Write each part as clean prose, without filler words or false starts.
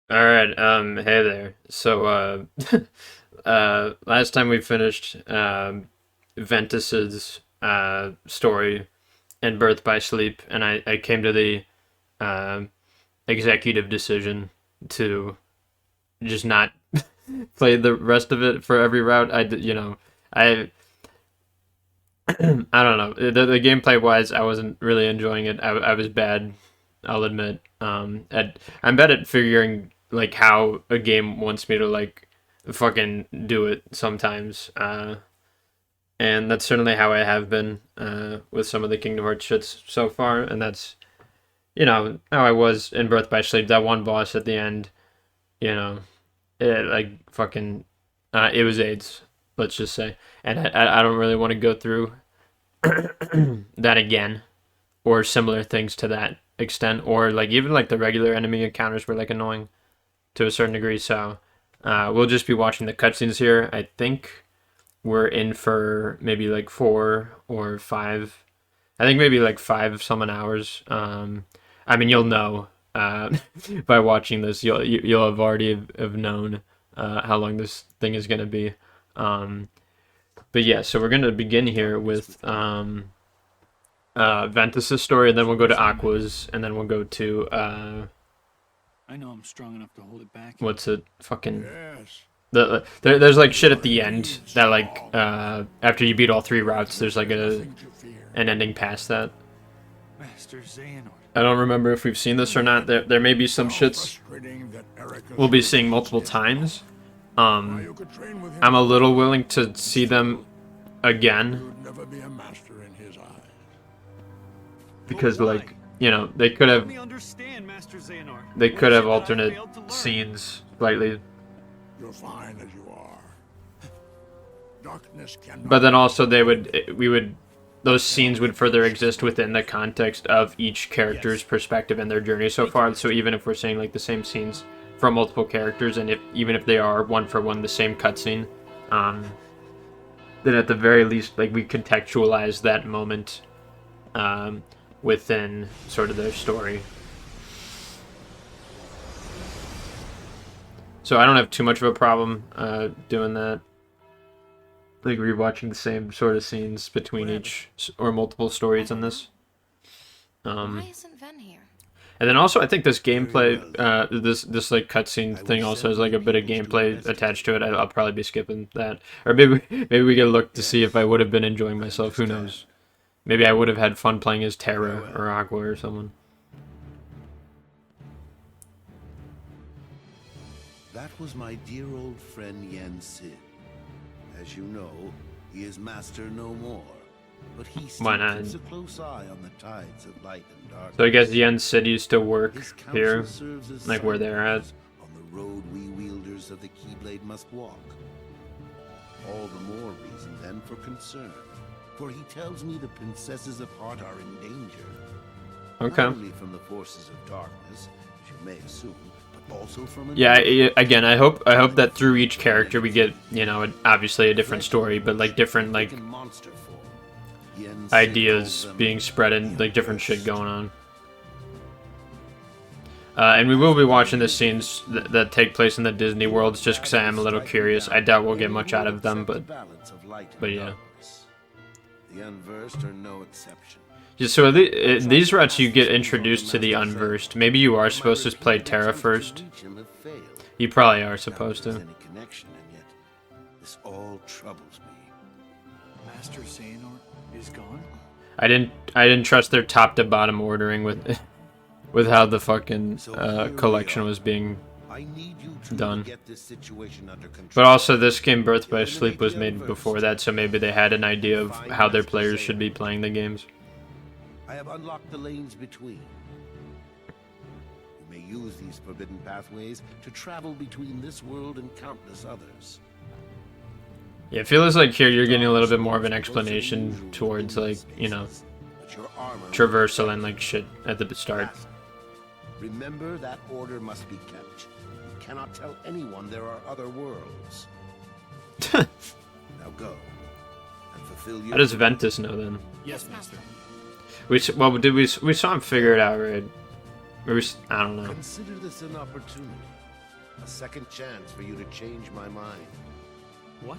All right, hey there. So, last time we finished Ventus's story in Birth by Sleep, and I came to the um executive decision to just not play the rest of it for every route. I I don't know. The gameplay wise, I wasn't really enjoying it. I was bad. I'll admit. I'm bad at figuring like how a game wants me to like fucking do it sometimes. And that's certainly how I have been with some of the Kingdom Hearts shits so far. And that's how I was in Birth by Sleep. That one boss at the end, you know, like fucking, it was AIDS. Let's just say, and I don't really want to go through that again or similar things to that extent, or like even like the regular enemy encounters were like annoying to a certain degree. So we'll just be watching the cutscenes here. I think we're in for maybe like 4 or 5. I think maybe like 5 some hours. I mean, you'll know by watching this. You'll have already have known how long this thing is gonna be. Um, but yeah, so we're gonna begin here with Ventus's story, and then we'll go to Aqua's, and then we'll go to I know I'm strong enough to hold it back. what's it fucking Yes. there's like shit at the end that like after you beat all 3 routes, there's like Nothing to fear. an ending past that. Master Xehanort. I don't remember if we've seen this or not. There may be some How shits frustrating that Erica's we'll be seeing weakness multiple is. times. Now you could train with him. I'm a little willing to see them again You'd never be a master in his eyes. because But why? like they could Let have me understand, Master Xehanort. they What could is have it that I alternate failed to learn? scenes slightly. You're fine as you are. Darkness cannot. But then also those scenes would further exist within the context of each character's perspective and their journey so far. So even if we're seeing like the same scenes from multiple characters, and even if they are one for one the same cutscene, then at the very least like we contextualize that moment within sort of their story. So I don't have too much of a problem doing that. Like rewatching the same sort of scenes between each or multiple stories in this. Why isn't Ven here? And then also I think this gameplay, this like cutscene thing also has like a bit of gameplay attached to it. I'll probably be skipping that, or maybe we can look to see if I would have been enjoying myself. Who knows? Maybe I would have had fun playing as Terra or Aqua or someone. That was my dear old friend Yen Sid. As you know, he is master no more, but he still Why not? keeps a close eye on the tides of light and darkness. So I guess Yen City still work His counsel here, serves as like where they're at. signposts on the road we wielders of the Keyblade must walk. All the more reason then for concern, for he tells me the princesses of heart are in danger. Okay. Not only from the forces of darkness, as you may assume, but also from Yeah. Again, I hope that through each character we get obviously a different story, but like different like monster form. Yen Sid ideas calls them being spread and the like different shit Unverse. going on. And we will be watching the scenes that take place in the Disney worlds just because I am a little curious. I doubt we'll get much out of them, but yeah. The unversed are no exception. Yeah, so these routes you get introduced to the Unversed. Maybe you are supposed to play Terra first. You probably are supposed to. Any connection, and yet this all troubles me. Master Xehanort is gone? I didn't trust their top to bottom ordering with with how the fucking collection was being I need you to done. get this situation under control. But also, this game, Birth by Sleep, was made before that, so maybe they had an idea of how their players should be playing the games. I have unlocked the lanes between. You may use these forbidden pathways to travel between this world and countless others. Yeah, it feels like here you're getting a little bit more of an explanation towards, like, But your armor traversal and, like, shit at the start. Remember that order must be kept. You cannot tell anyone there are other worlds. Now go and fulfill your. How does Ventus know, then? Yes, Master. We saw him figure it out, right? I don't know. Consider this an opportunity. A second chance for you to change my mind. What?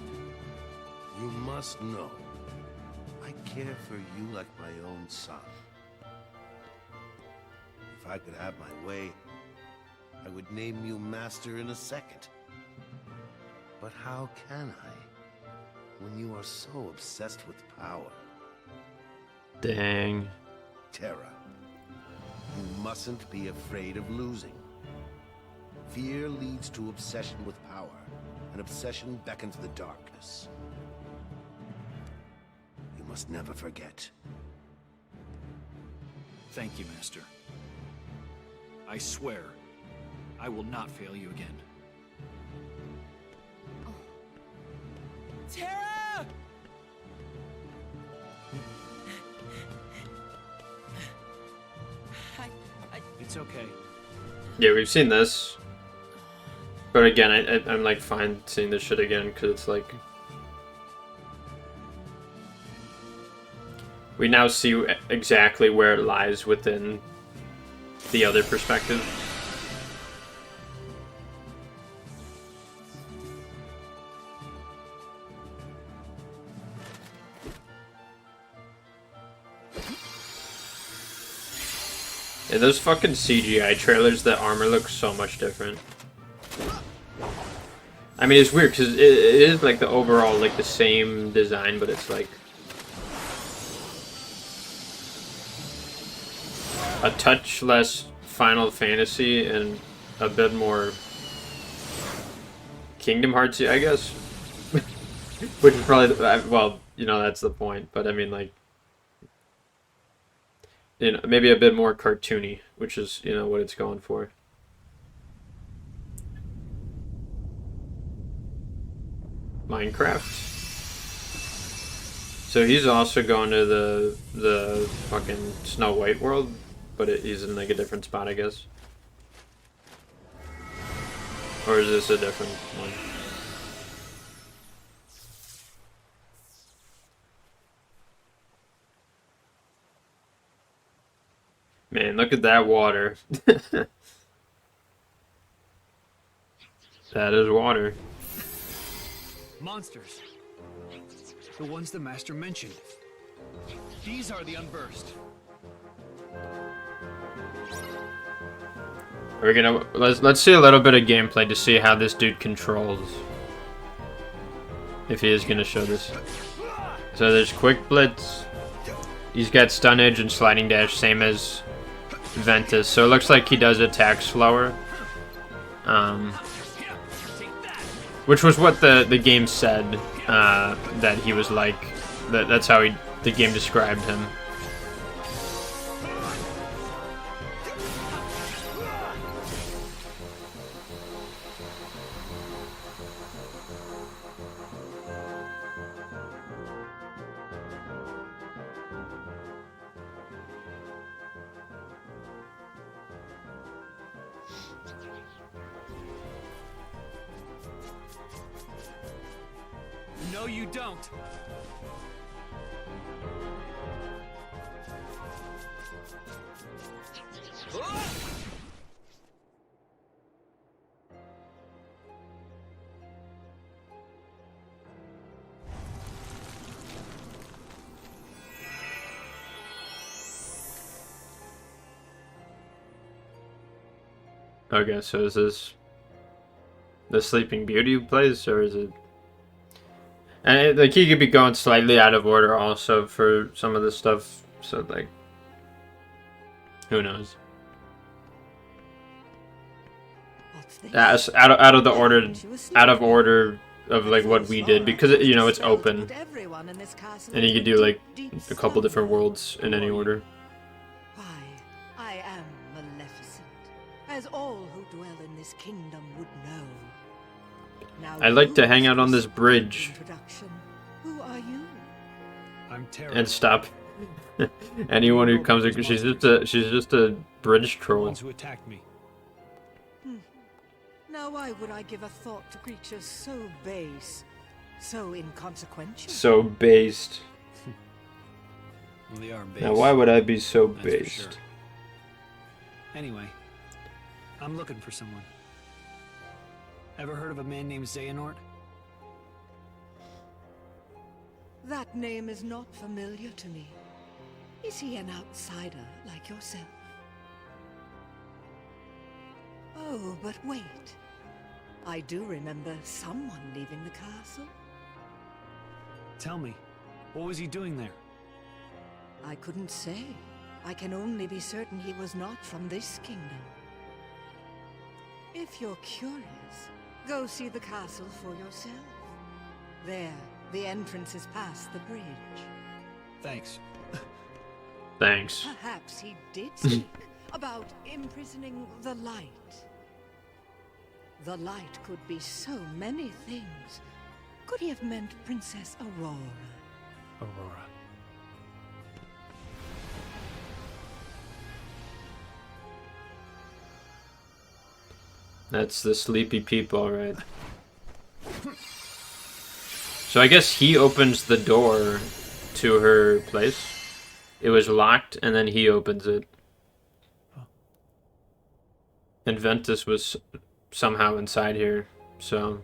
You must know, I care for you like my own son. If I could have my way, I would name you master in a second. But how can I, when you are so obsessed with power? Dang. Terra, you mustn't be afraid of losing. Fear leads to obsession with power, and obsession beckons the darkness. You must never forget. Thank you, Master. I swear, I will not fail you again. Terra! It's okay. Yeah, we've seen this. But again, I'm like fine seeing this shit again, because it's like... We now see exactly where it lies within the other perspective. In those fucking CGI trailers, the armor looks so much different. I mean, it's weird, because it is like the overall, like the same design, but it's like... a touch less Final Fantasy and a bit more Kingdom Hearts, I guess. Which is probably, well, you know, that's the point, but I mean, like... You know, maybe a bit more cartoony, which is, you know, what it's going for. Minecraft. So he's also going to the fucking Snow White world, but he's in like a different spot, I guess. Or is this a different one? Man, look at that water. That is water. Monsters. The ones the Master mentioned. These are the Unburst. We're gonna let's see a little bit of gameplay to see how this dude controls. If he is gonna show this. So there's quick blitz. He's got stun edge and sliding dash, same as Ventus. So it looks like he does attack slower. Which was what the game said, that he was like. That's how the game described him. No, you don't. Okay, so is this the Sleeping Beauty who plays, or is it? And like he could be going slightly out of order also for some of the stuff, so like, who knows? Out of the order, out of order of like what we did, because you know it's open, and you could do like a couple different worlds in any order. Why, I am maleficent, as all who dwell in this kingdom would know. Now I'd like to hang out on this bridge. Who are you? I'm Terra. And stop anyone who comes. She's just a bridge The troll. ones who attacked me. Now why would I give a thought to creatures so base, so inconsequential? So based. They are based. Now why would I be so That's for based? sure. Anyway, I'm looking for someone. Ever heard of a man named Xehanort? That name is not familiar to me. Is he an outsider like yourself? Oh, but wait. I do remember someone leaving the castle. Tell me, what was he doing there? I couldn't say. I can only be certain he was not from this kingdom. If you're curious, go see the castle for yourself. There, the entrance is past the bridge. Thanks. Thanks. Perhaps he did speak about imprisoning the light. The light could be so many things. Could he have meant Princess Aurora? Aurora. That's the sleepy people, right? So I guess he opens the door to her place. It was locked, and then he opens it. And Ventus was somehow inside here, so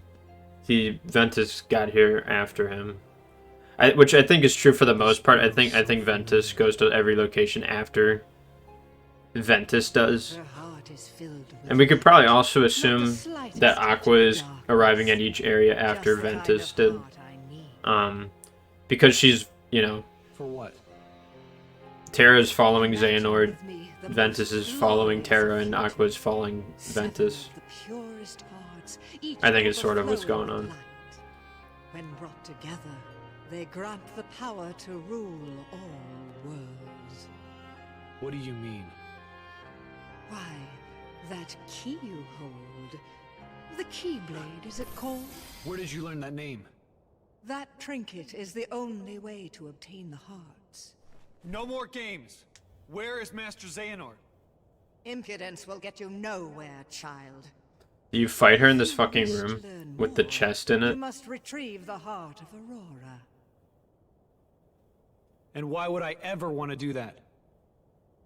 Ventus got here after him. Which I think is true for the most part. I think Ventus goes to every location after Ventus does. And we could probably also assume that Aqua is arriving at each area after Ventus did. Because she's, you know... For what? Terra is following Xehanort, Ventus is following Terra, and Aqua is following Ventus. I think it's sort of what's going on. When brought together, they grant the power to rule all worlds. What do you mean? Why, that key you hold. The Keyblade, is it called? Where did you learn that name? That trinket is the only way to obtain the hearts. No more games! Where is Master Xehanort? Impudence will get you nowhere, child. You fight her in this fucking room with the chest in You it? must retrieve the heart of Aurora. And why would I ever want to do that?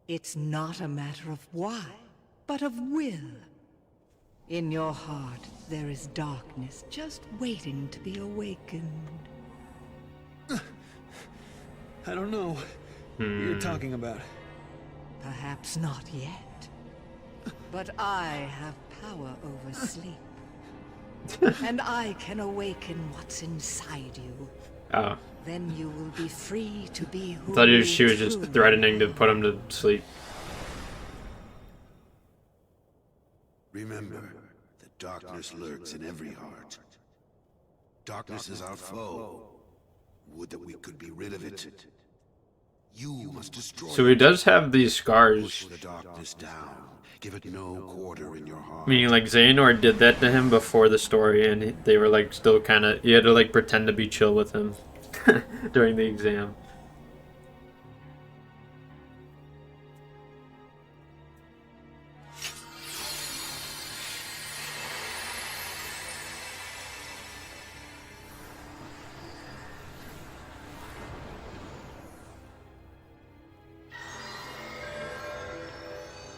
It's not a matter of why, but of will. In your heart, there is darkness just waiting to be awakened. I don't know what you're talking about. Perhaps not yet. But I have power over sleep. And I can awaken what's inside you. Oh. Then you will be free to be who I thought you she was just truly threatening to are. put him to sleep. Remember, the darkness lurks in every heart. Darkness is our foe. Would that we could be rid of it. You must destroy So he does have these scars. Push the darkness down. Give it no quarter in your heart. Meaning, like, Xehanort did that to him before the story, and they were, like, still kind of... You had to, like, pretend to be chill with him during the exam.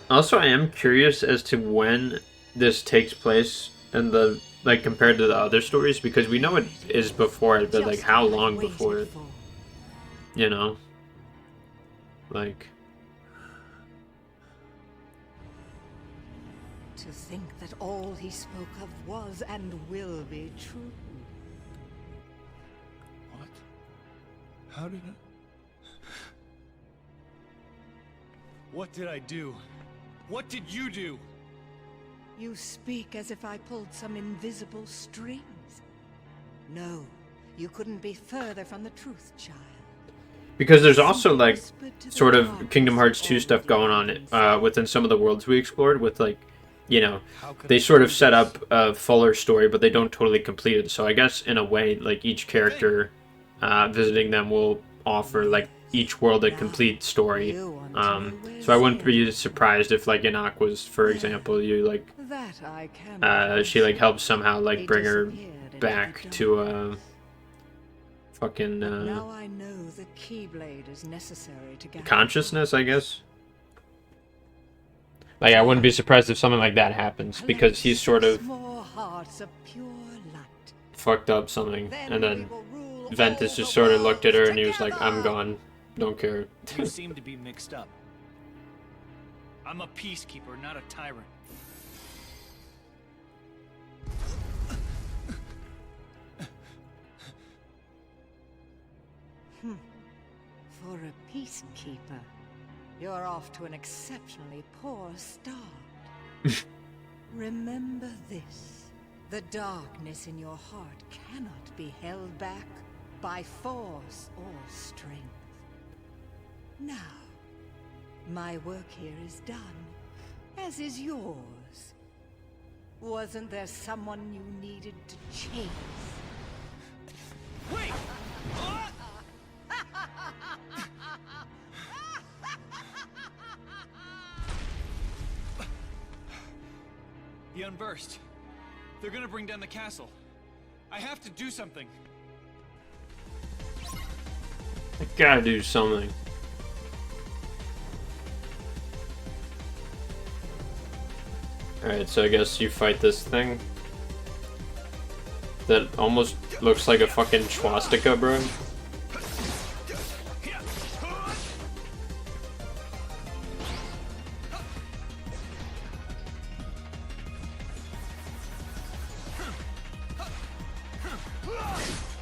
Also, I am curious as to when this takes place in the, like, compared to the other stories, because we know it is before it, but, like, Just how what I long waited before it? for. You know? Like... To think that all he spoke of was and will be true. What? How did I... What did I do? What did you do? You speak as if I pulled some invisible strings. No, you couldn't be further from the truth, child. Because there's also, like, sort of Kingdom Hearts 2 stuff going on within some of the worlds we explored with, like, you know, they sort of set up a fuller story, but they don't totally complete it. So I guess, in a way, like, each character visiting them will offer, like, each world a complete story. So I wouldn't be surprised if, like, in Aqua's, for example, you, like, That I cannot she, like, helps somehow, like, They bring her disappeared back into to, fucking, Now I know the Keyblade is necessary to get consciousness, I guess. Like, I wouldn't be surprised if something like that happens, because he's sort of, More hearts of pure light. fucked up something, and then we will rule Ventus all just the sort of looked at her worlds and he was like, "I'm together." gone. Don't care." You seem to be mixed up. I'm a peacekeeper, not a tyrant. For a peacekeeper, you're off to an exceptionally poor start. Remember this. The darkness in your heart cannot be held back by force or strength. Now, my work here is done, as is yours. Wasn't there someone you needed to chase? Wait! The Unburst. They're gonna bring down the castle. I have to do something. I gotta do something. Alright, so I guess you fight this thing that almost looks like a fucking swastika, bro.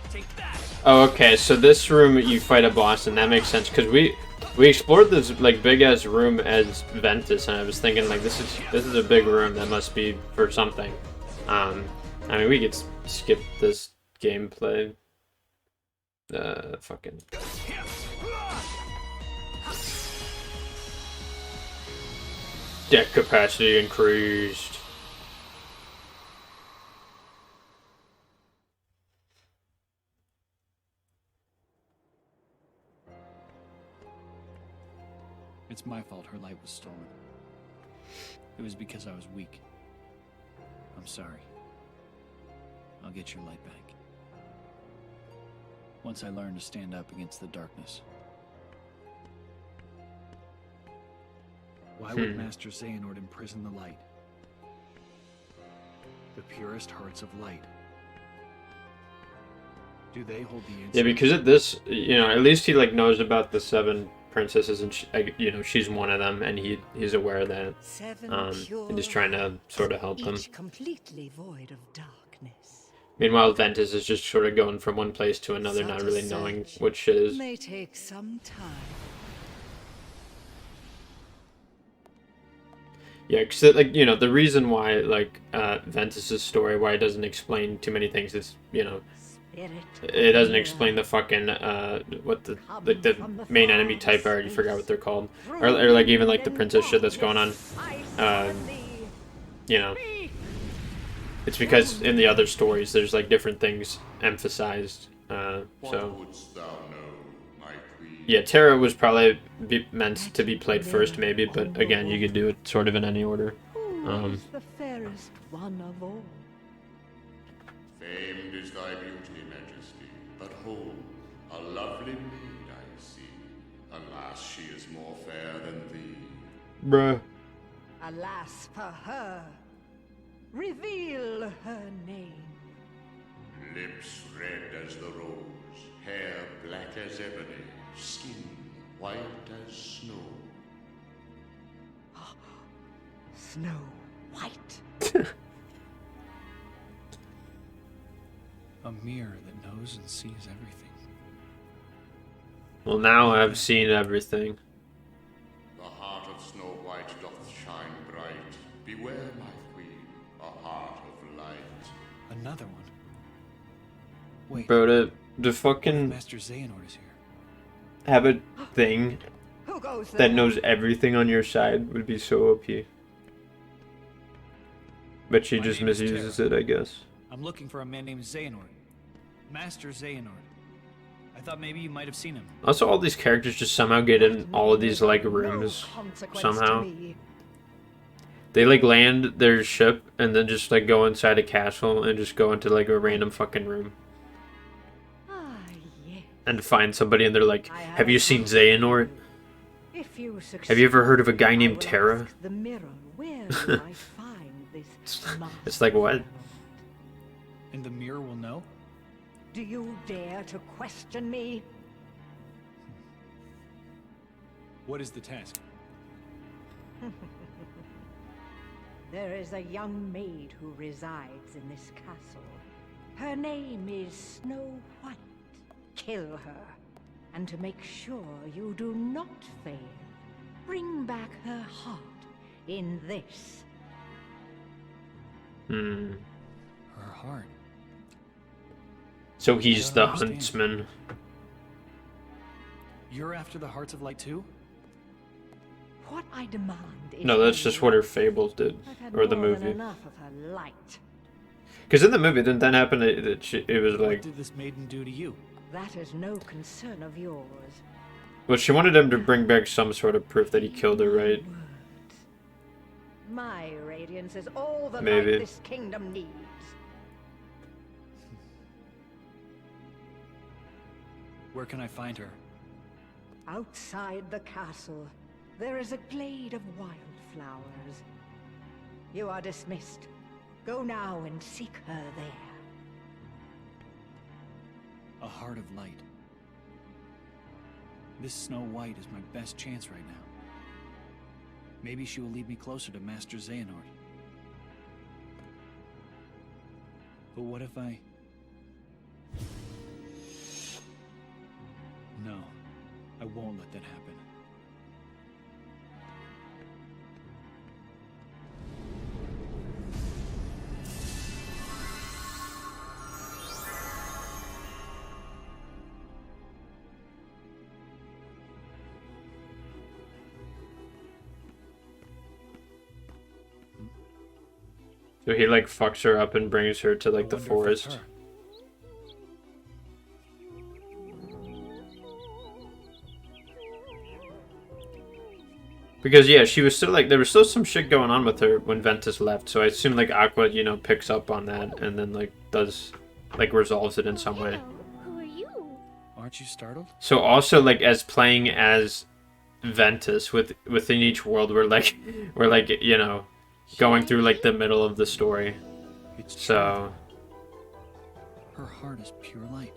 Take that! Oh, okay, so this room you fight a boss, and that makes sense, because we explored this, like, big-ass room as Ventus, and I was thinking, like, this is a big room that must be for something. I mean, we could skip this gameplay. Fucking... Deck capacity increased. It's my fault her light was stolen. It was because I was weak. I'm sorry. I'll get your light back. Once I learn to stand up against the darkness. Why would Master Xehanort imprison the light? The purest hearts of light. Do they hold the answer? Yeah, because at this, you know, at least he, like, knows about the 7 princesses, and you know, she's one of them, and he's aware of that. And he's trying to sort of help them. Completely void of darkness. Meanwhile, Ventus is just sort of going from one place to another, not really knowing what shit is. May take some time. Yeah, because, like, you know, the reason why, like, Ventus's story, why it doesn't explain too many things is, you know, it doesn't explain the fucking, what the main enemy type, I already forgot what they're called. Or like, even, like, the princess shit that's going on. You know. It's because in the other stories, there's, like, different things emphasized, so... Yeah, Terra was probably meant to be played first, maybe, but again, you could do it sort of in any order. Who is the fairest one of all? Famed is thy beauty, Majesty, but hold, a lovely maid I see. Alas, she is more fair than thee. Bruh. Alas for her. Reveal her name. Lips red as the rose, hair black as ebony, skin white as snow. Snow White. A mirror that knows and sees everything. Well, now I've seen everything. The heart of Snow White doth shine bright. Beware, my queen, a heart of light. Another one. Wait, Bro, the fucking Master Xehanort is here. have a thing Who goes that there? knows everything on your side would be so OP. But she My just name is misuses Terra. it, I guess. I'm looking for a man named Xehanort. Master Xehanort. I thought maybe you might have seen him. Also, all these characters just somehow get in all of these, like, rooms. No consequence somehow. to me. They, like, land their ship and then just, like, go inside a castle and just go into, like, a random fucking room. Ah, yes. And find somebody and they're like, have you seen Xehanort? If you Have you ever heard of a guy succeed, I named will Terra? ask the mirror, where will I find this It's like, what? And the mirror will know? Do you dare to question me? What is the task? There is a young maid who resides in this castle. Her name is Snow White. Kill her, and to make sure you do not fail, bring back her heart in this. Hmm. Her heart. So he's I the don't understand. huntsman. You're after the hearts of light too? What I demand is No, that's her just what her light. fables did, I've had or the more than movie. enough of her light. Because in the movie, didn't that happen? It was What like, did this maiden do to you? That is no concern of yours. well, she wanted him to bring back some sort of proof that he killed her, right? Words. My radiance is all the Maybe. light this kingdom needs. Where can I find her? Outside the castle, there is a glade of wildflowers. You are dismissed. Go now and seek her there. A heart of light. This Snow White is my best chance right now. Maybe she will lead me closer to Master Xehanort. But what if I... No, I won't let that happen. So he like fucks her up and brings her to like the I wonder if it's forest. her. Because yeah, she was still like, there was still some shit going on with her when Ventus left. So I assume like Aqua, you know, picks up on that and then like does, like resolves it in some way. Who are you? Aren't you startled? So also like as playing as Ventus within each world, we're like you know going through like the middle of the story. It's true. So Her heart is pure light.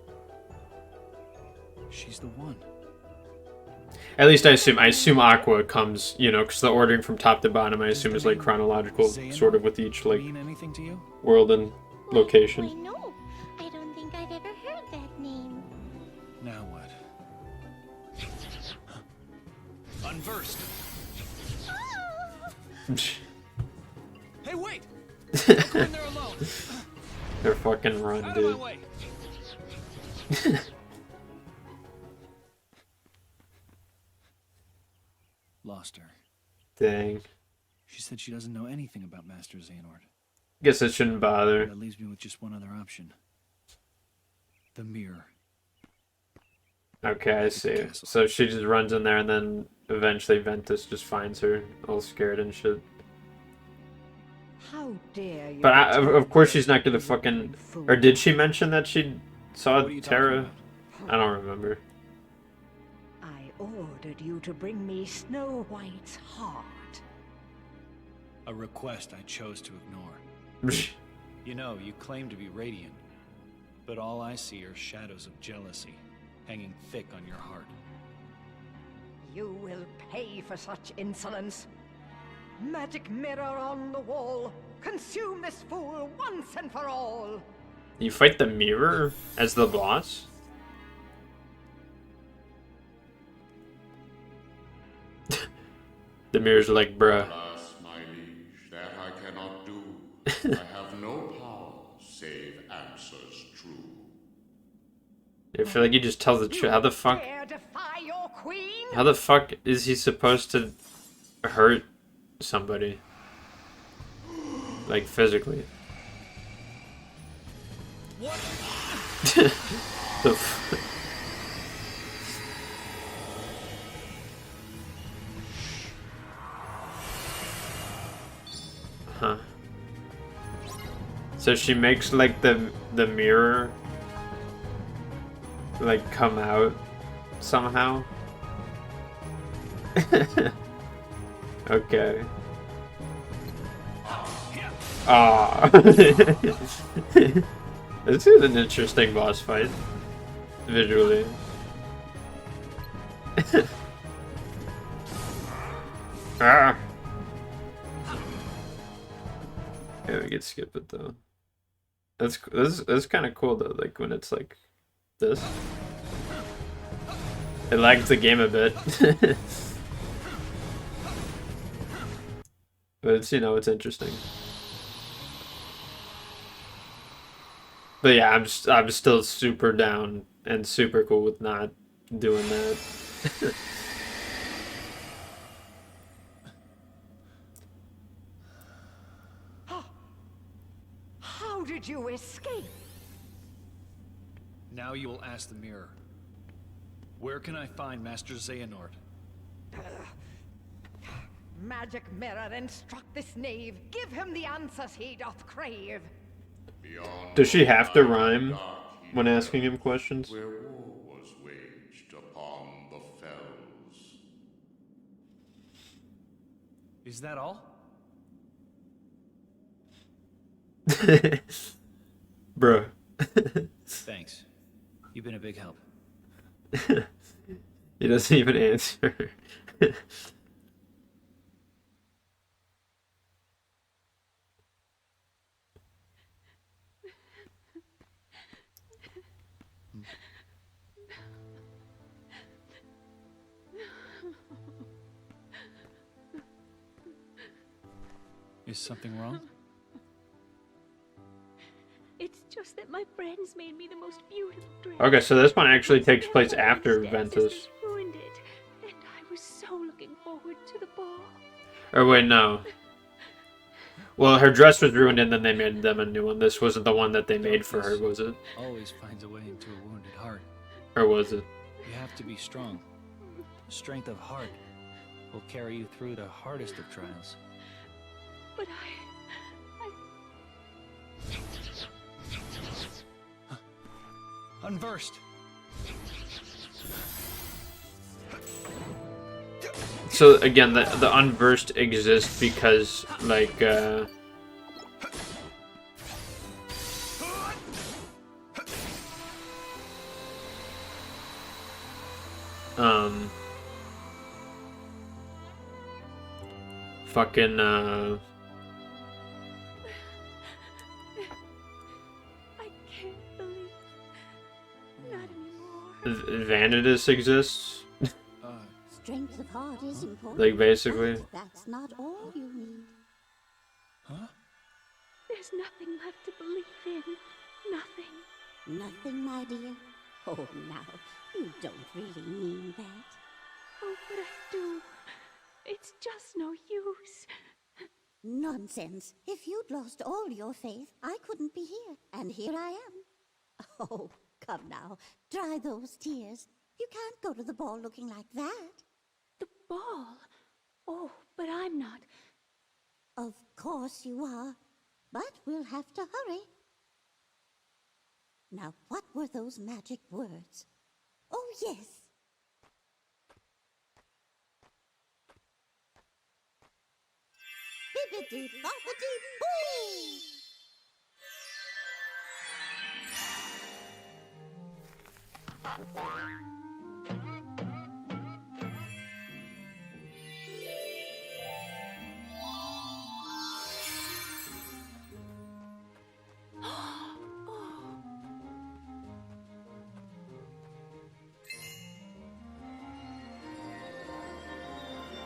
She's the one. at least I assume Aqua comes, you know, because the ordering from top to bottom I assume is like chronological, sort of with each like Mean anything to you? world and Why, location. no. I don't think I've ever heard that name. Now what? Unversed. Hey, wait! Don't go in there alone. They're fucking run, Out of my dude. way. Lost her. Dang. She said she doesn't know anything about Master Xehanort. Guess I shouldn't bother. That leaves me with just one other option. The mirror. Okay, I see. Castle. So she just runs in there and then eventually Ventus just finds her all scared and shit. How dare you? But of course she's not gonna you fucking... fool. Or did she mention that she saw What are you talking Terra? about? I don't remember. I ordered you to bring me Snow White's heart. A request I chose to ignore. You know, you claim to be radiant, but all I see are shadows of jealousy hanging thick on your heart. You will pay for such insolence. Magic mirror on the wall. Consume this fool once and for all. You fight the mirror as the boss? The mirror's like, bruh. Alas, my liege, that I cannot do. I have no power save answers true. I feel like he just tells the truth. How the fuck? Dare defy your queen? How the fuck is he supposed to hurt somebody? Like physically. What? The f- Huh. So she makes like the mirror like come out somehow. Okay. Ah. This is an interesting boss fight, visually. Ah! Yeah, we could skip it though. That's kind of cool though, like when it's like this. It lags the game a bit. But it's, you know, it's interesting. But yeah, I'm still super down and super cool with not doing that. How did you escape? Now you will ask the mirror. Where can I find Master Xehanort? Magic mirror, instruct this knave. Give him the answers he doth crave. Beyond Does she have to the rhyme dark when ether, asking him questions? where war was waged upon the fells. Is that all? Bruh. Thanks. You've been a big help. He doesn't even answer. Is something wrong? It's just that my friends made me the most beautiful dress. Okay, so this one actually takes Their place after circumstances Ventus. has ruined it, and I was so looking forward to the ball. Or wait, no. Well, her dress was ruined and then they made them a new one. This wasn't the one that they made for her, was it? Always finds a way into a wounded heart. Or was it? You have to be strong. Strength of heart will carry you through the hardest of trials. But Unversed! So again, the unversed exists because, like, fucking, I can't believe. Not anymore. Vanidus exists. Strength of heart is important. Like, basically. But that's not all you need. Huh? There's nothing left to believe in. Nothing. Nothing, my dear. Oh, now, you don't really mean that. Oh, but I do. It's just no use. Nonsense. If you'd lost all your faith, I couldn't be here. And here I am. Oh, come now. Dry those tears. You can't go to the ball looking like that. The ball? Oh, but I'm not. Of course you are. But we'll have to hurry. Now, what were those magic words? Oh, yes. Bibbidi-bobbidi-boo!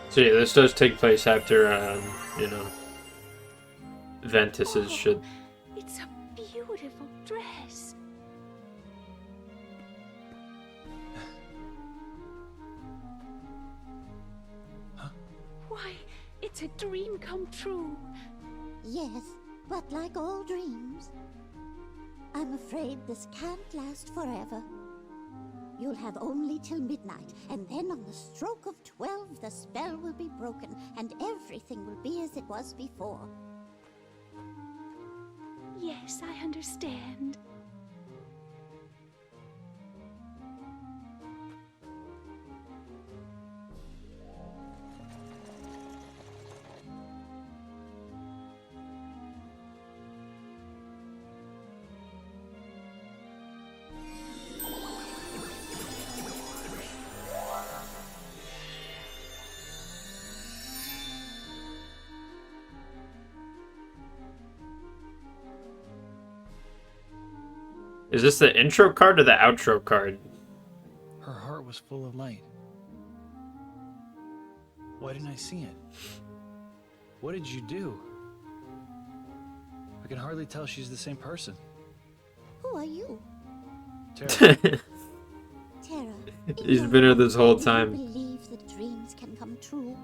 So yeah, this does take place after, you know, Ventus's shit. It's a beautiful dress. Why, it's a dream come true. Yes, but like all dreams, I'm afraid this can't last forever. You'll have only till midnight, and then on the stroke of 12, the spell will be broken, and everything will be as it was before. Yes, I understand. Is this the intro card or the outro card? Her heart was full of light. Why didn't I see it? What did you do? I can hardly tell she's the same person. Who are you? Tara. Tara. He's been here this whole time. Do you believe that dreams can come true?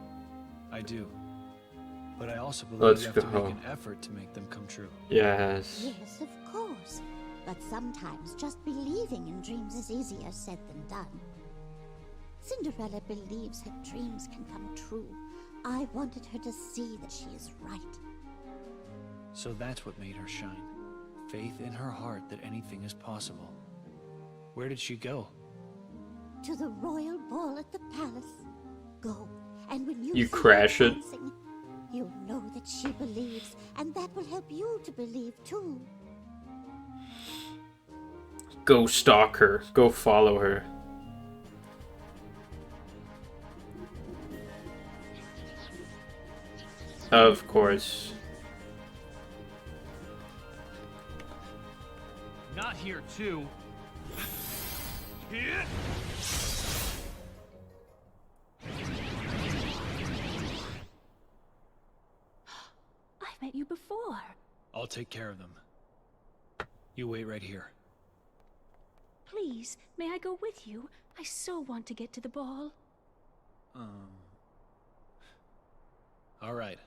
I do. But I also believe Let's you have to go. make an effort to make them come true. Yes. Yes, of course. But sometimes just believing in dreams is easier said than done. Cinderella believes her dreams can come true. I wanted her to see that she is right. So that's what made her shine. Faith in her heart that anything is possible. Where did she go? To the royal ball at the palace. Go, and when you You see her crash it. dancing, you'll know that she believes, and that will help you to believe too. Go stalk her. Go follow her. Of course. Not here, too. I've met you before. I'll take care of them. You wait right here. Please, may I go with you? I so want to get to the ball. All right.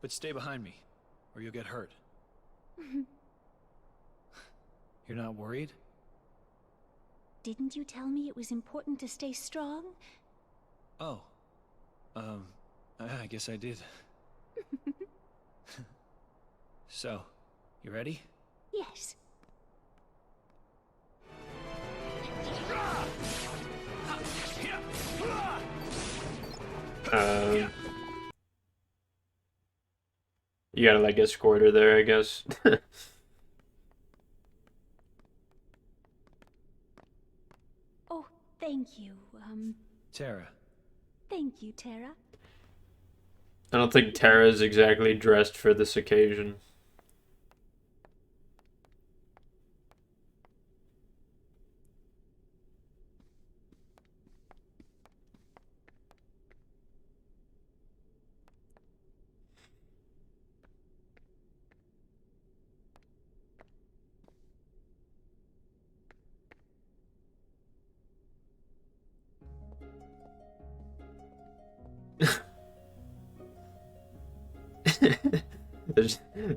But stay behind me, or you'll get hurt. You're not worried? Didn't you tell me it was important to stay strong? Oh. I guess I did. So, you ready? Yes. You gotta like escort her there, I guess. Oh, thank you. Tara. Thank you, Tara. I don't think Tara's exactly dressed for this occasion.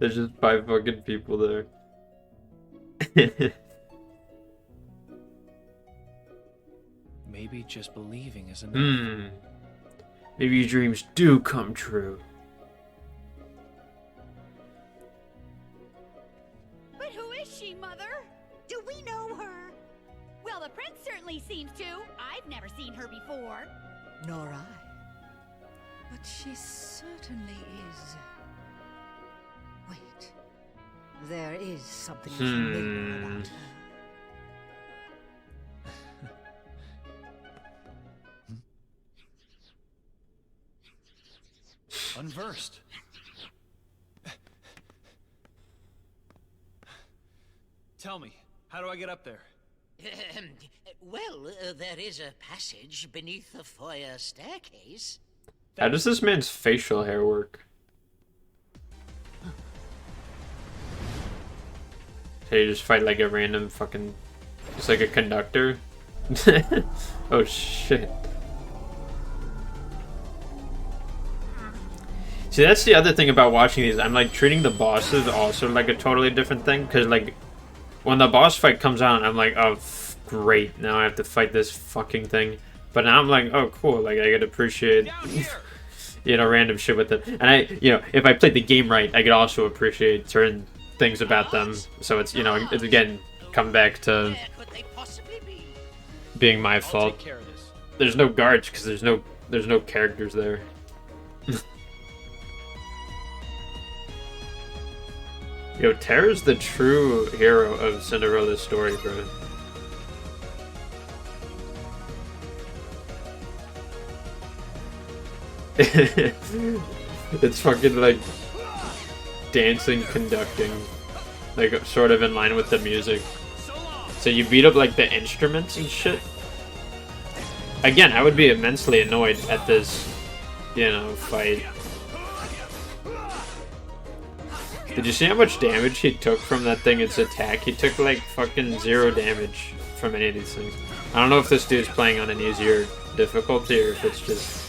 There's just 5 fucking people there. Maybe just believing is enough. Maybe your dreams do come true. But who is she, Mother? Do we know her? Well, the prince certainly seems to. I've never seen her before. Nor I. But she certainly is. Wait. There is something familiar about her. Unversed. Tell me, how do I get up there? Well, there is a passage beneath the foyer staircase. How does this man's facial hair work? So you just fight like a random fucking... Just like a conductor? Oh shit. See, that's the other thing about watching these. I'm like treating the bosses also like a totally different thing. Because like, when the boss fight comes out, I'm like, oh, great. Now I have to fight this fucking thing. But now I'm like, oh, cool. Like, I could appreciate... you know, random shit with it. And I, you know, if I played the game right, I could also appreciate certain things about them. So it's, you know, it's again, come back to being my fault. Take care of this. There's no guards because there's no characters there. Yo, Tara's the true hero of Cinderella's story, bro. It's fucking like dancing, conducting. like sort of in line with the music. So you beat up like the instruments and shit. Again, I would be immensely annoyed at this, you know, fight. Did you see how much damage he took from that thing, its attack? He took like fucking 0 damage from any of these things. I don't know if this dude's playing on an easier difficulty or if it's just,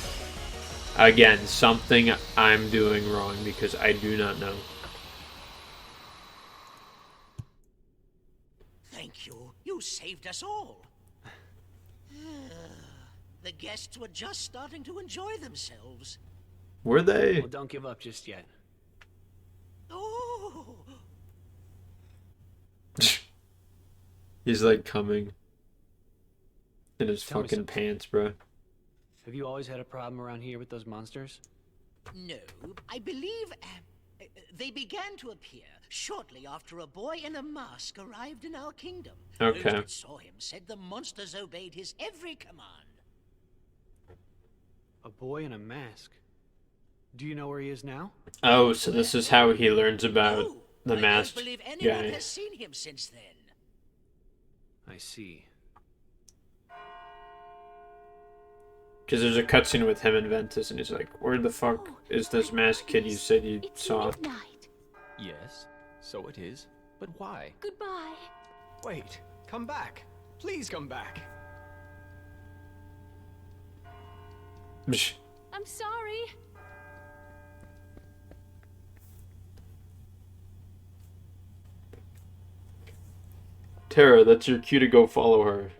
again, something I'm doing wrong because I do not know. Thank you. You saved us all. The guests were just starting to enjoy themselves. Were they? Well, don't give up just yet. Oh! He's like coming in his Tell me fucking something. pants, bro. Have you always had a problem around here with those monsters? No, I believe they began to appear shortly after a boy in a mask arrived in our kingdom. Okay. Those that saw him said the monsters obeyed his every command. A boy in a mask. Do you know where he is now? Oh, so this is how he learns about No, the I masked don't believe anyone guy. has seen him since then. I see. Because there's a cutscene with him and Ventus, and he's like, "Where the fuck is this masked kid you said you It's saw?" midnight. Yes, so it is. But why? Goodbye. Wait, come back. Please come back. Psh. I'm sorry. Tara, that's your cue to go follow her.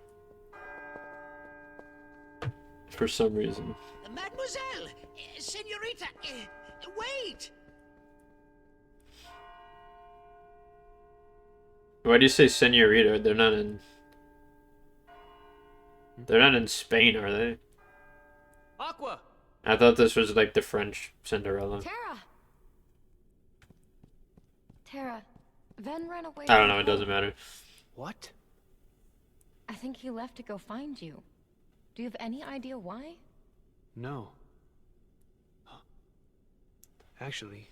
For some reason. Mademoiselle! Senorita! Wait! Why do you say senorita? They're not in... They're not in Spain, are they? Aqua! I thought this was like the French Cinderella. Tara, Ven ran away. I don't know, it doesn't matter. What? I think he left to go find you. Do you have any idea why? No. Actually,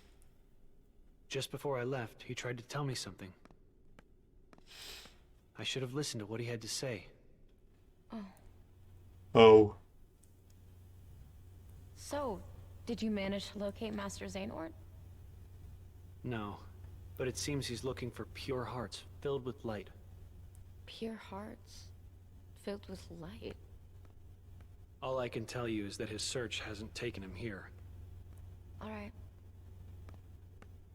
just before I left, he tried to tell me something. I should have listened to what he had to say. Oh. So, did you manage to locate Master Xehanort? No, but it seems he's looking for pure hearts filled with light. Pure hearts, filled with light. All I can tell you is that his search hasn't taken him here. All right.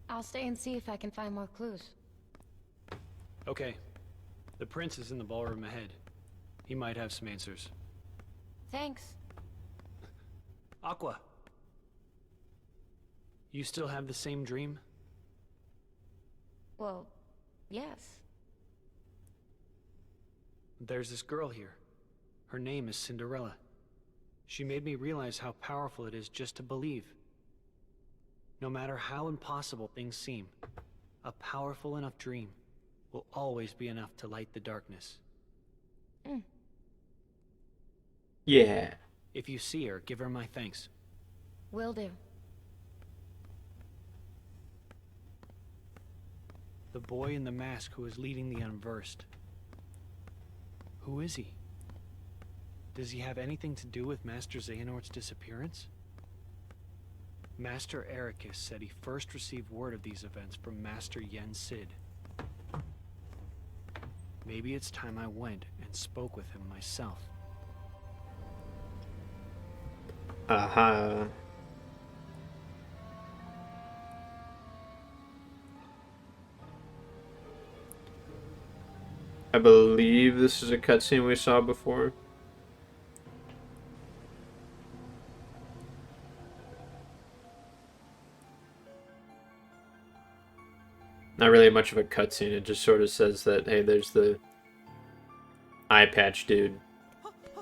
I'll stay and see if I can find more clues. Okay. The prince is in the ballroom ahead. He might have some answers. Thanks. Aqua! You still have the same dream? Well, yes. There's this girl here. Her name is Cinderella. She made me realize how powerful it is just to believe. No matter how impossible things seem, a powerful enough dream will always be enough to light the darkness. Yeah. If you see her, give her my thanks. Will do. The boy in the mask who is leading the unversed. Who is he? Does he have anything to do with Master Xehanort's disappearance? Master Ericus said he first received word of these events from Master Yen Sid. Maybe it's time I went and spoke with him myself. Aha. I believe this is a cutscene we saw before. Not really much of a cutscene, it just sort of says that, hey, there's the eye patch dude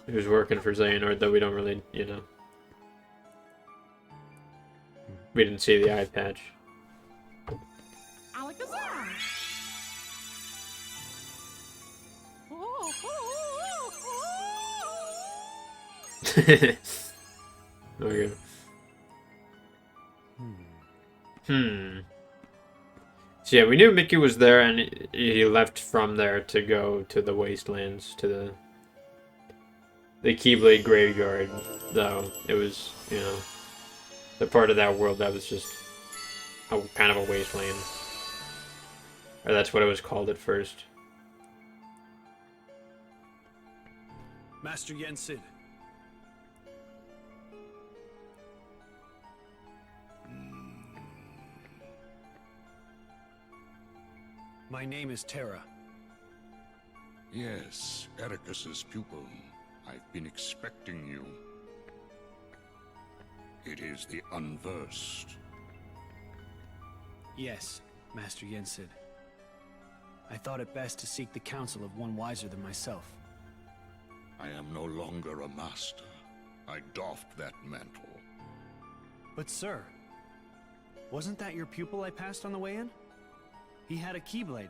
who's working for Xehanort, though we don't really, you know. We didn't see the eye patch. Alakazam! There we go. So yeah, we knew Mickey was there, and he left from there to go to the Wastelands, to the Keyblade Graveyard, though it was, you know, the part of that world that was just a kind of a wasteland. Or that's what it was called at first. Master Yen Sid. My name is Terra. Yes, Ericus's pupil. I've been expecting you. It is the Unversed. Yes, Master Yen Sid. I thought it best to seek the counsel of one wiser than myself. I am no longer a master. I doffed that mantle. But sir, wasn't that your pupil I passed on the way in? He had a Keyblade.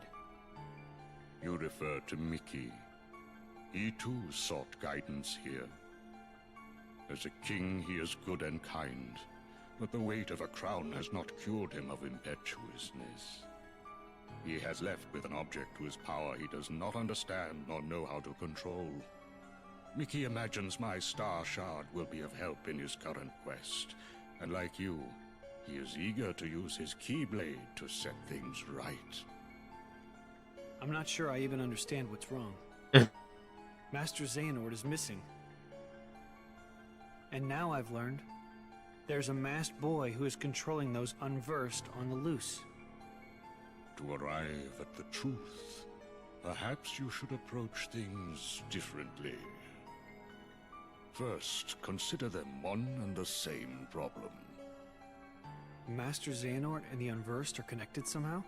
You refer to Mickey. He too sought guidance here. As a king, he is good and kind, but the weight of a crown has not cured him of impetuousness. He has left with an object whose power he does not understand nor know how to control. Mickey imagines my star shard will be of help in his current quest, and like you, he is eager to use his Keyblade to set things right. I'm not sure I even understand what's wrong. Master Xehanort is missing. And now I've learned there's a masked boy who is controlling those unversed on the loose. To arrive at the truth, perhaps you should approach things differently. First, consider them one and the same problem. Master Xehanort and the Unversed are connected somehow?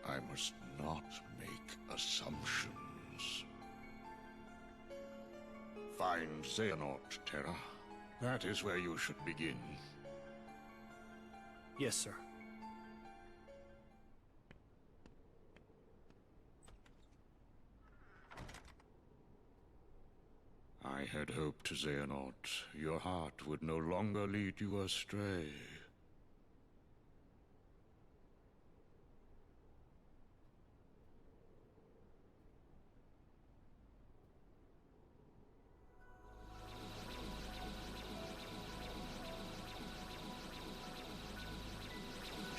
I must not make assumptions. Find Xehanort, Terra. That is where you should begin. Yes, sir. I had hoped, Xehanort, your heart would no longer lead you astray.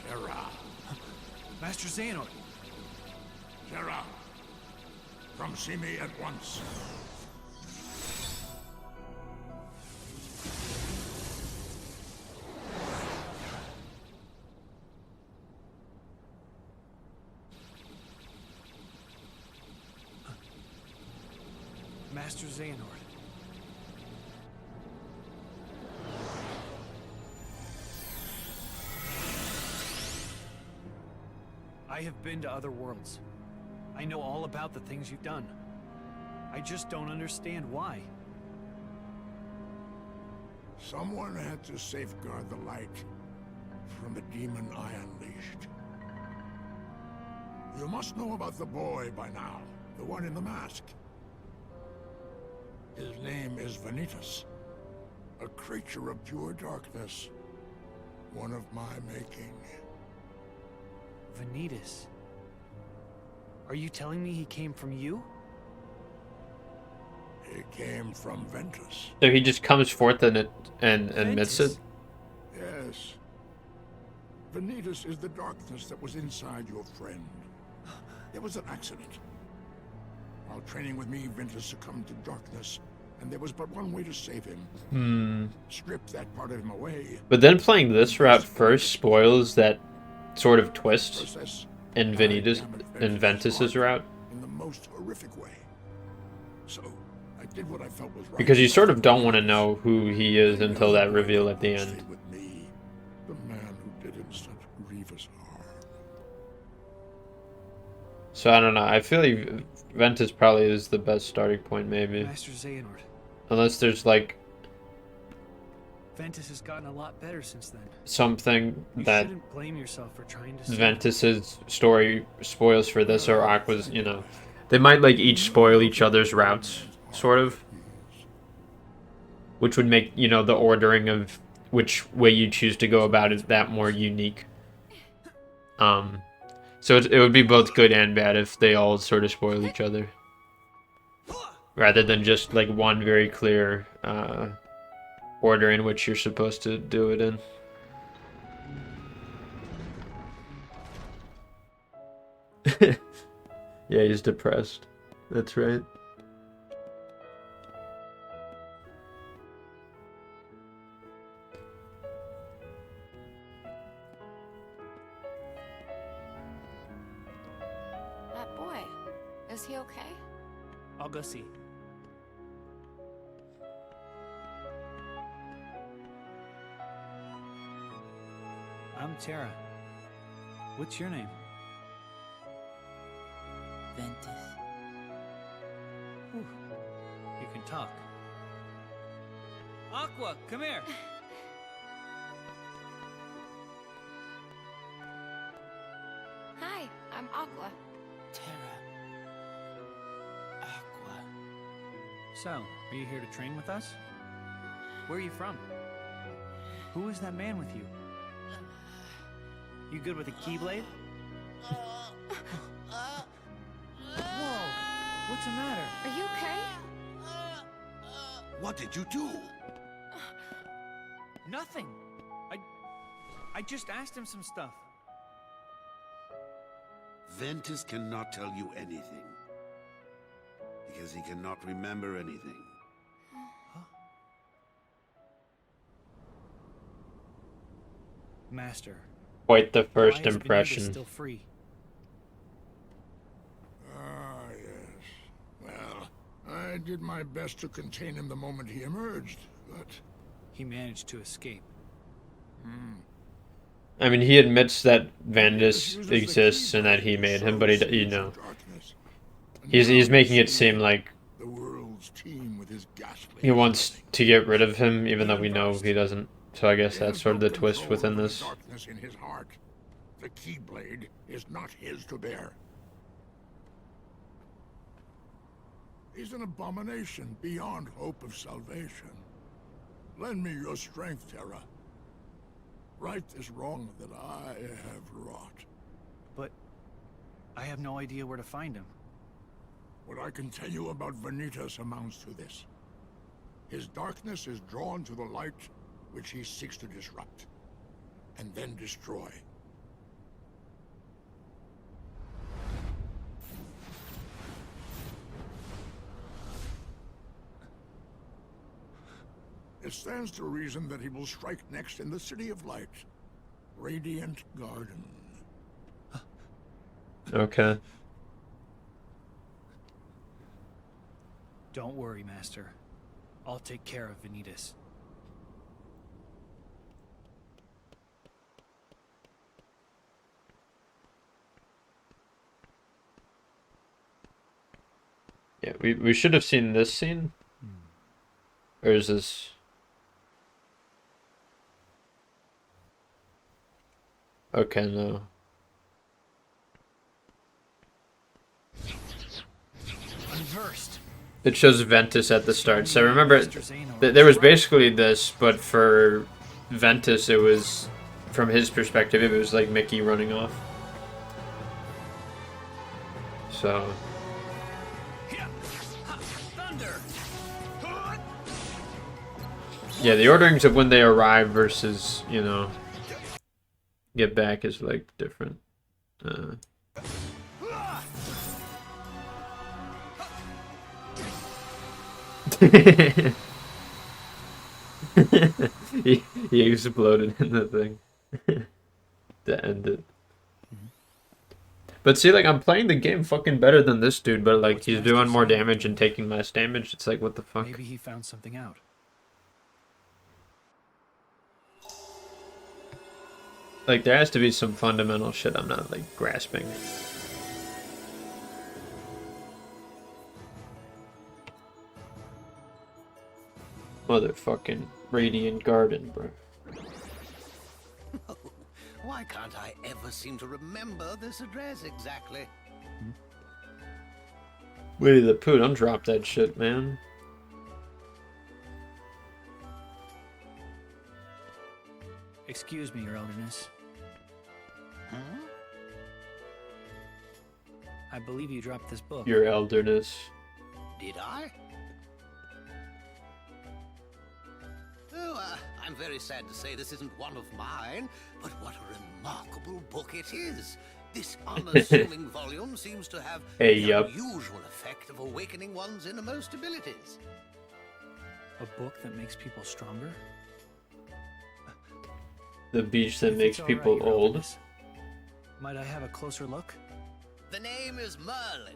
Terra. Master Xehanort! Terra. Come see me at once. Master Xehanort. I have been to other worlds. I know all about the things you've done. I just don't understand why. Someone had to safeguard the light from the demon I unleashed. You must know about the boy by now, the one in the mask. His name is Vanitas, a creature of pure darkness, one of my making. Vanitas? Are you telling me he came from you? He came from Ventus. So he just comes forth and admits it? Yes. Vanitas is the darkness that was inside your friend. It was an accident. While training with me, Ventus succumbed to darkness, and there was but one way to save him. Strip that part of him away. But then playing this route first spoils that sort of twist in Ventus's route. In the most horrific way. So, I did what I felt was right. Because you sort of don't want to know who he is until that reveal at the end. With me, the man who did him such grievous harm. So I don't know. I feel like Ventus probably is the best starting point, maybe. Master Xehanort. Unless there's like Ventus has gotten a lot better since then. something You that shouldn't blame yourself for trying to save him. Ventus's story spoils for this or Aqua's, you know. They might like each spoil each other's routes, sort of. Which would make, you know, the ordering of which way you choose to go about it that more unique. So it would be both good and bad if they all sort of spoil each other, rather than just like one very clear order in which you're supposed to do it in. Yeah, he's depressed. That's right. That boy, is he okay? I'll go see. I'm Tara. What's your name? Ventus. Whew. You can talk. Aqua, come here. Hi, I'm Aqua. Terra. Aqua. So, are you here to train with us? Where are you from? Who is that man with you? You good with a keyblade? Whoa! What's the matter? Are you okay? What did you do? Nothing. I just asked him some stuff. Ventus cannot tell you anything. Because he cannot remember anything. Master. Quite the first why is impression. Benita still free? Ah, yes. Well, I did my best to contain him the moment he emerged, but... He managed to escape. I mean, he admits that Vandus exists and that he made him, but he you know, he's making it seem like the world's team with his ghastly he wants to get rid of him, even though we know he doesn't. So I guess that's sort of the twist within this. darkness in his heart. The Keyblade is not his to bear. He's an abomination beyond hope of salvation. Lend me your strength, Terra. Right this wrong that I have wrought. But I have no idea where to find him. What I can tell you about Vanitas amounts to this. His darkness is drawn to the light which he seeks to disrupt, and then destroy. It stands to reason that he will strike next in the City of Light, Radiant Garden. Okay. Don't worry, Master. I'll take care of Vanitas. Yeah, we should have seen this scene. Or is this... Okay, no. Unversed. It shows Ventus at the start. So remember, there was basically this, but for Ventus, it was, from his perspective, it was like Mickey running off. So... Yeah, the orderings of when they arrive versus, you know, get back is, like, different. he exploded in the thing to end it. But see, like, I'm playing the game fucking better than this dude, but, like, he's doing more damage and taking less damage. It's like, what the fuck? Maybe he found something out. Like, there has to be some fundamental shit I'm not, like, grasping. Motherfucking Radiant Garden, bro. Why can't I ever seem to remember this address exactly? Winnie the Pooh, don't drop that shit, man. Excuse me, Your Elderness. Huh? I believe you dropped this book. Your elderness. Did I? Oh, I'm very sad to say this isn't one of mine, but what a remarkable book it is. This unassuming volume seems to have the unusual effect of awakening one's innermost abilities. A book that makes people stronger? The beach that makes people old. Might I have a closer look? The name is Merlin.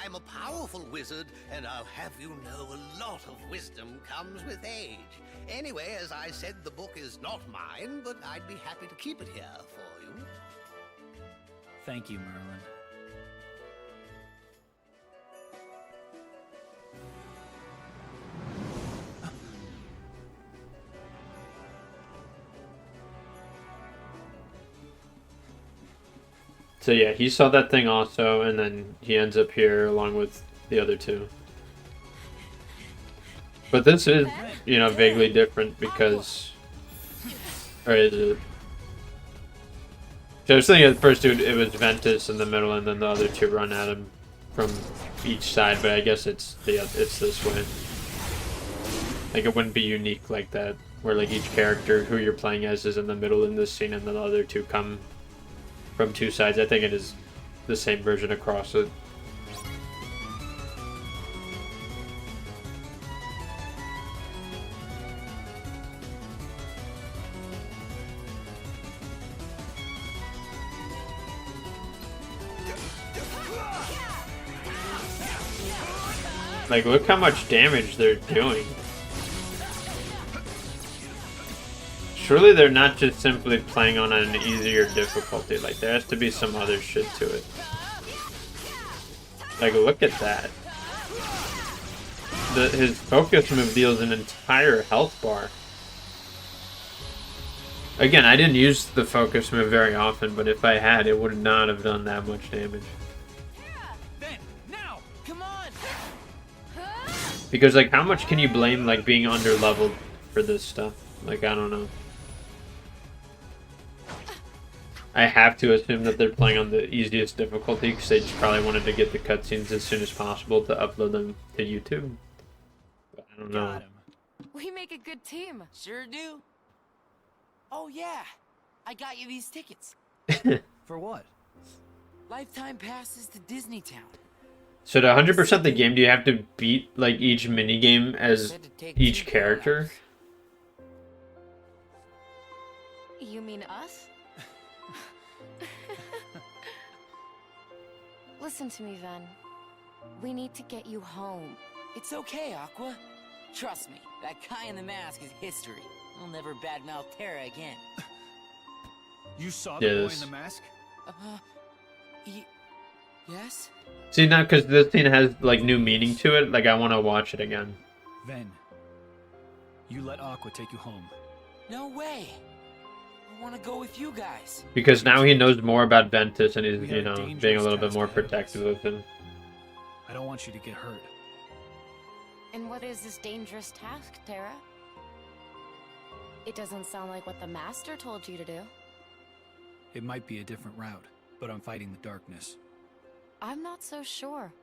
I'm a powerful wizard, and I'll have you know a lot of wisdom comes with age. Anyway, as I said, the book is not mine, but I'd be happy to keep it here for you. Thank you, Merlin. So yeah, he saw that thing also, and then he ends up here along with the other two. But this is, you know, vaguely different because... Or is it? So I was thinking at first it was Ventus in the middle, and then the other two run at him from each side, but I guess it's this way. Like, it wouldn't be unique like that, where like each character who you're playing as is in the middle in this scene, and then the other two come from two sides. I think it is the same version across it. Like, look how much damage they're doing. Surely they're not just simply playing on an easier difficulty. Like, there has to be some other shit to it. Like, look at that. His focus move deals an entire health bar. Again, I didn't use the focus move very often, but if I had, it would not have done that much damage. Because, like, how much can you blame, like, being under-leveled for this stuff? Like, I don't know. I have to assume that they're playing on the easiest difficulty because they just probably wanted to get the cutscenes as soon as possible to upload them to YouTube. But I don't know. We make a good team. Sure do. Oh yeah, I got you these tickets. For what? Lifetime passes to Disney Town. So to 100% the game, do you have to beat, like, each minigame as each character? You mean us? Listen to me, Ven. We need to get you home. It's okay, Aqua. Trust me, that guy in the mask is history. I'll never badmouth Terra again. You saw the boy in the mask? Yes? See, now, because this scene has, like, new meaning to it, like, I want to watch it again. Ven, you let Aqua take you home. No way. I want to go with you guys. Because now he knows more about Ventus and he's, you know, being a little bit more protective of him. I don't want you to get hurt. And what is this dangerous task, Terra? It doesn't sound like what the Master told you to do. It might be a different route, but I'm fighting the darkness. I'm not so sure.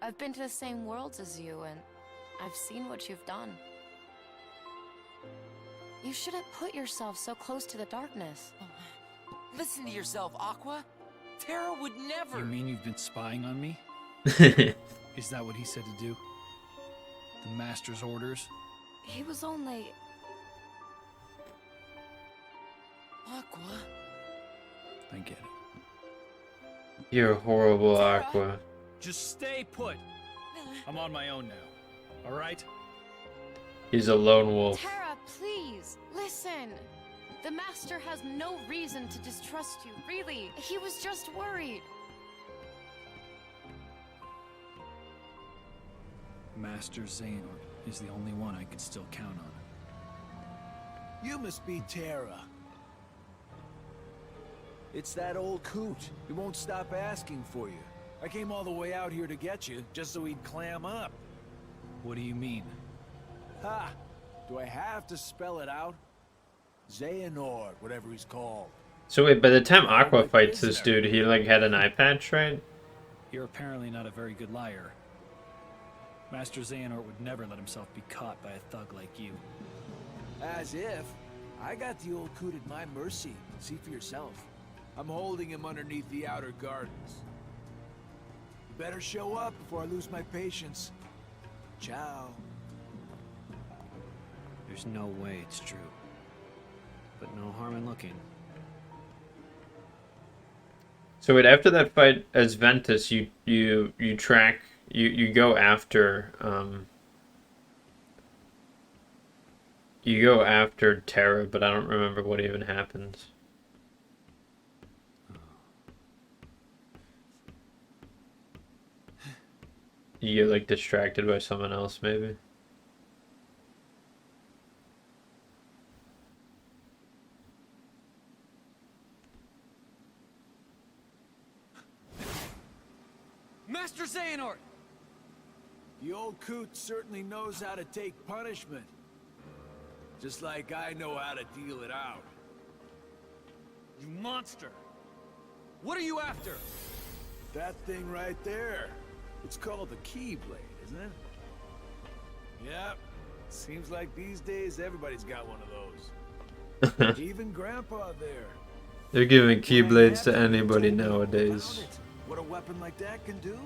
I've been to the same worlds as you, and I've seen what you've done. You shouldn't put yourself so close to the darkness. Listen to yourself, Aqua. Terra would never. You mean you've been spying on me? Is that what he said to do? The Master's orders? He was only... Aqua? I get it. You're horrible, Aqua. Just stay put. I'm on my own now. All right? He's a lone wolf. Terra, please, listen. The Master has no reason to distrust you, really. He was just worried. Master Xehanort is the only one I can still count on. You must be Terra. It's that old coot. He won't stop asking for you. I came all the way out here to get you, just so he'd clam up. What do you mean? Ha! Do I have to spell it out? Xehanort, whatever he's called. So wait, by the time Aqua fights this dude, he, like, had an eye patch, right? You're apparently not a very good liar. Master Xehanort would never let himself be caught by a thug like you. As if. I got the old coot at my mercy. See for yourself. I'm holding him underneath the outer gardens. You better show up before I lose my patience. Ciao. There's no way it's true. But no harm in looking. So wait, after that fight as Ventus, you go after you go after Terra, but I don't remember what even happens. You get like distracted by someone else, maybe. Master Xehanort! The old coot certainly knows how to take punishment. Just like I know how to deal it out. You monster! What are you after? That thing right there. It's called the Keyblade, isn't it? Yep. Seems like these days everybody's got one of those. Even Grandpa there. They're giving Keyblades to anybody nowadays. What a weapon like that can do.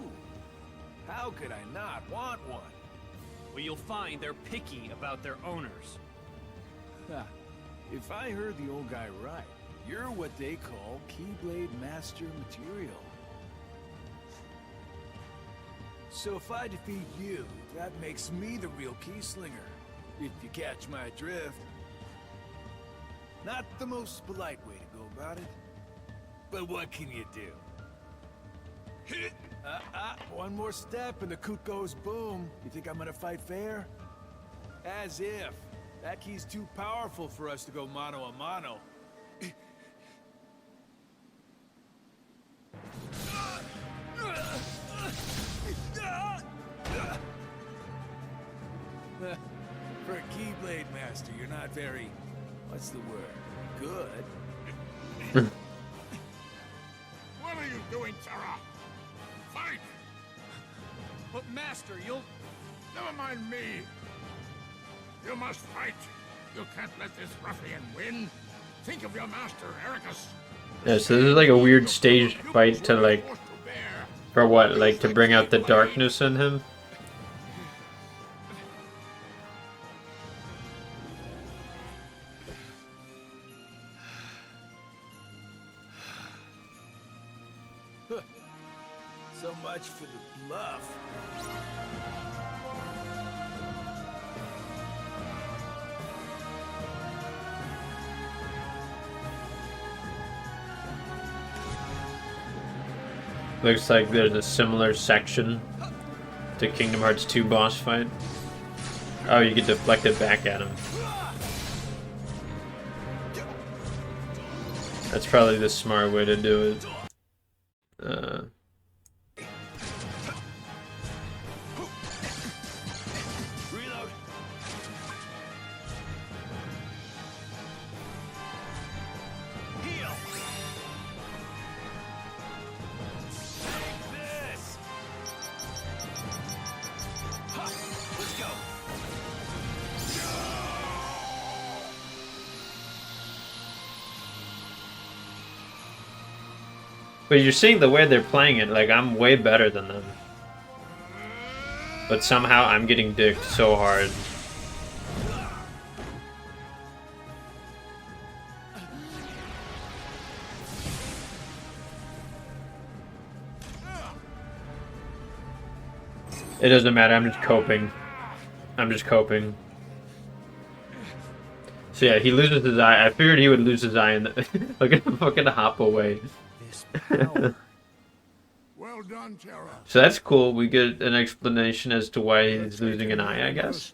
How could I not want one? Well, you'll find they're picky about their owners. If I heard the old guy right, you're what they call Keyblade Master material. So if I defeat you, that makes me the real key slinger. If you catch my drift. Not the most polite way to go about it. But what can you do? One more step and the coot goes boom. You think I'm gonna fight fair? As if. That key's too powerful for us to go mano a mano. For a Keyblade Master, you're not very... what's the word? Good. What are you doing, Terra? Fight! But Master, you'll... Never mind me. You must fight. You can't let this ruffian win. Think of your master, Ericus. Yeah, so this is like a weird staged fight to like... For what? Like to bring out the darkness in him? So much for the bluff. Looks like there's a similar section to Kingdom Hearts 2 boss fight. Oh, you get deflected back at him. That's probably the smart way to do it. But you're seeing the way they're playing it, like I'm way better than them. But somehow I'm getting dicked so hard. It doesn't matter, I'm just coping. I'm just coping. So yeah, he loses his eye. I figured he would lose his eye in the... Look at him fucking hop away. Well done, Terra. So that's cool. We get an explanation as to why he's losing an eye, I guess.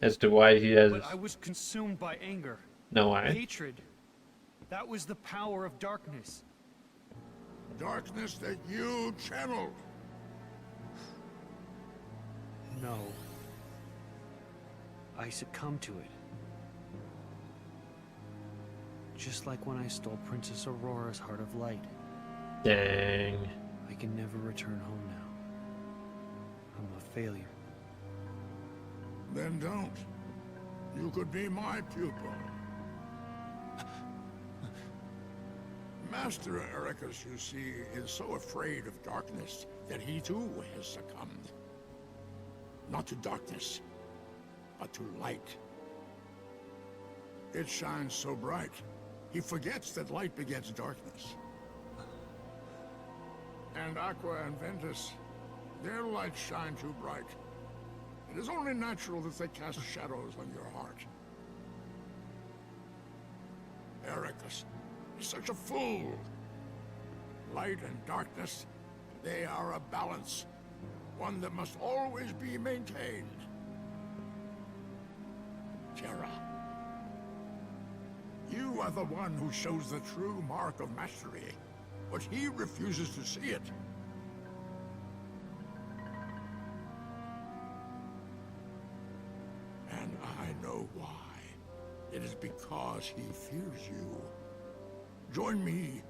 As to why he has But I was consumed by anger. no eye. Hatred. That was the power of darkness. Darkness that you channeled. No. I succumbed to it. Just like when I stole Princess Aurora's Heart of Light. Dang. I can never return home now. I'm a failure. Then don't. You could be my pupil. Master Ericus, you see, is so afraid of darkness that he too has succumbed. Not to darkness, but to light. It shines so bright, he forgets that light begets darkness. And Aqua and Ventus, their lights shine too bright. It is only natural that they cast shadows on your heart. Ericus is such a fool. Light and darkness, they are a balance. One that must always be maintained. Terra, you are the one who shows the true mark of mastery, but he refuses to see it. And I know why. It is because he fears you. Join me.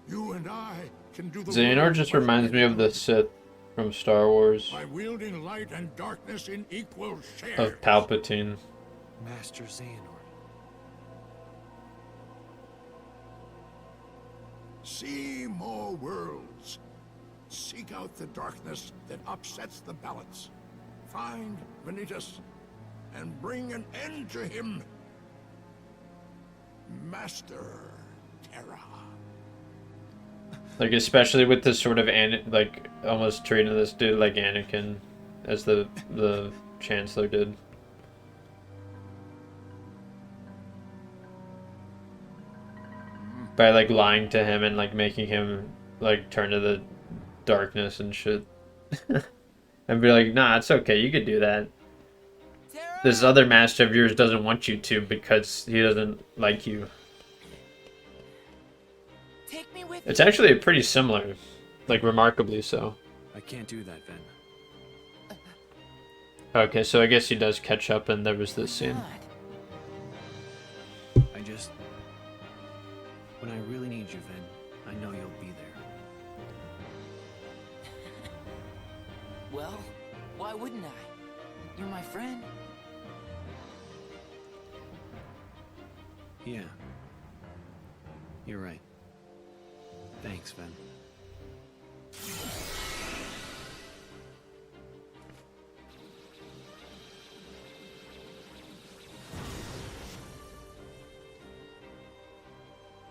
You and I can do the Xehanort just reminds me of the Sith from Star Wars. By wielding light and darkness in equal shares. Of Palpatine. Master Xehanort. See more worlds. Seek out the darkness that upsets the balance. Find Vanitas and bring an end to him. Master Terra. Like, especially with this sort of, like, almost treating this dude like Anakin, as the Chancellor did. By, like, lying to him and, like, making him, like, turn to the darkness and shit. And be like, nah, it's okay, you could do that. This other master of yours doesn't want you to because he doesn't like you. Take me with It's actually pretty similar. Like, remarkably so. I can't do that, Ven. Okay, so I guess he does catch up and there was this scene. I just... When I really need you, Ven, I know you'll be there. Well, why wouldn't I? You're my friend. Yeah. You're right. Thanks, Ven.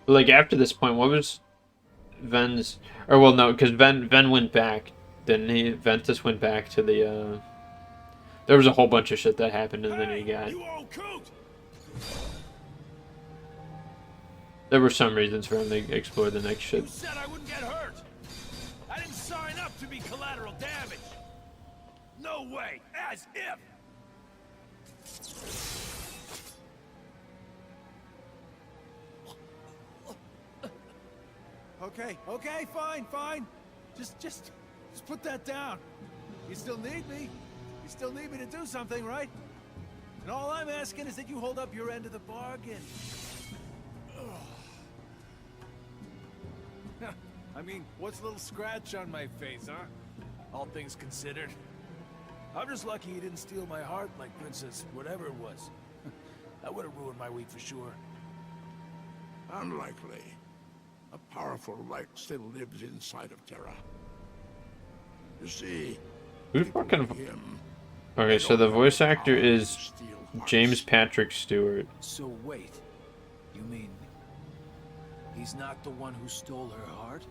Like, after this point, what was Ven's... Or, well, no, because Ven went back, didn't he? Ventus went back to the, There was a whole bunch of shit that happened, and then he got... There were some reasons for him to explore the next shit. You said I wouldn't get hurt. I didn't sign up to be collateral damage. No way, as if. Okay, fine. Just put that down. You still need me. You still need me to do something, right? And all I'm asking is that you hold up your end of the bargain. I mean, what's a little scratch on my face, huh? All things considered. I'm just lucky he didn't steal my heart like Princess whatever it was. That would have ruined my week for sure. Unlikely. A powerful light still lives inside of Terra. You see, Who fucking... Okay, so the voice actor is James Patrick Stewart. So wait, you mean he's not the one who stole her heart?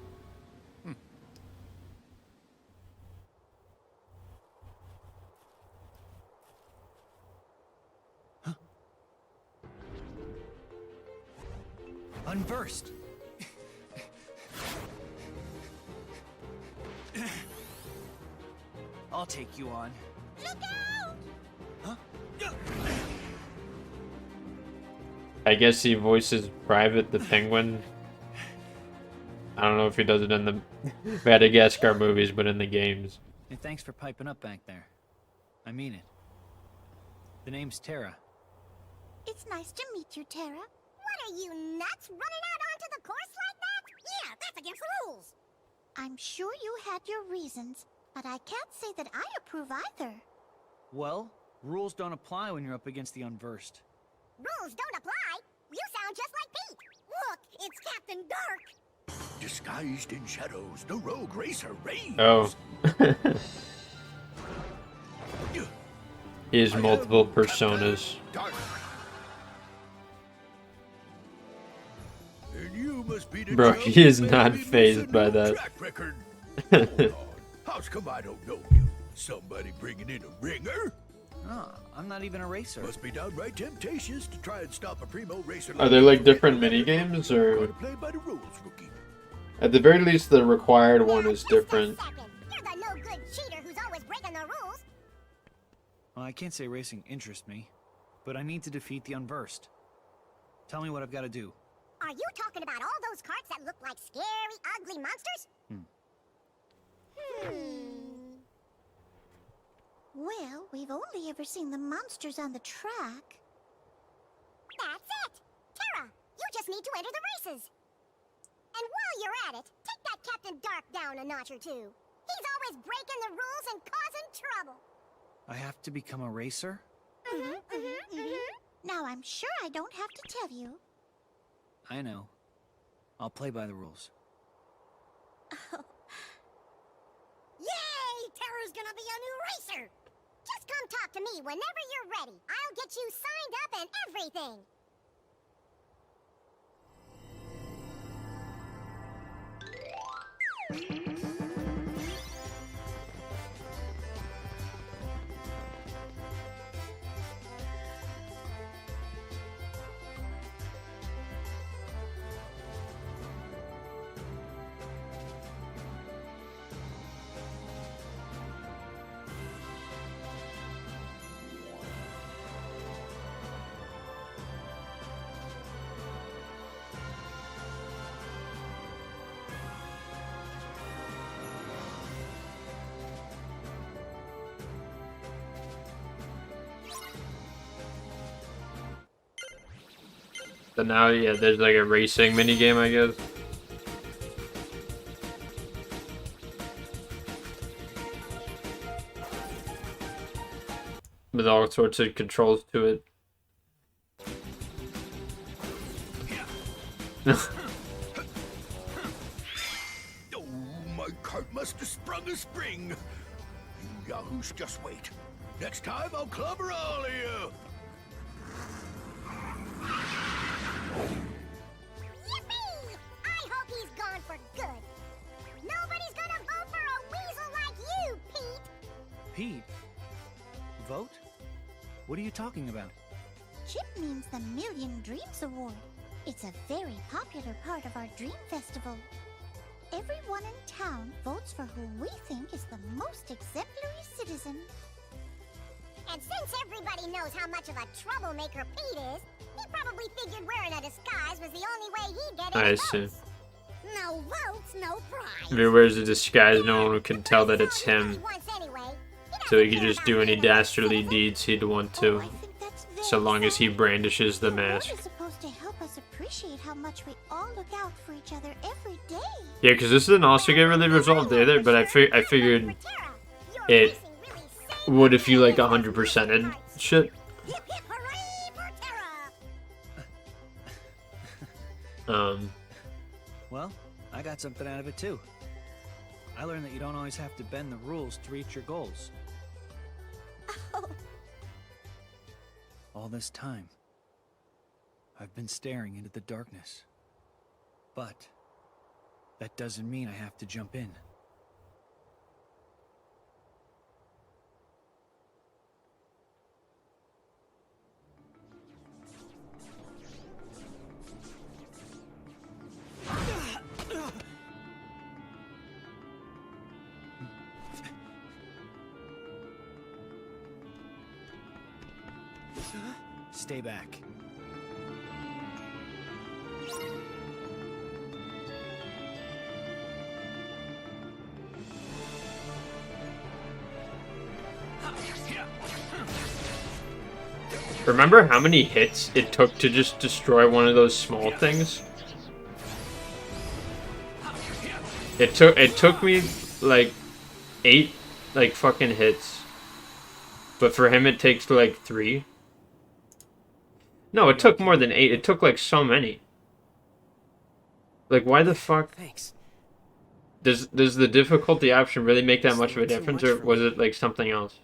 Unversed. I'll take you on. Look out! Huh? I guess he voices Private the Penguin. I don't know if he does it in the Madagascar movies, but in the games. And thanks for piping up back there. I mean it. The name's Terra. It's nice to meet you, Terra. What are you, nuts? Running out onto the course like that? Yeah, that's against the rules. I'm sure you had your reasons, but I can't say that I approve either. Well, rules don't apply when you're up against the unversed. Rules don't apply? You sound just like Pete. Look, it's Captain Dark. Disguised in shadows, the rogue racer reigns. Oh. He has multiple personas. Bro, he is not fazed by that. How's come I don't know you? Somebody bringing in a ringer? Oh, I'm not even a racer. Must be downright temptations to try and stop a primo racer. Are there like different mini games, or play by the rules, rookie? at the very least the required one is different? You're the no-good cheater who's always breaking the rules. Well, I can't say racing interests me, but I need to defeat the unversed. Tell me what I've got to do. Are you talking about all those carts that look like scary, ugly monsters? Well, we've only ever seen the monsters on the track. That's it! Terra, you just need to enter the races. And while you're at it, take that Captain Dark down a notch or two. He's always breaking the rules and causing trouble. I have to become a racer? Now, I'm sure I don't have to tell you. I know. I'll play by the rules. Yay! Terra's gonna be a new racer! Just come talk to me whenever you're ready. I'll get you signed up and everything. So now, yeah, there's like a racing mini game, I guess. With all sorts of controls to it. Oh, my cart must have sprung a spring. You yahoos, just wait. Next time I'll clobber all of you. Yippee! I hope he's gone for good. Nobody's gonna vote for a weasel like you, Pete! Pete? Vote? What are you talking about? Chip means the Million Dreams Award. It's a very popular part of our Dream Festival. Everyone in town votes for who we think is the most exemplary citizen. And since everybody knows how much of a troublemaker Pete is, he probably figured wearing a disguise was the only way he'd get any I votes. see. No votes, no prize. If he wears a disguise, no one can tell that it's him. So he can just do any dastardly deeds he'd want to. So long as he brandishes the mask. It's supposed to help us appreciate how much we all look out for each other every day. Yeah, because this didn't also get really resolved either, but I figured it would if you like 100%ed shit. Well, I got something out of it too. I learned that you don't always have to bend the rules to reach your goals. All this time, I've been staring into the darkness. But that doesn't mean I have to jump in. Stay back. Remember how many hits it took to just destroy one of those small things? It took me like 8 like fucking hits, but for him it takes like 3. No, it took more than 8. It took like so many. Like why the fuck? Thanks. Does the difficulty option really make that Still much of a not too difference, much or for was me. it like something else?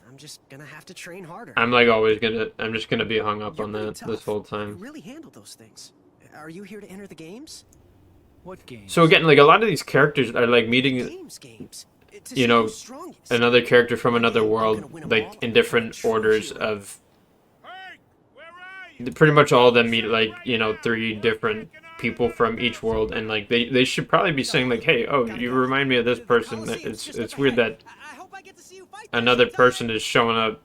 I'm just gonna have to train harder. I'm like always gonna. I'm just gonna be hung up You're on pretty that this tough. whole You time. really handle those things. Are you here to enter the games? What games? So again, like a lot of these characters are like meeting, Games. To you see know, who's strongest. another character from another I'm world, gonna win 'em all like and in become a different true orders hero. of. Pretty much all of them meet like 3 different people from each world, and like they should probably be saying like, hey, oh, you remind me of this person. It's weird that another person is showing up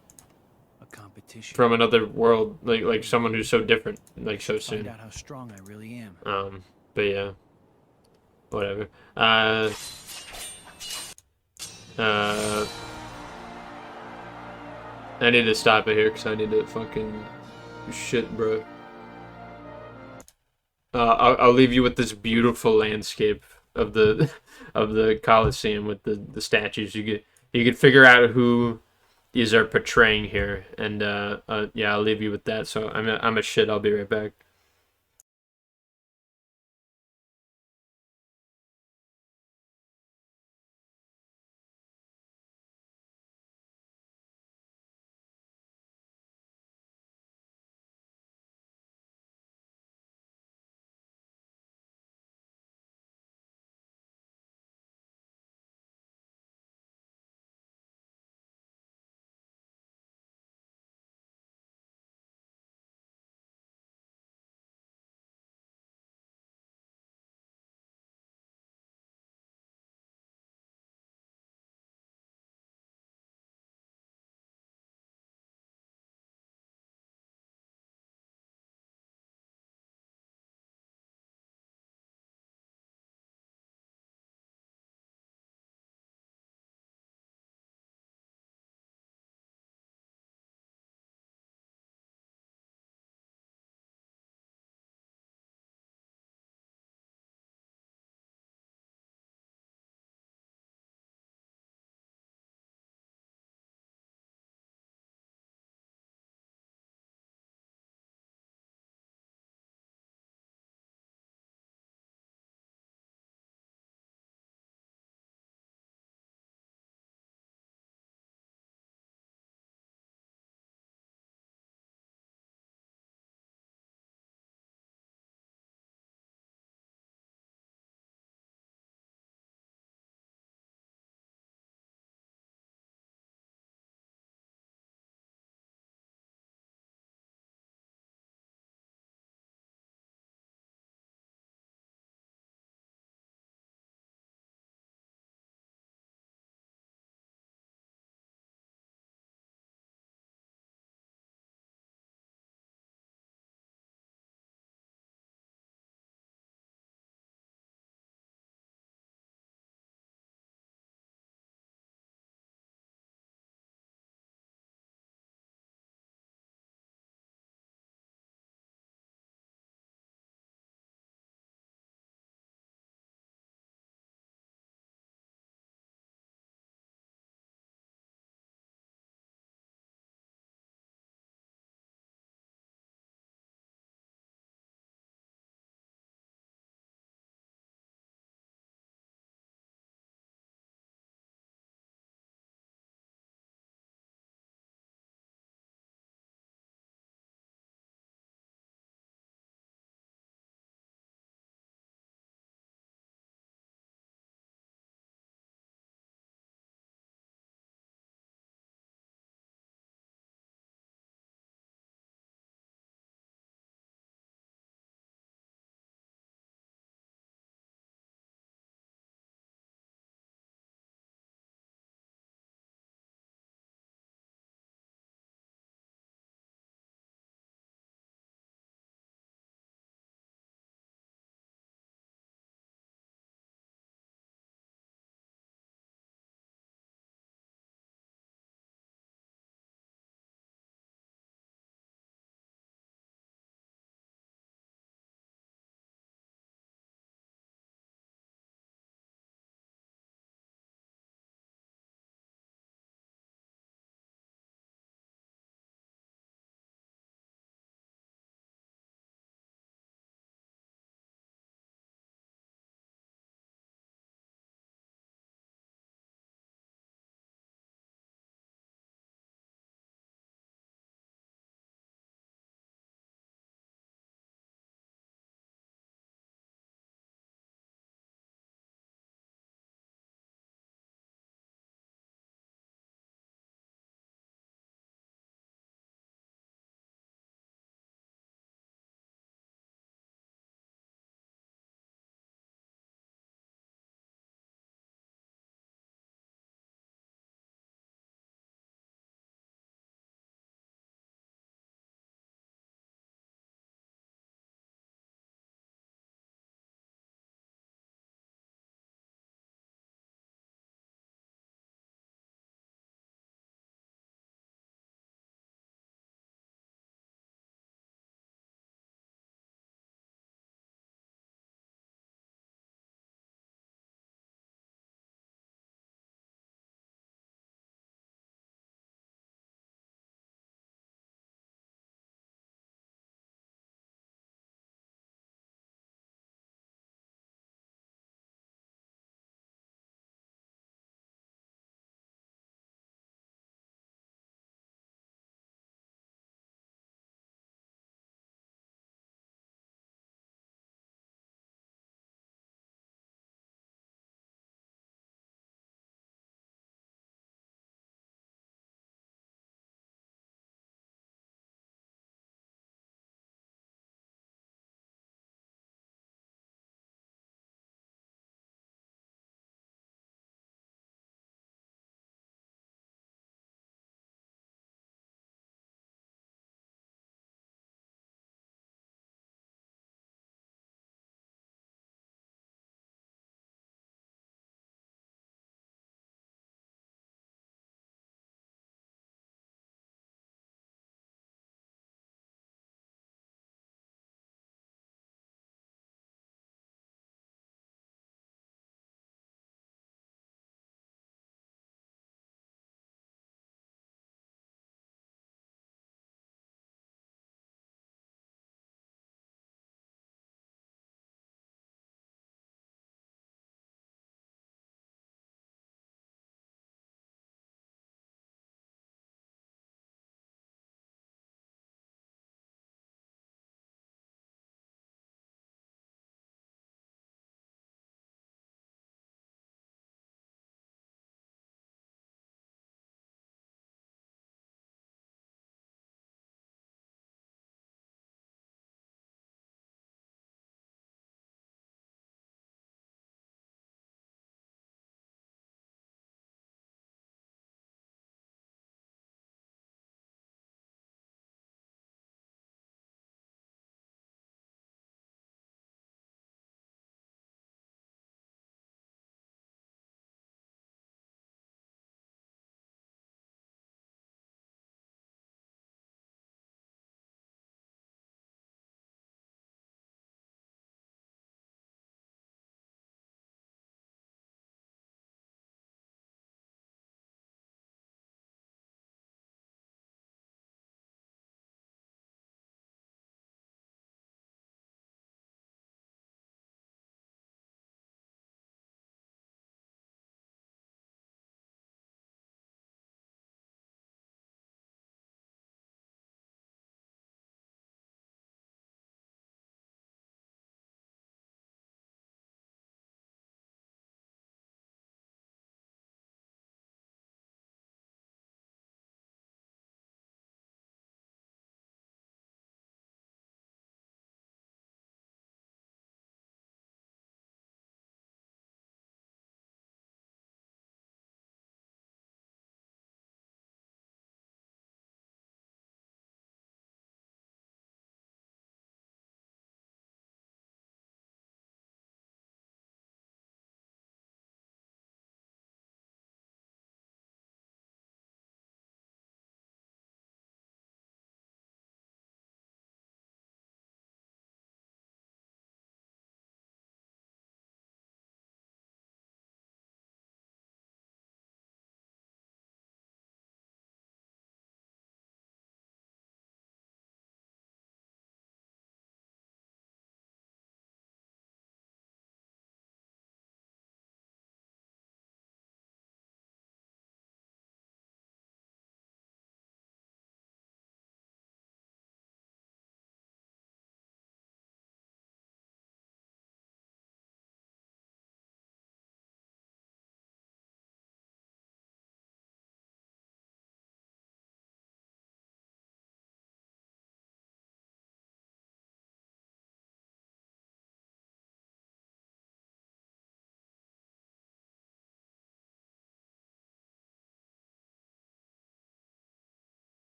A competition. from another world, like someone who's so different, like so Find soon. out how strong I really am. But yeah, whatever. I need to stop it here because I need to fucking shit, bro. I'll leave you with this beautiful landscape of the of the Colosseum with the statues. You could figure out who these are portraying here, and yeah, I'll leave you with that. So I'm a shit. I'll be right back.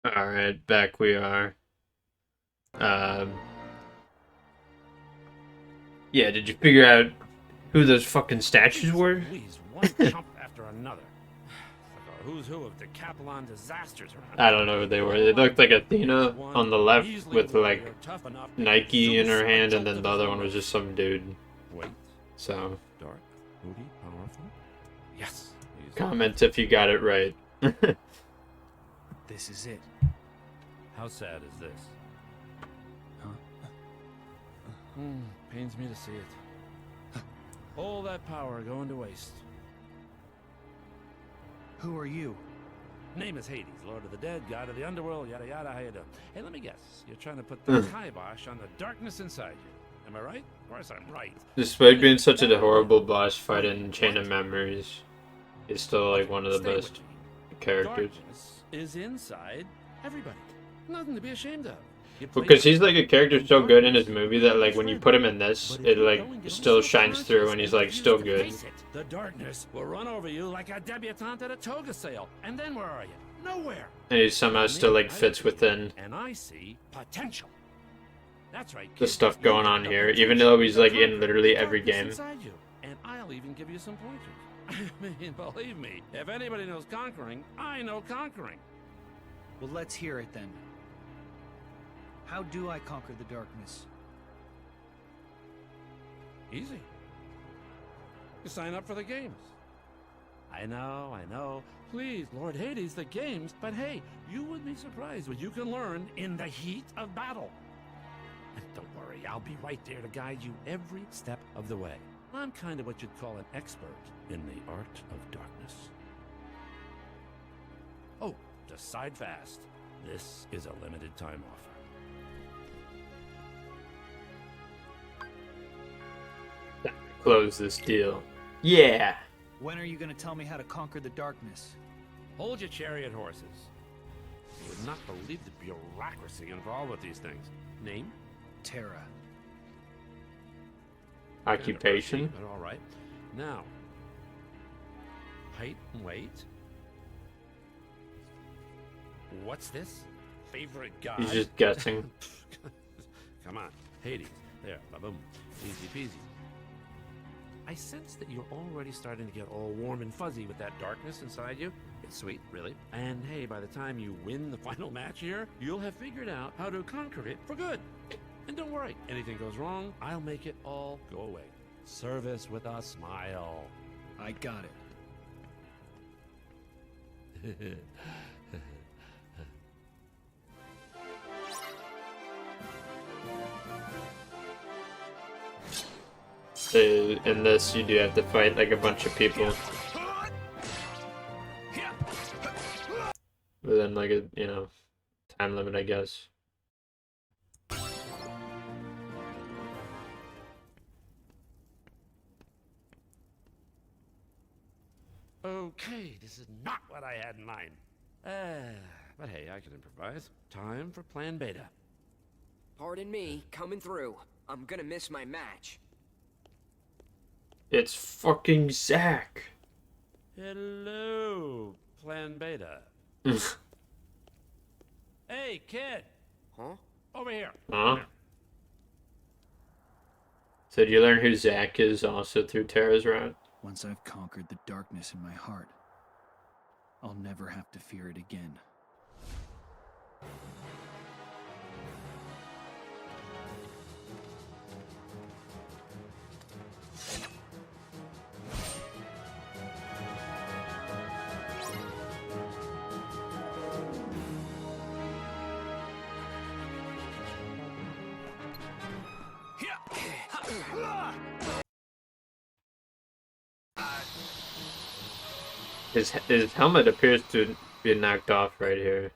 Alright, back we are. Yeah, did you figure out who those fucking statues were? Please, one chump after another. It's like a who's who of Decathlon disasters around. I don't know who they were. They looked like Athena on the left with like Nike in her hand, and then the other one was just some dude. Wait. So, Dark, moody, powerful. Yes. comment if you got it right. This is it. How sad is this? Huh? Pains me to see it. All that power going to waste. Who are you? Name is Hades, Lord of the Dead, God of the Underworld, yada yada, how you doing? Hey, let me guess. You're trying to put the kibosh on the darkness inside you. Am I right? Of course I'm right. Despite being such a horrible boss fight in Chain of Memories, he's still like one of the best characters. Darkness is inside everybody. Nothing to be ashamed of. Because he's like a character so good in his movie that like when you put him in this, it like still shines through and he's like still good. The darkness will run over you like a debutante at a toga sale. And then where are you? Nowhere. And he somehow still like fits within And I see potential. That's right. the stuff going on here, even though he's like in literally every game. And I'll even give you some pointers. I mean, believe me, if anybody knows conquering, I know conquering. Well, let's hear it then. How do I conquer the darkness? Easy. You sign up for the games. I know. Please, Lord Hades, the games. But hey, you would be surprised what you can learn in the heat of battle. And don't worry, I'll be right there to guide you every step of the way. I'm kind of what you'd call an expert in the art of darkness. Oh, decide fast. This is a limited time offer. Close this deal. Yeah. When are you going to tell me how to conquer the darkness? Hold your chariot horses. You would not believe the bureaucracy involved with these things. Name? Terra. Occupation? But all right. Now, height and weight. What's this? Favorite god? He's just guessing. Come on. Hades. There. Ba-boom. Easy peasy. I sense that you're already starting to get all warm and fuzzy with that darkness inside you. It's sweet, really. And hey, by the time you win the final match here, you'll have figured out how to conquer it for good. And don't worry, anything goes wrong, I'll make it all go away. Service with a smile. I got it. So in this, you do have to fight like a bunch of people within like a time limit, I guess. Okay, this is not what I had in mind. But hey, I can improvise. Time for Plan Beta. Pardon me, coming through. I'm gonna miss my match. It's fucking Zack. Hello, Plan Beta. Hey, kid. Huh? Over here. Huh? So did you learn who Zack is also through Terra's route? Once I've conquered the darkness in my heart, I'll never have to fear it again. His helmet appears to be knocked off right here.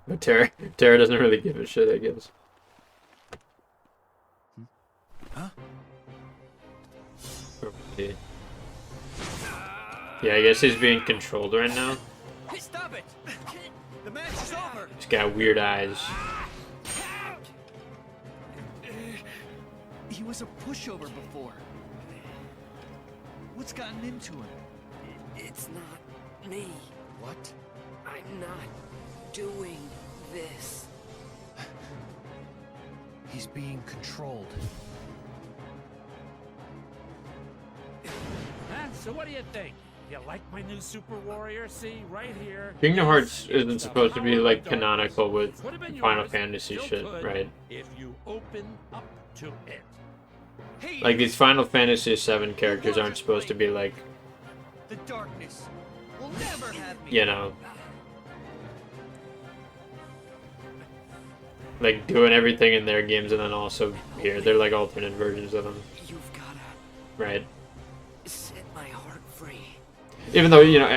But Terra doesn't really give a shit, I guess. Huh? Okay. Yeah, I guess he's being controlled right now. Hey, stop it! The match is over! He's got weird eyes. He was a pushover before. What's gotten into him? It's not me. What? I'm not doing this. He's being controlled. So what do you think? You like my new super warrior? See, right here. Kingdom Hearts isn't supposed to be like canonical with Would have been Final yours, Fantasy still shit, could, right? If you open up to it. Like these Final Fantasy VII characters aren't supposed to be like, The darkness will never have me. you know, like doing everything in their games and then also here. They're like alternate versions of them. You've gotta Right. set my heart free. Even though, you know,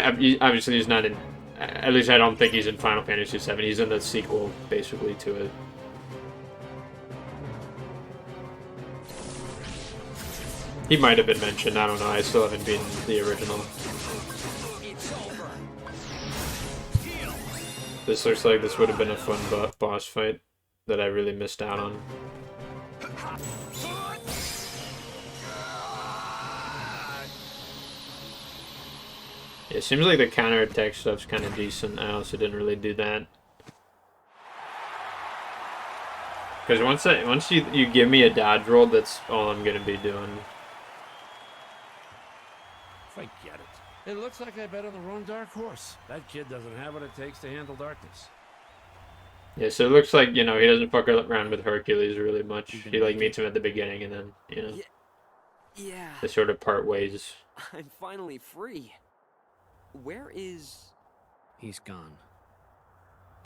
obviously he's not in, at least I don't think he's in Final Fantasy VII. He's in the sequel, basically, to it. He might have been mentioned, I don't know. I still haven't been the original. This looks like this would have been a fun boss fight that I really missed out on. It seems like the counterattack stuff's kind of decent. I also didn't really do that. Because once you give me a dodge roll, that's all I'm gonna be doing. Forget it. It looks like I bet on the wrong dark horse. That kid doesn't have what it takes to handle darkness. Yeah, so it looks like, you know, he doesn't fuck around with Hercules really much. He like meets him at the beginning and then, you know, Yeah. they sort of part ways. I'm finally free. Where is... He's gone.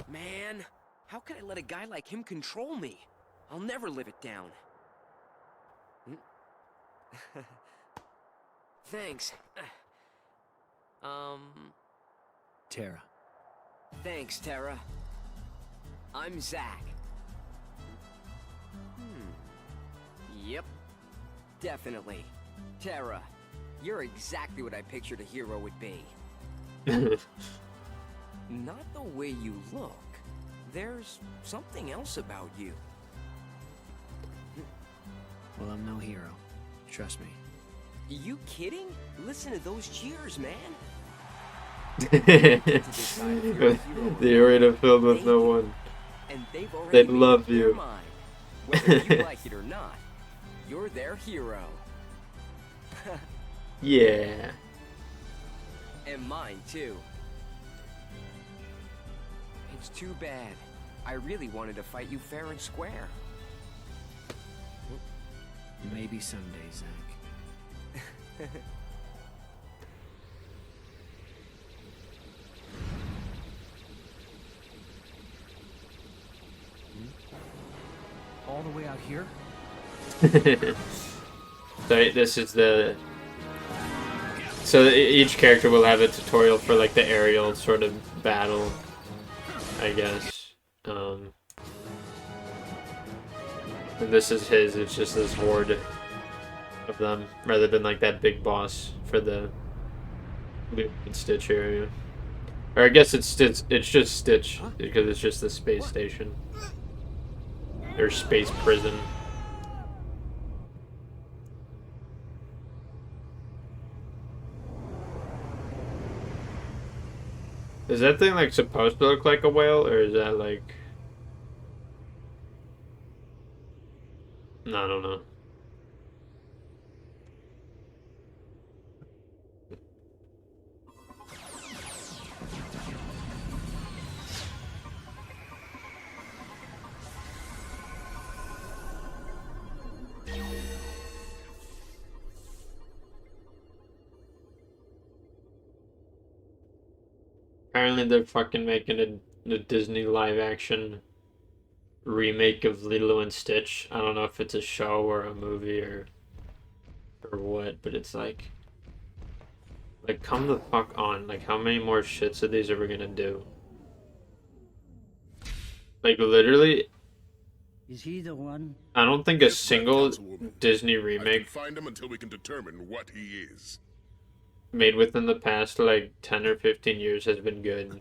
Man, how could I let a guy like him control me? I'll never live it down. Thanks. Terra. Thanks, Terra. I'm Zack. Yep. Definitely. Terra, you're exactly what I pictured a hero would be. Not the way you look. There's something else about you. Well, I'm no hero. Trust me. You kidding? Listen to those cheers, man. The arena filled with no one. And they've already They'd made love up their you. mind. Whether you like it or not, you're their hero. Yeah. And mine, too. It's too bad. I really wanted to fight you fair and square. Maybe someday, Zack. All the way out here? So this is the... So each character will have a tutorial for like the aerial sort of battle, I guess. And this is his, it's just this horde of them, rather than like that big boss for the Lilo and Stitch area. Or I guess it's just Stitch, because it's just the space station. Or space prison. Is that thing like supposed to look like a whale, or is that like... I don't know. Apparently they're fucking making a Disney live action remake of Lilo and Stitch. I don't know if it's a show or a movie or what, but it's like come the fuck on. Like, how many more shits of these are we gonna do? Like, literally, Is he the one? I don't think a single Disney I can remake find him until we can determine what he is. made within the past like 10 or 15 years has been good.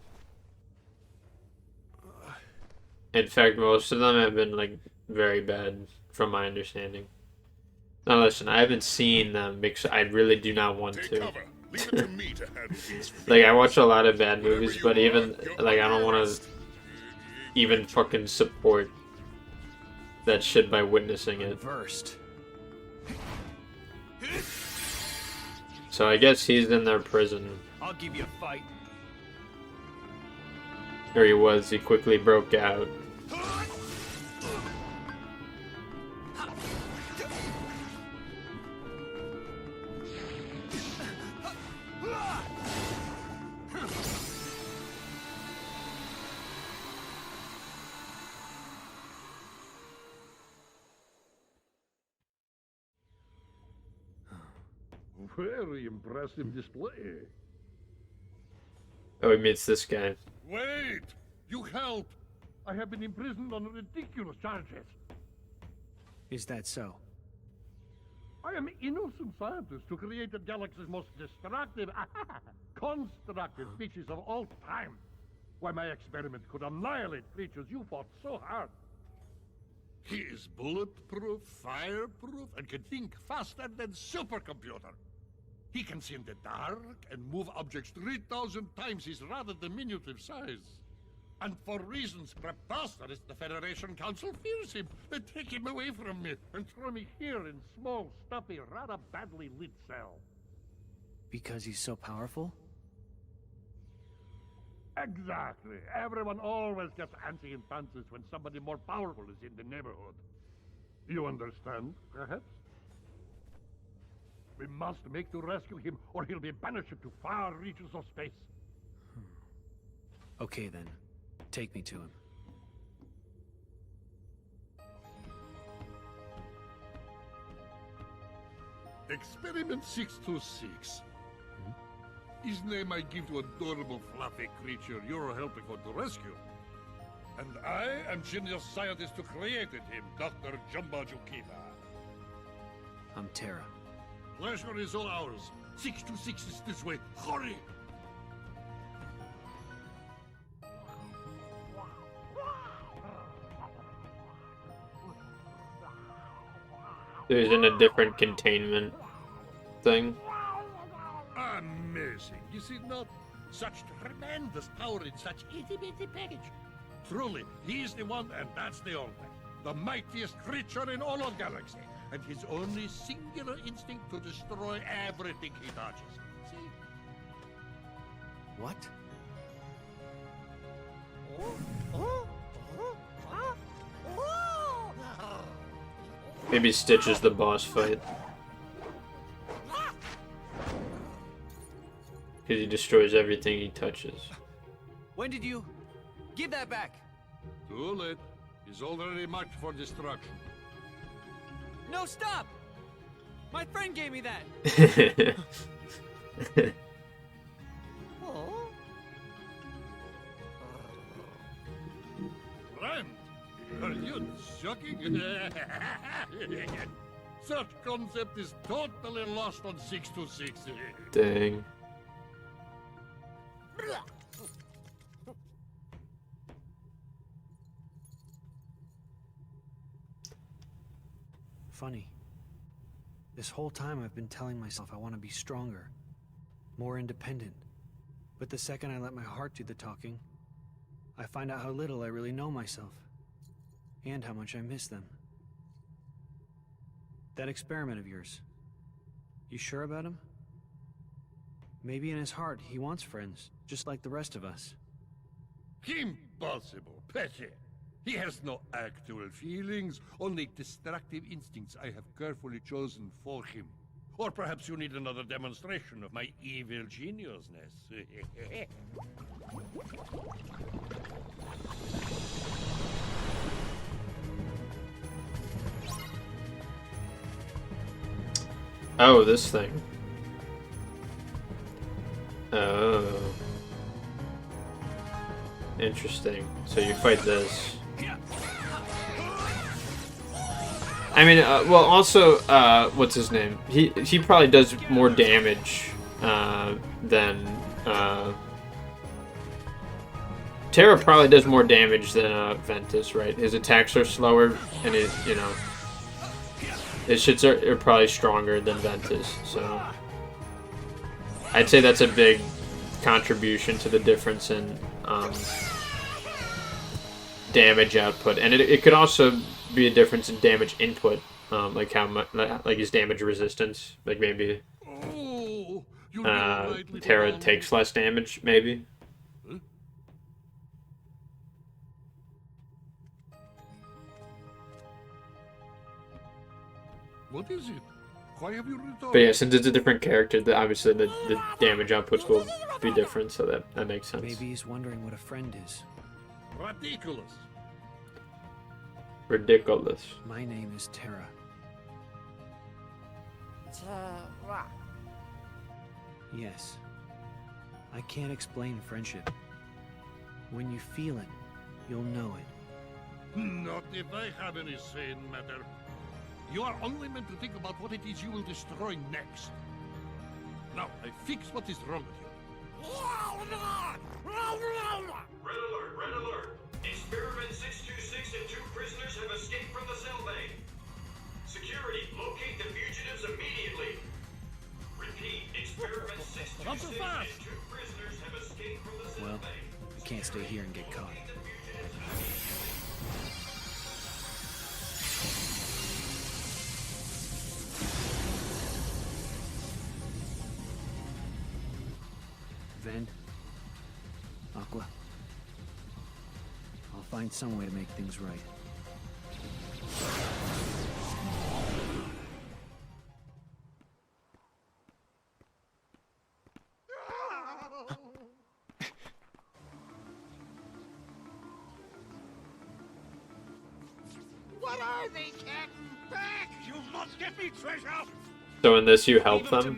In fact, most of them have been like very bad from my understanding. Now listen, I haven't seen them because I really do not want to. Like, I watch a lot of bad movies, but even, like, I don't want to even fucking support that shit by witnessing it. First. So I guess he's in their prison. I'll give you a fight. Or he was, he quickly broke out. Very impressive display. Oh, he meets this guy. Wait! You helped! I have been imprisoned on ridiculous charges. Is that so? I am innocent scientist who created the galaxy's most destructive, constructive species of all time. Why, my experiment could annihilate creatures you fought so hard. He is bulletproof, fireproof, and can think faster than supercomputer. He can see in the dark and move objects 3,000 times his rather diminutive size. And for reasons preposterous, the Federation Council fears him. They take him away from me and throw me here in small, stuffy, rather badly lit cell. Because he's so powerful? Exactly. Everyone always gets antsy and fancies when somebody more powerful is in the neighborhood. You understand, perhaps? We must make to rescue him, or he'll be banished to far reaches of space. Okay then. Take me to him. Experiment 626. His name I give to adorable fluffy creature you're helping on to rescue. And I am genius scientist who created him, Dr. Jumbo Jukiba. I'm Terra. Pleasure is all ours. 626 is this way. Hurry! He's in a different containment thing. Amazing, is it not? Such tremendous power in such itty-bitty package. Truly, he is the one, and that's the only. The mightiest creature in all of galaxy, and his only singular instinct to destroy everything he touches. See? What? Maybe Stitch is the boss fight. Because he destroys everything he touches. When did you... Give that back! Too late. He's already marked for destruction. No, stop! My friend gave me that! Friend? Are you joking? Such concept is totally lost on 626. Dang. Funny. This whole time I've been telling myself I want to be stronger, more independent. But the second I let my heart do the talking, I find out how little I really know myself, and how much I miss them. That experiment of yours, you sure about him? Maybe in his heart he wants friends, just like the rest of us. Impossible, Petty. He has no actual feelings, only destructive instincts I have carefully chosen for him. Or perhaps you need another demonstration of my evil geniusness. Oh, this thing. Oh. Interesting. So you fight this. I mean, well, also, what's his name? He probably does more damage than Terra probably does more damage than Ventus, right? His attacks are slower, and it, you know. His shits are probably stronger than Ventus, so I'd say that's a big contribution to the difference in damage output, and it could also be a difference in damage input, like how much, like his damage resistance, like maybe Terra takes less damage, maybe. Huh? What is it? Why have you returned? But yeah, since it's a different character, obviously the damage outputs will be different, so that makes sense. Maybe he's wondering what a friend is. Ridiculous. Ridiculous. My name is Terra. Terra. Yes. I can't explain friendship. When you feel it, you'll know it. Not if I have any say in matter. You are only meant to think about what it is you will destroy next. Now, I fix what is wrong with you. Red alert! Red alert! Experiment 626 and 2 prisoners have escaped from the cell bay. Security, locate the fugitives immediately. Repeat, experiment 626 and 2 prisoners have escaped from the cell Well, bay. we can't stay here and get caught. Ven, Aqua, I'll find some way to make things right. What are they, Captain? Back! You must get me treasure! So in this, you help them.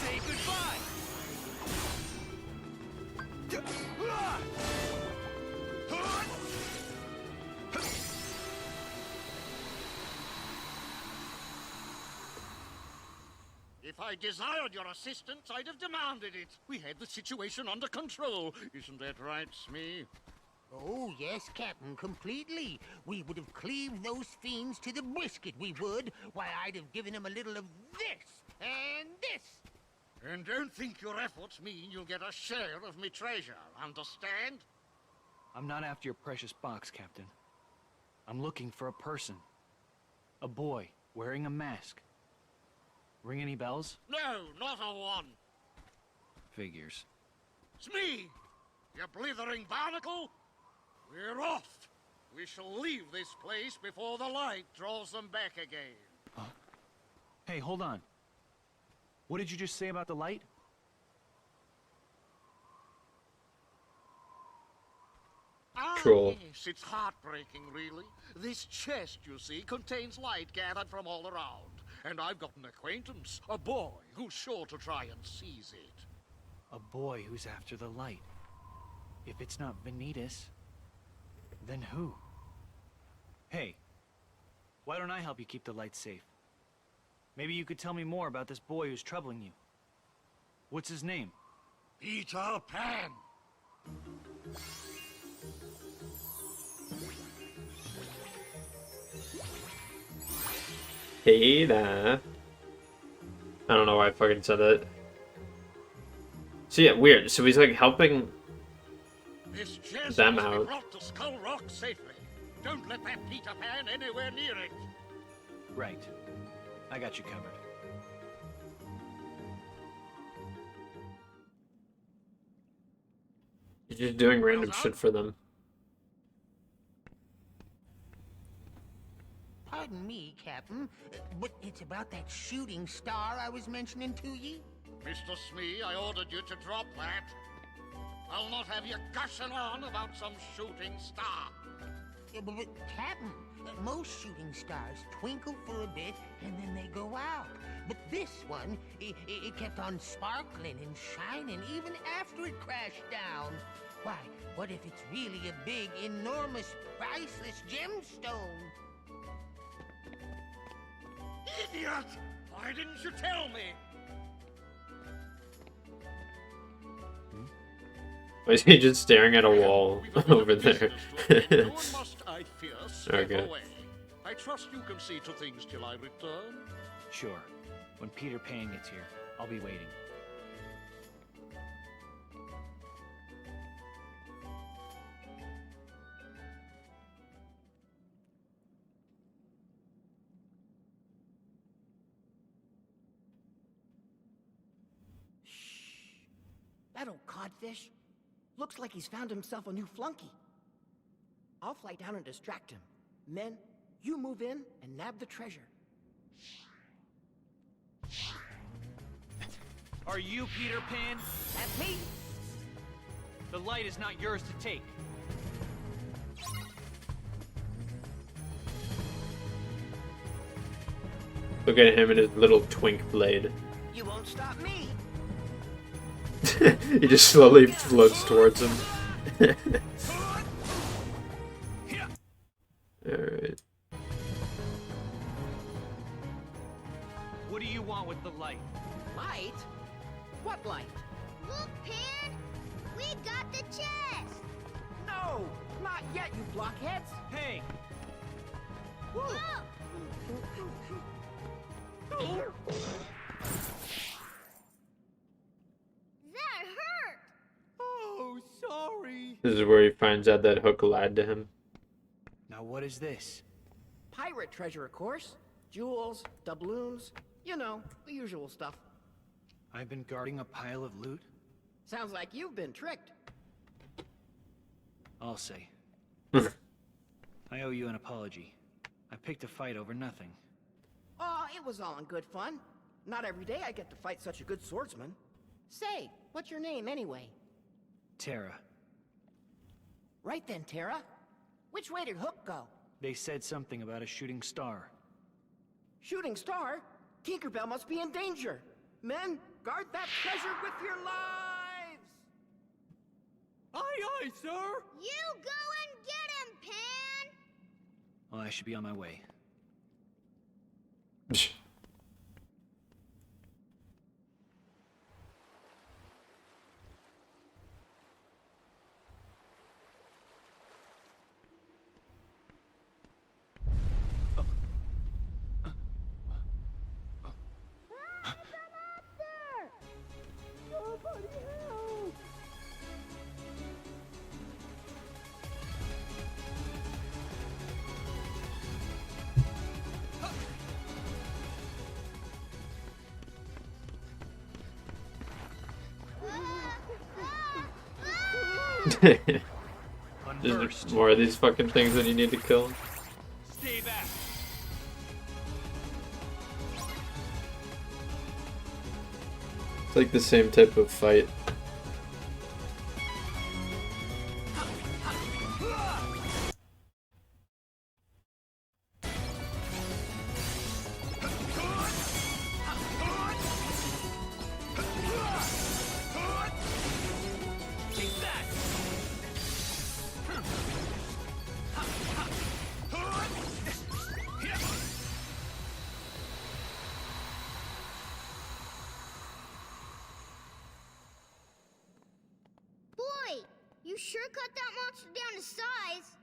Say goodbye! If I desired your assistance, I'd have demanded it. We had the situation under control. Isn't that right, Smee? Oh, yes, Captain, completely. We would have cleaved those fiends to the brisket, we would. Why, I'd have given them a little of this and this. And don't think your efforts mean you'll get a share of me treasure, understand? I'm not after your precious box, Captain. I'm looking for a person. A boy wearing a mask. Ring any bells? No, not a one. Figures. Smee, you blithering barnacle. We're off. We shall leave this place before the light draws them back again. Hey, hold on. What did you just say about the light? Cool. Yes, it's heartbreaking, really. This chest, you see, contains light gathered from all around. And I've got an acquaintance, a boy, who's sure to try and seize it. A boy who's after the light. If it's not Vanitas, then who? Hey, why don't I help you keep the light safe? Maybe you could tell me more about this boy who's troubling you. What's his name? Peter Pan. Hey there. I don't know why I fucking said that. So yeah, weird. So he's like helping This chest them must be out. brought to Skull Rock safely. Don't let that Peter Pan anywhere near it. Right. I got you covered. He's just doing random shit for them. Pardon me, Captain, but it's about that shooting star I was mentioning to ye. Mr. Smee, I ordered you to drop that. I'll not have you gushing on about some shooting star. But Captain, most shooting stars twinkle for a bit and then they go out. But this one, it kept on sparkling and shining even after it crashed down. Why, what if it's really a big, enormous, priceless gemstone? Idiot! Why didn't you tell me? Why is he just staring at a wall over there? No one must, I fear, step Okay. away. I trust you can see to things till I return. Sure. When Peter Pan gets here, I'll be waiting. That old codfish looks like he's found himself a new flunky. I'll fly down and distract him. Men, you move in and nab the treasure. Are you Peter Pan? That's me. The light is not yours to take. Look at him and his little twink blade. You won't stop me. He just slowly floats towards him. Alright. What do you want with the light? Light? What light? Look, Pan! We got the chest! No! Not yet, you blockheads! Hey! Whoa! That hurt! Oh, sorry. This is where he finds out that Hook lied to him. Now what is this? Pirate treasure, of course. Jewels, doubloons, you know, the usual stuff. I've been guarding a pile of loot? Sounds like you've been tricked. I'll say. I owe you an apology. I picked a fight over nothing. Oh, it was all in good fun. Not every day I get to fight such a good swordsman. Say, what's your name anyway? Terra. Right then, Terra. Which way did Hook go? They said something about a shooting star. Shooting star? Tinkerbell must be in danger. Men, guard that treasure with your lives! Aye, aye, sir! You go and get him, Pan! Well, I should be on my way. Somebody help! Just more of these fucking things that you need to kill. Stay back. It's like the same type of fight. Boy, you sure cut that monster down to size.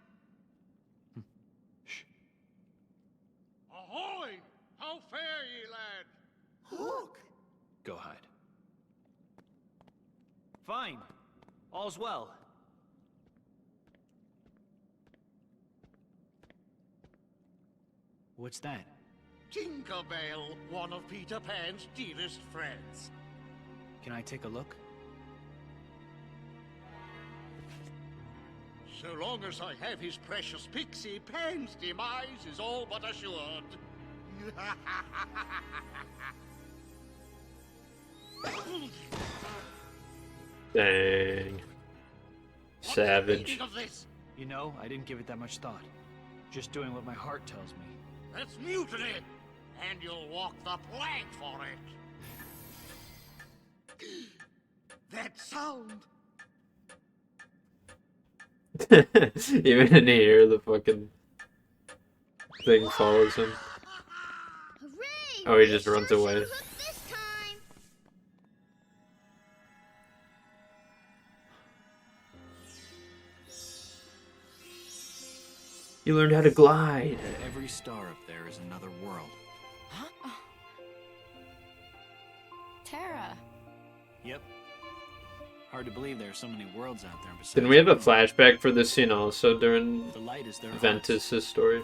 Ahoy! How fare ye, lad? Hook! Go hide. Fine. All's well. What's that? Tinkerbell, one of Peter Pan's dearest friends. Can I take a look? So long as I have his precious pixie, Pan's demise is all but assured. Dang. Savage. You know, I didn't give it that much thought. Just doing what my heart tells me. That's mutiny, and you'll walk the plank for it. That sound. Even in here, the fucking thing follows him. Oh, he just runs away. You learned how to glide. Every star up there is another world. Huh? Terra. Yep. Hard to believe there are so many worlds out there besides. Didn't we have a flashback for this scene also during The light is their Ventus' story?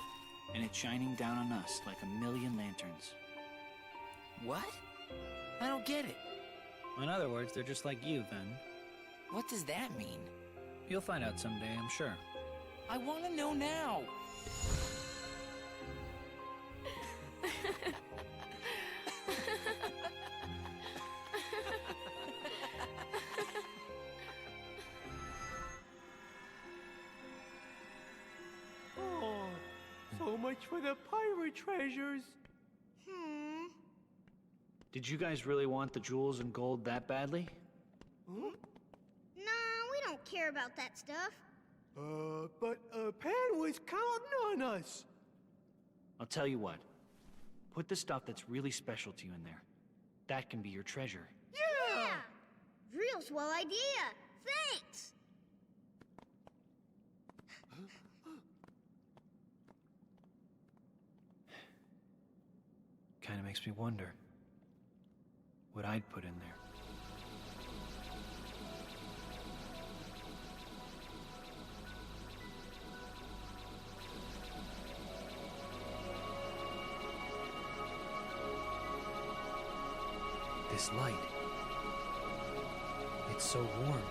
And it's shining down on us like a million lanterns. What? I don't get it. In other words, they're just like you, Ven. What does that mean? You'll find out someday, I'm sure. I want to know now. Oh, so much for the pirate treasures. Did you guys really want the jewels and gold that badly? Nah, we don't care about that stuff. But Pan was counting on us. I'll tell you what. Put the stuff that's really special to you in there. That can be your treasure. Yeah! Real swell idea. Thanks. Kinda makes me wonder what I'd put in there. This light. It's so warm.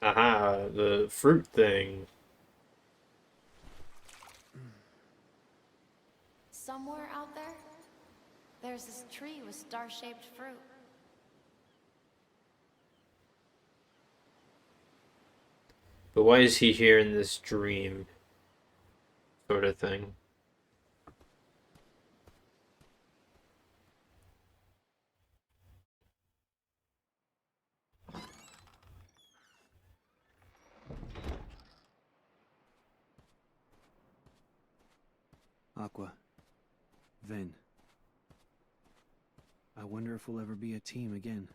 Aha, the fruit thing. Somewhere out there, there's this tree with star-shaped fruit. But why is he here in this dream? Sort of thing. Aqua. Ven. I wonder if we'll ever be a team again.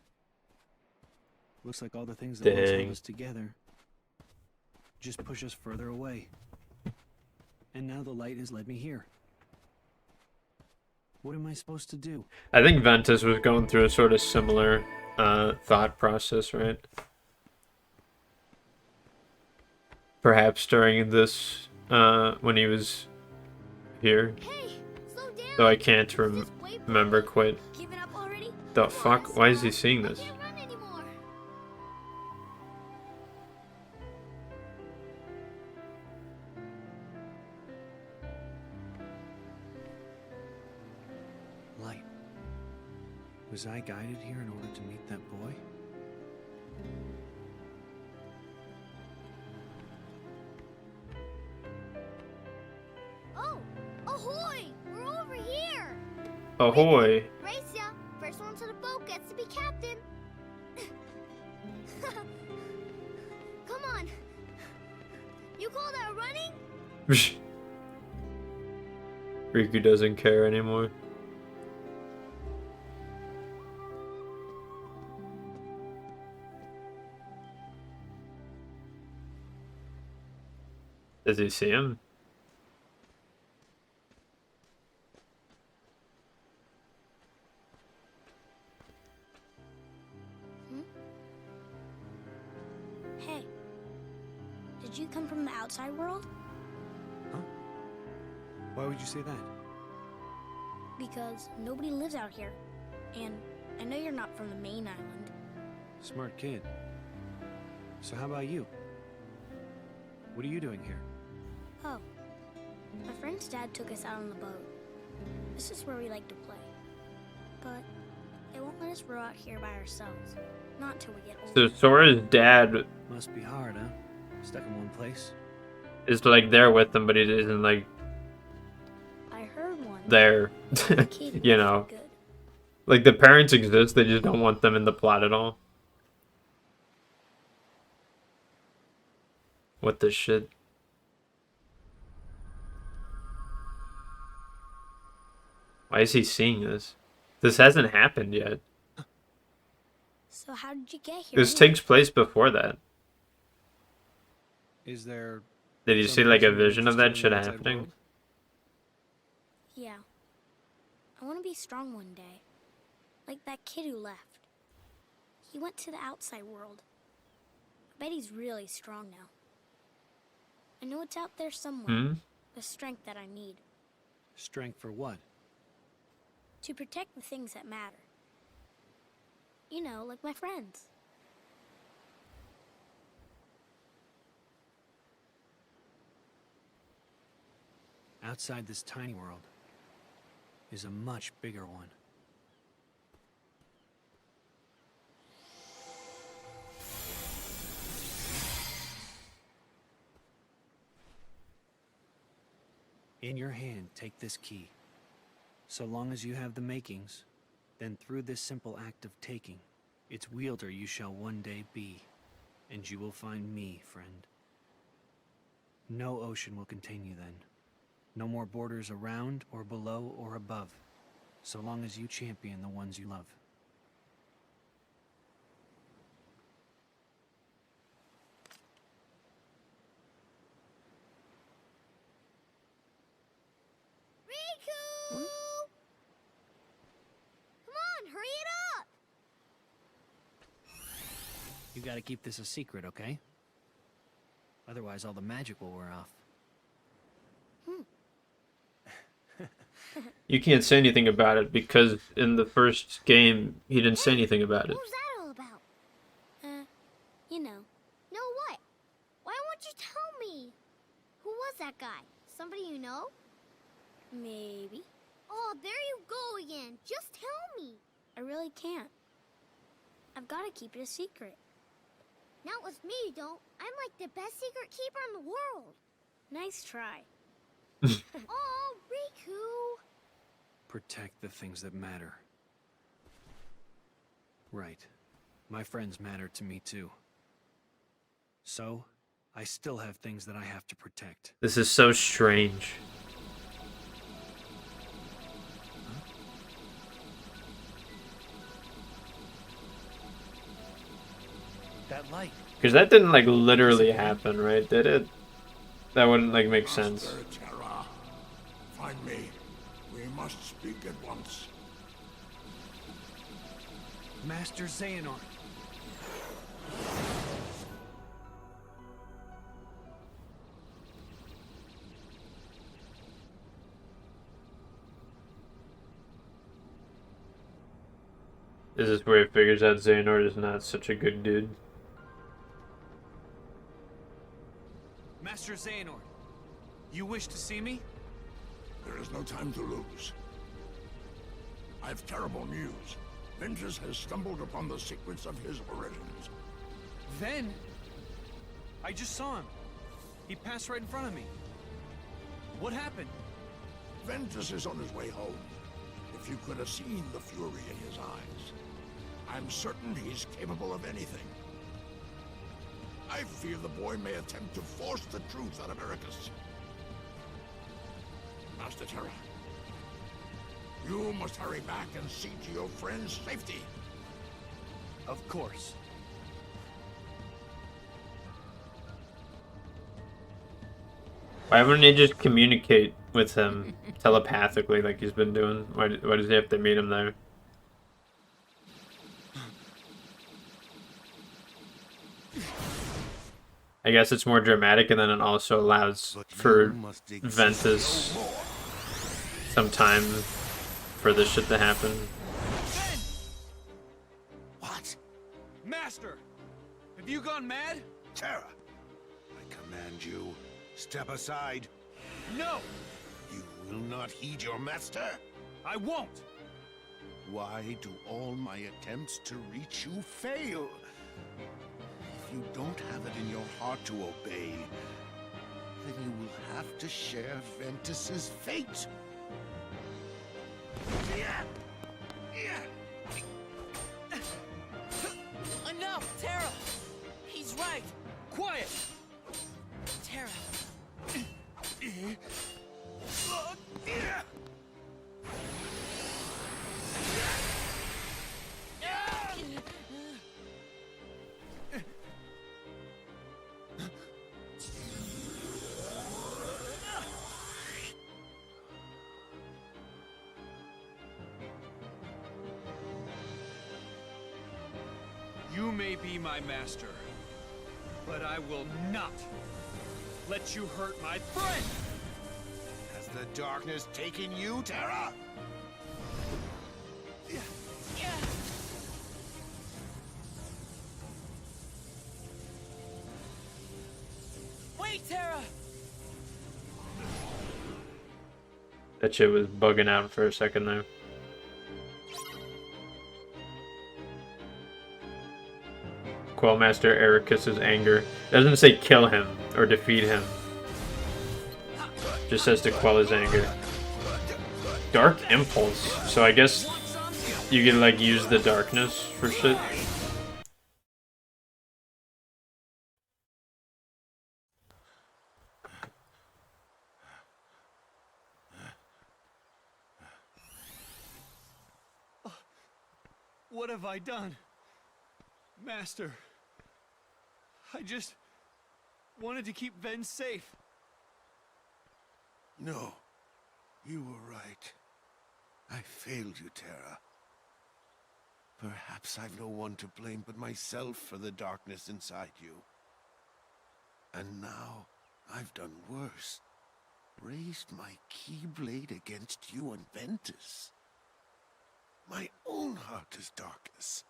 Looks like all the things that once held us together just push us further away. And now the light has led me here. What am I supposed to do? I think Ventus was going through a sort of similar thought process, right? Perhaps during this, when he was here. Though I can't remember quite. The fuck? Why is he seeing this? Light. Was I guided here in order to meet that boy? Oh, ahoy! We're over here. Ahoy! Race ya! First one to the boat gets to be captain. Come on. You call that running? Riku doesn't care anymore. Does he see him? Hey, did you come from the outside world? Why would you say that? Because nobody lives out here. And I know you're not from the main island. Smart kid. So how about you? What are you doing here? Oh, my friend's dad took us out on the boat. This is where we like to play. But they won't let us row out here by ourselves. Not till we get So older. Sora's dad Must be hard, huh? Stuck in one place. is like there with them, but he isn't like I heard one. there. Kid You was know, good. like the parents exist, they just don't want them in the plot at all. What the shit? Why is he seeing this? This hasn't happened yet. So how did you get here? This anyway? takes place before that. Is there... Did you some see like a reason you're vision of that interested shit in the outside happening? world? Yeah. I want to be strong one day. Like that kid who left. He went to the outside world. I bet he's really strong now. I know it's out there somewhere. Hmm? The strength that I need. Strength for what? To protect the things that matter. You know, like my friends. Outside this tiny world is a much bigger one. In your hand, take this key. So long as you have the makings, then through this simple act of taking, its wielder you shall one day be, and you will find me, friend. No ocean will contain you then. No more borders around or below or above, so long as you champion the ones you love. Riku! Come on, hurry it up! You gotta keep this a secret, okay? Otherwise all the magic will wear off. You can't say anything about it because in the first game he didn't say anything about it. What was that all about? You know. Know what? Why won't you tell me? Who was that guy? Somebody you know? Maybe. Oh, there you go again. Just tell me. I really can't. I've got to keep it a secret. Not with me, you don't. I'm like the best secret keeper in the world. Nice try. Oh, Riku. Protect the things that matter. Right. My friends matter to me too. So, I still have things that I have to protect. This is so strange. That light. Because that didn't like literally happen, right? Did it? That wouldn't like make sense. Master Terra, find me. We must speak at once. Master Xehanort. Is this where he figures out Xehanort is not such a good dude? Master Xehanort, you wish to see me? There is no time to lose. I have terrible news. Ventus has stumbled upon the secrets of his origins. Then? I just saw him. He passed right in front of me. What happened? Ventus is on his way home. If you could have seen the fury in his eyes, I'm certain he's capable of anything. I fear the boy may attempt to force the truth out of Ericus. Master Terra, you must hurry back and see to your friend's safety. Of course. Why wouldn't he just communicate with him telepathically like he's been doing? Why does he have to meet him there? I guess it's more dramatic, and then it also allows for Ventus some time for this shit to happen. What? Master! Have you gone mad? Terra, I command you, step aside. No! You will not heed your master? I won't! Why do all my attempts to reach you fail? If you don't have it in your heart to obey, then you will have to share Ventus's fate. Enough, Terra! He's right! Quiet! Terra! You may be my master, but I will not let you hurt my friend! Has the darkness taken you, Terra? Wait, Terra! That shit was bugging out for a second there. Quellmaster Ericus's anger. It doesn't say kill him or defeat him. It just says to quell his anger. Dark Impulse. So I guess you can like use the darkness for shit. What have I done? Master, I just wanted to keep Ven safe. No, you were right. I failed you, Terra. Perhaps I've no one to blame but myself for the darkness inside you. And now, I've done worse. Raised my Keyblade against you and Ventus. My own heart is darkness.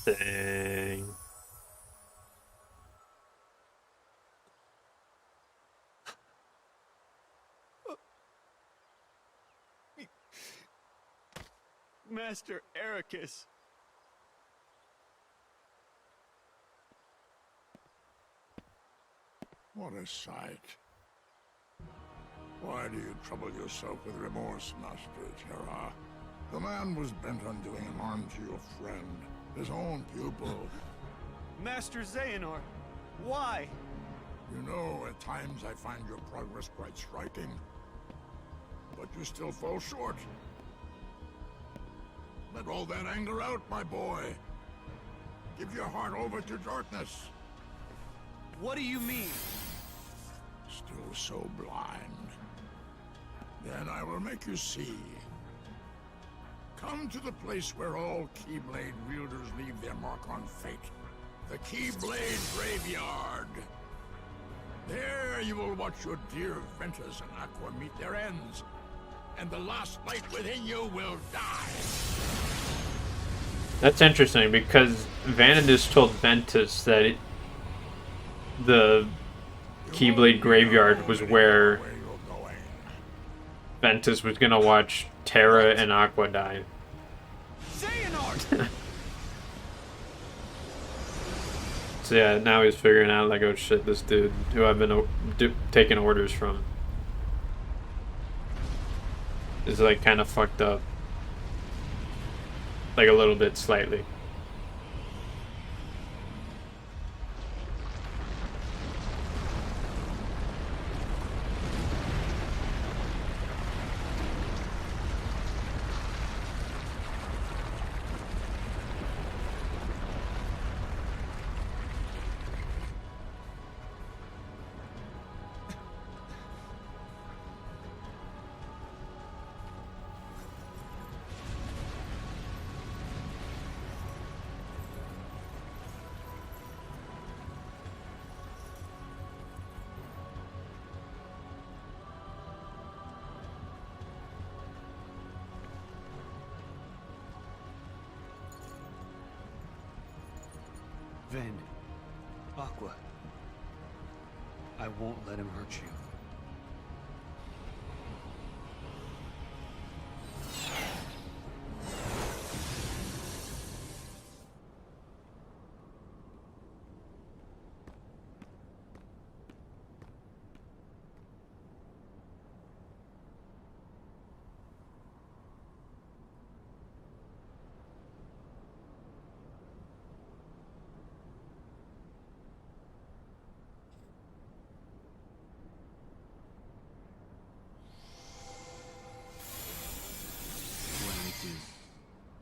Dang. Master Ericus. What a sight. Why do you trouble yourself with remorse, Master Terra? The man was bent on doing harm to your friend, his own pupil. Master Xehanort, why? You know, at times I find your progress quite striking. But you still fall short. Let all that anger out, my boy. Give your heart over to darkness. What do you mean? Still so blind. Then I will make you see. Come to the place where all Keyblade wielders leave their mark on fate. The Keyblade Graveyard. There you will watch your dear Ventus and Aqua meet their ends. And the last light within you will die. That's interesting because Vanadis told Ventus that the Keyblade Graveyard was where Ventus was gonna watch Terra and Aqua die. So yeah, now he's figuring out like, oh shit, this dude who I've been taking orders from is like kind of fucked up. Like a little bit, slightly. Ven. Aqua. I won't let him hurt you.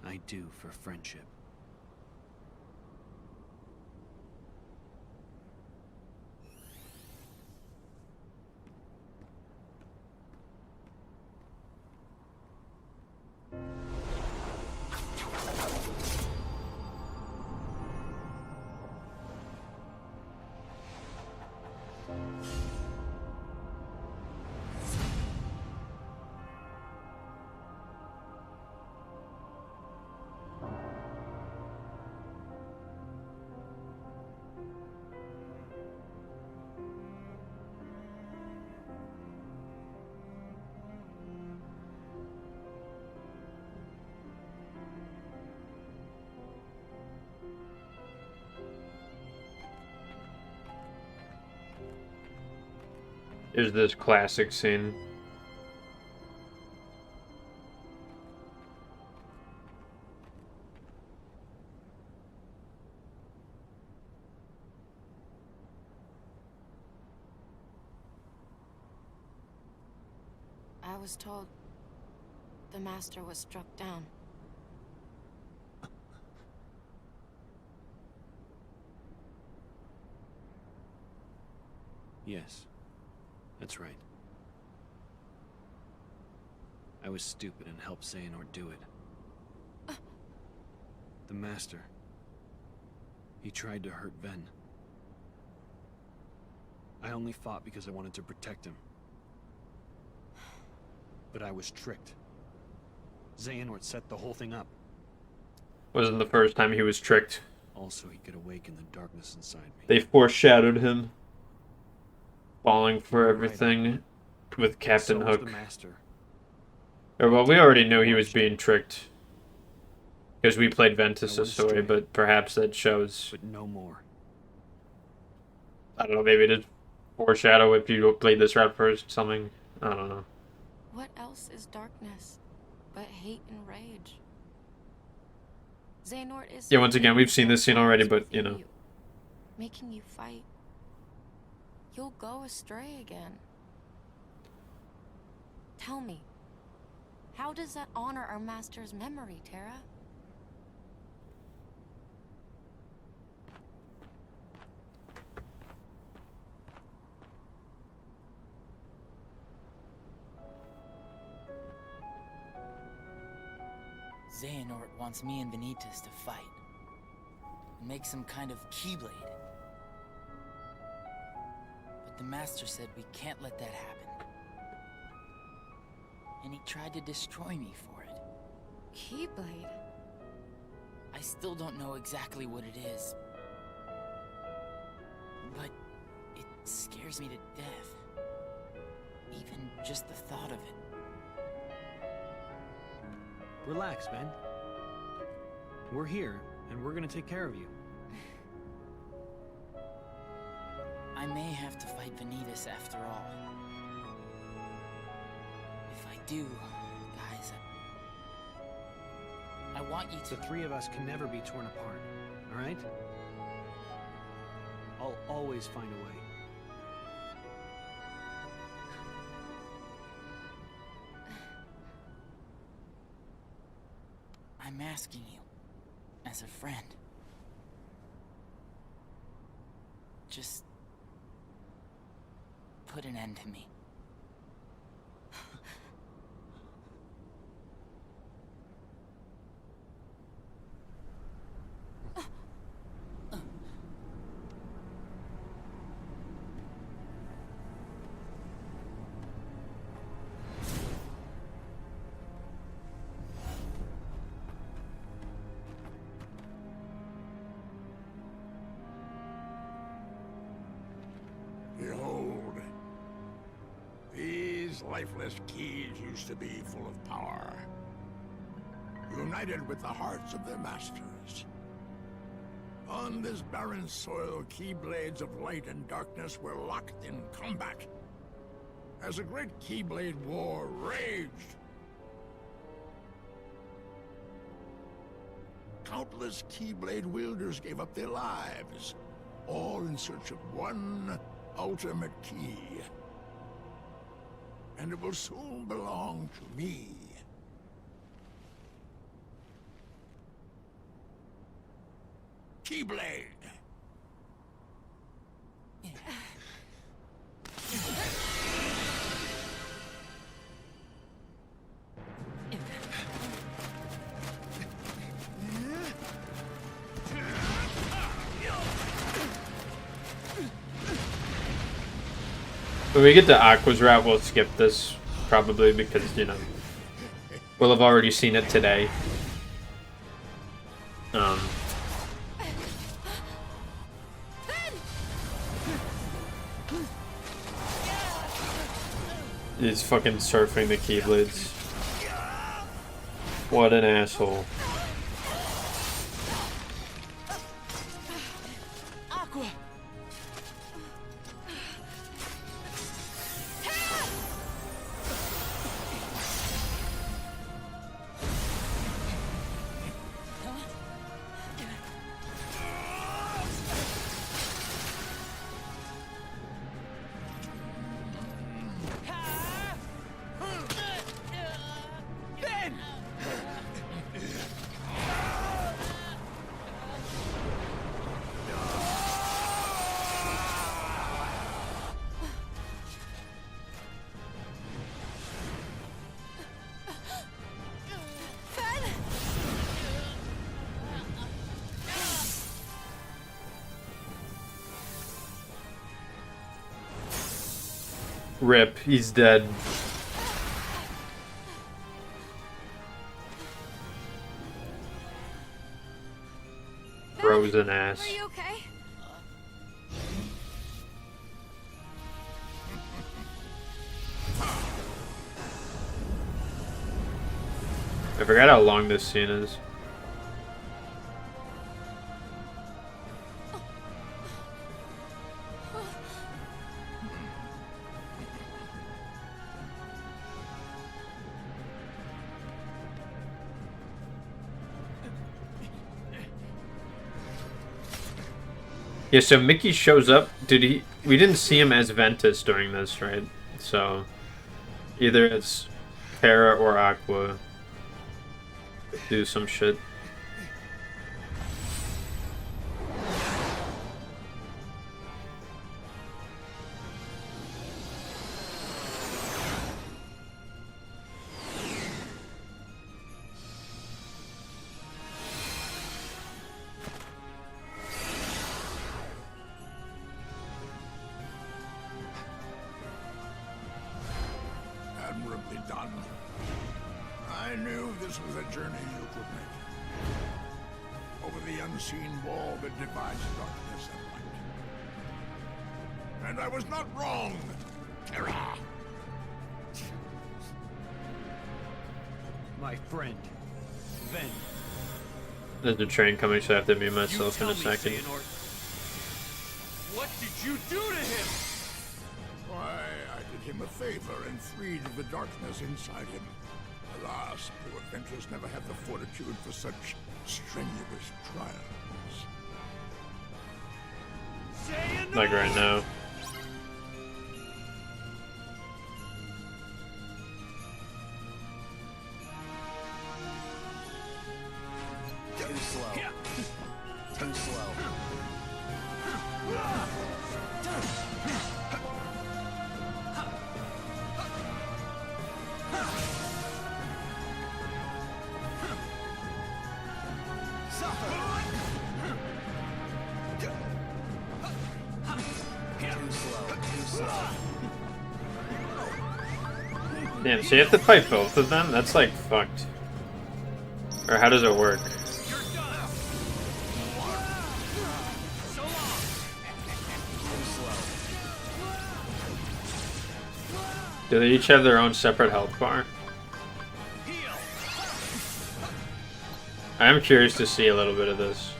I do for friendship. Is this classic scene. I was told the Master was struck down. Yes, that's right. I was stupid and helped Xehanort do it. The Master. He tried to hurt Ven. I only fought because I wanted to protect him. But I was tricked. Xehanort set the whole thing up. Wasn't the first time he was tricked. Also, he could awaken the darkness inside me. They foreshadowed him falling for everything with Captain Hook. The Master. Or, well, we already knew he was being tricked because we played Ventus' story, but perhaps that shows. But no more. I don't know. Maybe to foreshadow if you played this route first, something. I don't know. What else is darkness but hate and rage? Xehanort is. Yeah, once again, we've seen this scene already, but you know. Making you fight. You'll go astray again. Tell me, how does that honor our Master's memory, Terra? Xehanort wants me and Vanitas to fight. Make some kind of Keyblade. But the Master said we can't let that happen. And he tried to destroy me for it. Keyblade? I still don't know exactly what it is. But it scares me to death. Even just the thought of it. Relax, Ben. We're here, and we're gonna take care of you. I may have to fight Vanitas after all. If I do, guys, I want you to... The three of us can never be torn apart, all right? I'll always find a way. I'm asking you, as a friend. Just put an end to me. lifeless keys used to be full of power, united with the hearts of their masters. On this barren soil, Keyblades of light and darkness were locked in combat. As a great Keyblade war raged, countless Keyblade wielders gave up their lives, all in search of one ultimate key. And it will soon belong to me. Keyblade! When we get to Aqua's route, we'll skip this, probably, because, you know, we'll have already seen it today. He's fucking surfing the Keyblades. What an asshole. Aqua! Rip, he's dead. Frozen ass. Are you okay? I forgot how long this scene is. Yeah, so Mickey shows up. We didn't see him as Ventus during this, right? So either it's Terra or Aqua do some shit. Admirably done. I knew this was a journey you could make. Over the unseen wall that divides darkness and light. And I was not wrong, Terra. My friend, Ven. There's a train coming, so I have to mute myself in a second. What did you do to him? Why, I did him a favor and freed the darkness inside him. Alas, poor Ventus never had the fortitude for such strenuous trials. Like right now. Too slow. Too slow. Damn, so you have to fight both of them? That's like fucked. Or how does it work? Do they each have their own separate health bar? I am curious to see a little bit of this.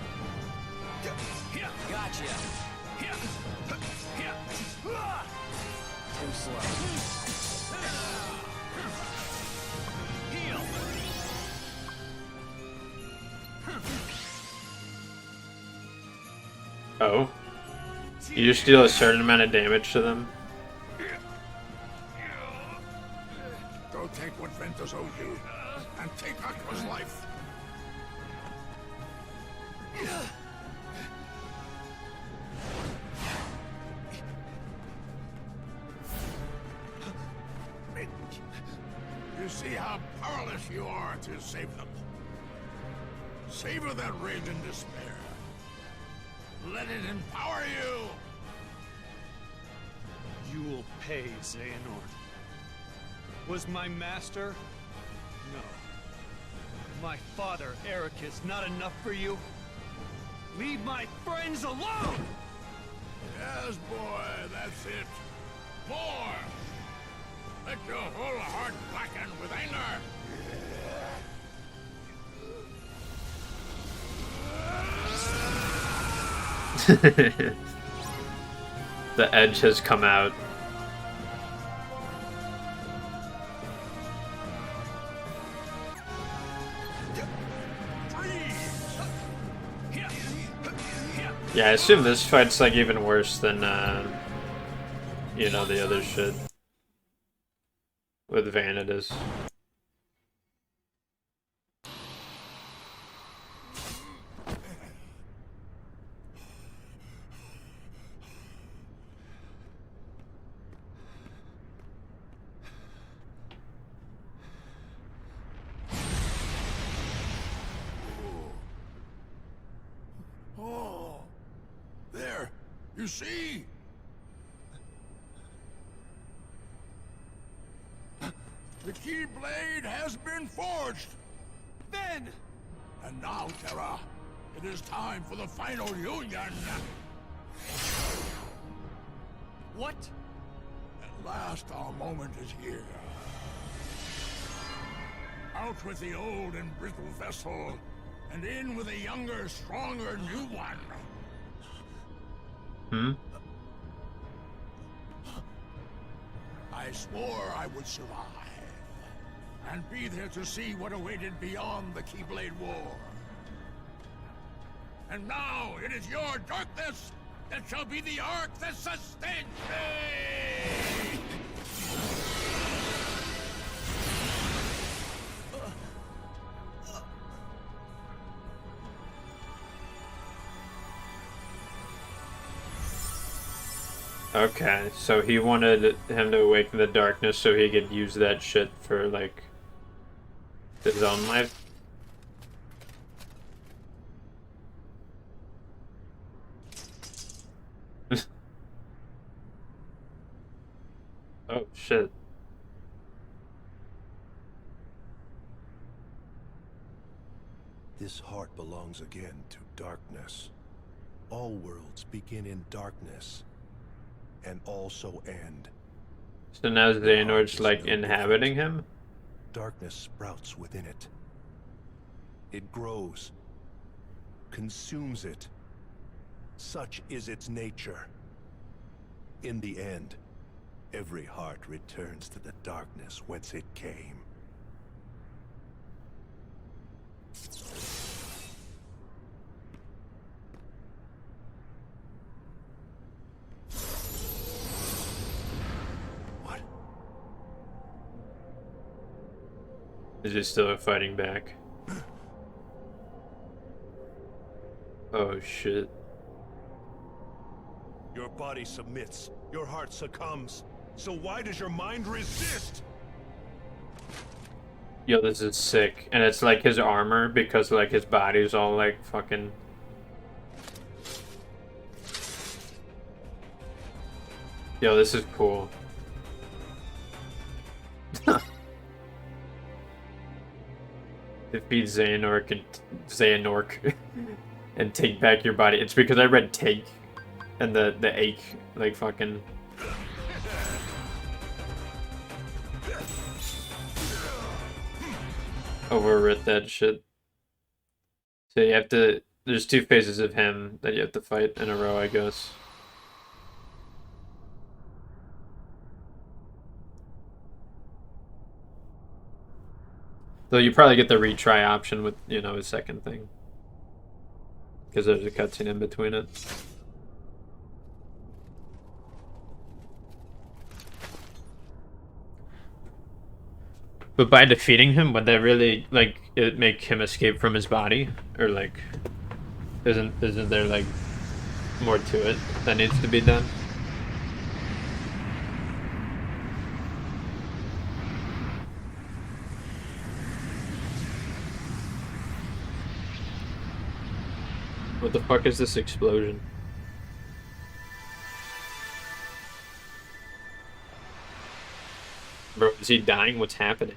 Oh. You just deal a certain amount of damage to them? Go take what Ventus owes you, and take Aqua's life. You see how powerless you are to save them. Savor that rage and despair. Let it empower you! You will pay, Xehanort. Was my master? No. My father, Ericus, not enough for you? Leave my friends alone! Yes, boy, that's it. More! Let your whole heart blacken with anger! The edge has come out. Yeah, I assume this fight's like even worse than you know, the other shit with Vanitas. Oh, there, you see? The Keyblade has been forged! Ben! And now, Terra, it is time for the final union! What? At last, our moment is here. Out with the old and brittle vessel, and in with a younger, stronger new one. Hmm? I swore I would survive, and be there to see what awaited beyond the Keyblade War. And now it is your darkness that shall be the arc that sustains me! Okay, so he wanted him to awaken the darkness so he could use that shit for, like, his own life? Oh, shit. This heart belongs again to darkness. All worlds begin in darkness, and also end. So now Xehanort's, like, inhabiting him? Darkness sprouts within it. It grows, consumes it. Such is its nature. In the end, every heart returns to the darkness whence it came. Is he still fighting back? Oh shit. Your body submits, your heart succumbs. So why does your mind resist? Yo, this is sick. And it's like his armor because like his body's all like fucking... Yo, this is cool. Defeat Xehanort and take back your body. It's because I read take and the ache, like fucking... overwrit that shit. So you have to. There's two phases of him that you have to fight in a row, I guess. Though you probably get the retry option with, you know, his second thing. Because there's a cutscene in between it. But by defeating him, would that really, like, it make him escape from his body? Or, like, isn't there, like, more to it that needs to be done? What the fuck is this explosion? Bro, is he dying? What's happening?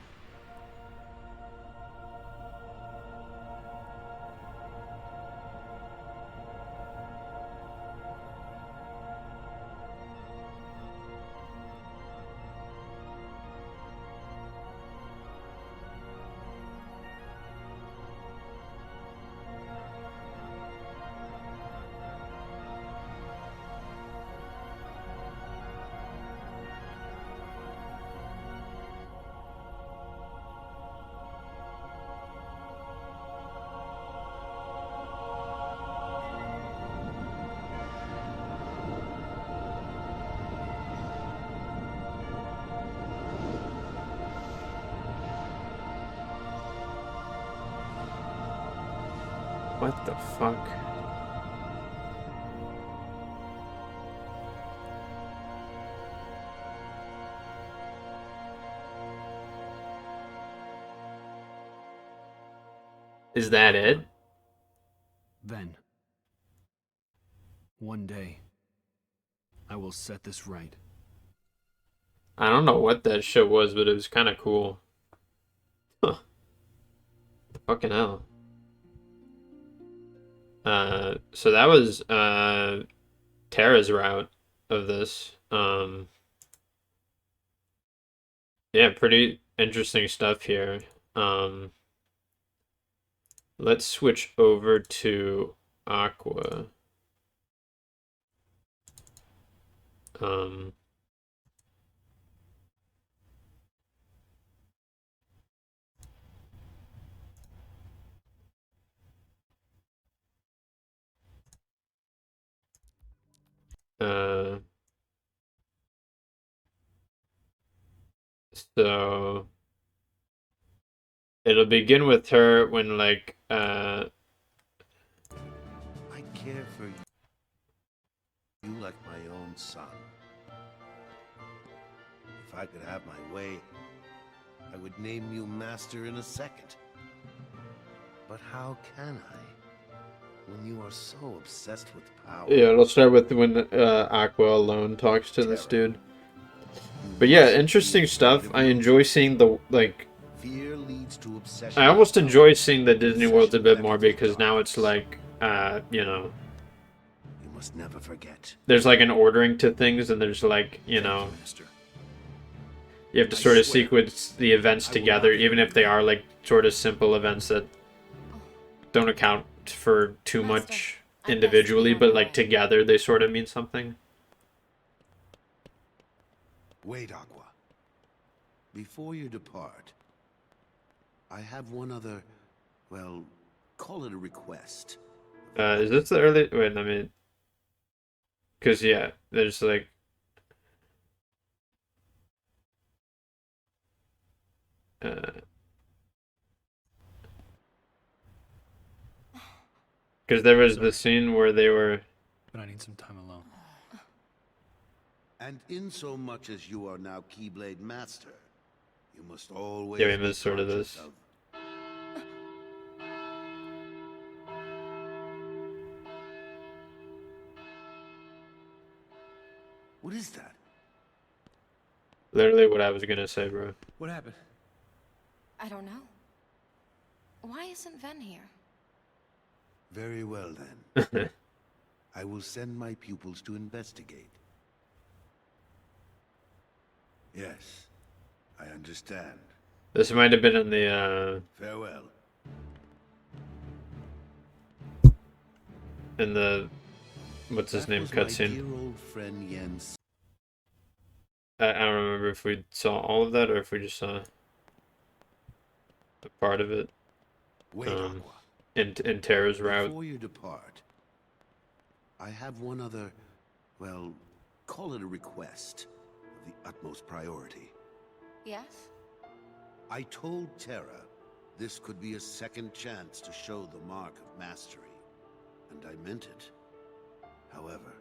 What the fuck? Is that it? Ven. One day, I will set this right. I don't know what that shit was, but it was kind of cool. Huh. Fucking hell. So that was Terra's route of this. Yeah, pretty interesting stuff here. Let's switch over to Aqua. Um, uh, so it'll begin with her when like I care for you like my own son. If I could have my way, I would name you master in a second. But how can I, when you are so obsessed with power? yeah, it'll start with when Aqua alone talks to this dude. But yeah, interesting stuff. I enjoy seeing the like. Fear leads to obsession. I almost enjoy seeing the Disney World a bit more because now it's like, you know, You must never forget. there's like an ordering to things, and there's like, you know, you have to sort of sequence the events together, even if they are like sort of simple events that don't account for too much individually, but like together they sort of mean something. Wait, Aqua. Before you depart, I have one other, well, call it a request. Is this the early? Wait, I mean, because yeah, there's like. Because there was the scene where they were. But I need some time alone. And in so much as you are now Keyblade Master, you must always Yeah, we be missed sort of conscious this. of. What is that? Literally what I was gonna say, bro. What happened? I don't know. Why isn't Ven here? Very well then. I will send my pupils to investigate. Yes, I understand. This might have been in the Farewell. in the what's his name cutscene. Dear old friend Jens. I don't remember if we saw all of that or if we just saw a part of it. Wait, in Terra's route. Before you depart, I have one other, well, call it a request of the utmost priority. Yes? I told Terra this could be a second chance to show the mark of mastery, and I meant it. However,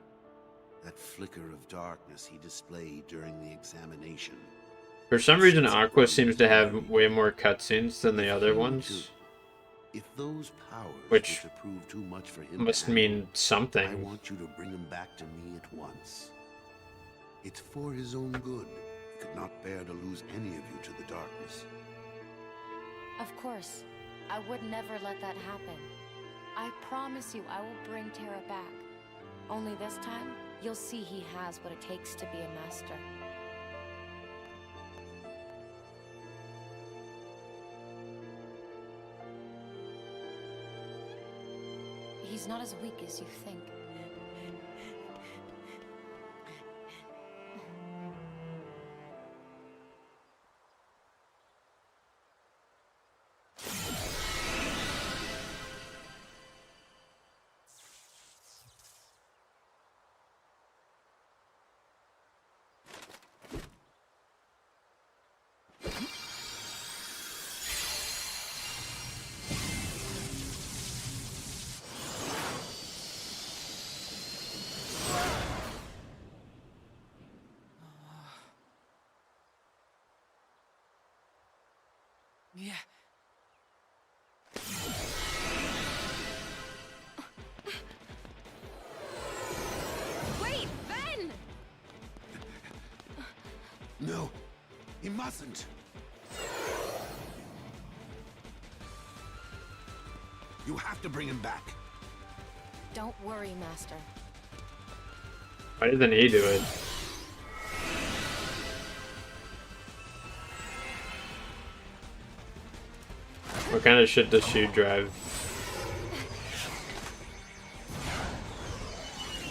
that flicker of darkness he displayed during the examination. For some reason, Aqua seems to have way more cutscenes than the other ones. If those powers which were to prove too much for him must to handle, mean something. I want you to bring him back to me at once. It's for his own good. He could not bear to lose any of you to the darkness. Of course. I would never let that happen. I promise you I will bring Terra back. Only this time, you'll see he has what it takes to be a master. He's not as weak as you think. Yeah. Wait, Ben! No, he mustn't. You have to bring him back. Don't worry, Master. Why doesn't he do it? What kind of shit does she drive?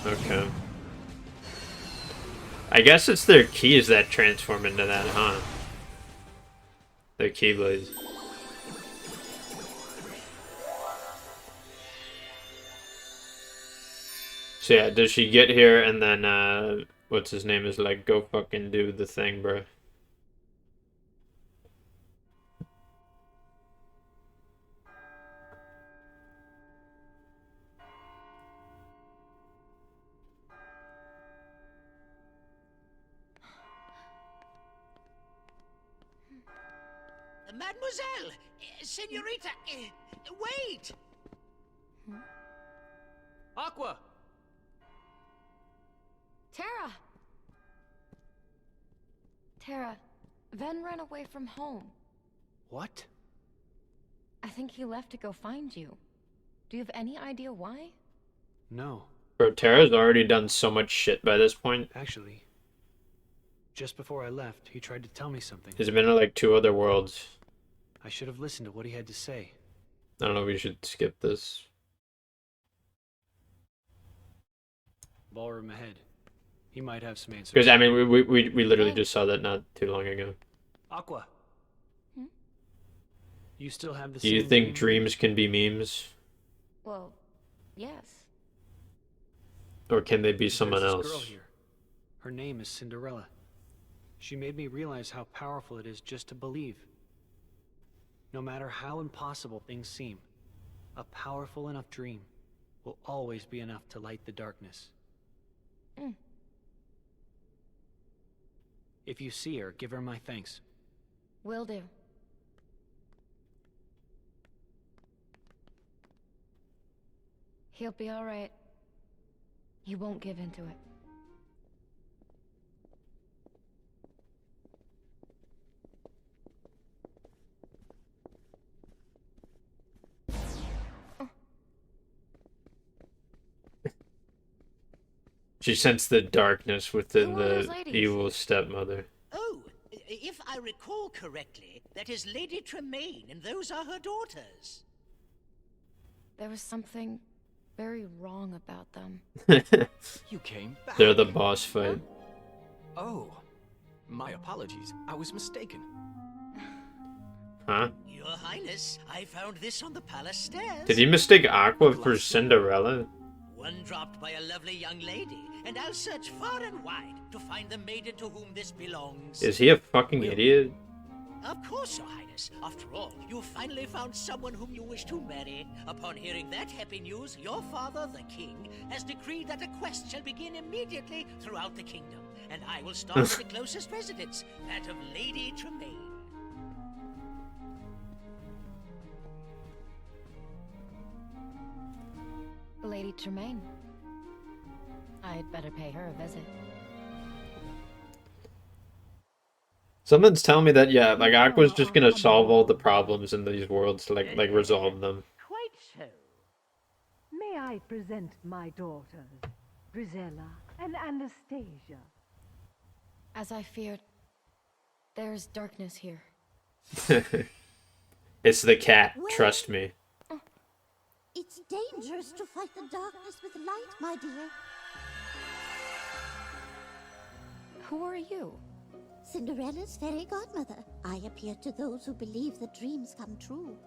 Okay. I guess it's their keys that transform into that, huh? Their keyblades. So yeah, does she get here and then, what's his name is like, go fucking do the thing, bro? Mademoiselle! Senorita! Wait! Aqua! Terra! Terra, Ven ran away from home. What? I think he left to go find you. Do you have any idea why? No. Bro, Terra's already done so much shit by this point. Actually, just before I left, he tried to tell me something. He's been in like 2 other worlds. I should have listened to what he had to say. I don't know if we should skip this. Ballroom ahead. He might have some answers. Because, I mean, we literally just saw that not too long ago. Aqua. You still have the Do same you think dream? dreams can be memes? Well, yes. Or can they be There's someone this else? girl here. Her name is Cinderella. She made me realize how powerful it is just to believe. No matter how impossible things seem, a powerful enough dream will always be enough to light the darkness. If you see her, give her my thanks. Will do. He'll be all right. He won't give into it. She sensed the darkness within Who are those the ladies? evil stepmother. Oh, If I recall correctly, that is Lady Tremaine, and those are her daughters. There was something very wrong about them. You came back. They're the boss fight. Oh, my apologies. I was mistaken. Huh? Your Highness, I found this on the palace stairs. Did he mistake Aqua for Cinderella? One dropped by a lovely young lady, and I'll search far and wide to find the maiden to whom this belongs. Is he a fucking idiot? Of course, Your Highness. After all, you finally found someone whom you wish to marry. Upon hearing that happy news, your father, the king, has decreed that a quest shall begin immediately throughout the kingdom, and I will start with the closest residence, that of Lady Tremaine. Lady Tremaine. I'd better pay her a visit. Someone's telling me that, yeah, like Aqua's just gonna solve all the problems in these worlds, like resolve them. Quite so. May I present my daughters, Grisella and Anastasia? As I feared, there's darkness here. It's the cat, trust me. It's dangerous to fight the darkness with light, my dear. Who are you? Cinderella's fairy godmother. I appear to those who believe that dreams come true.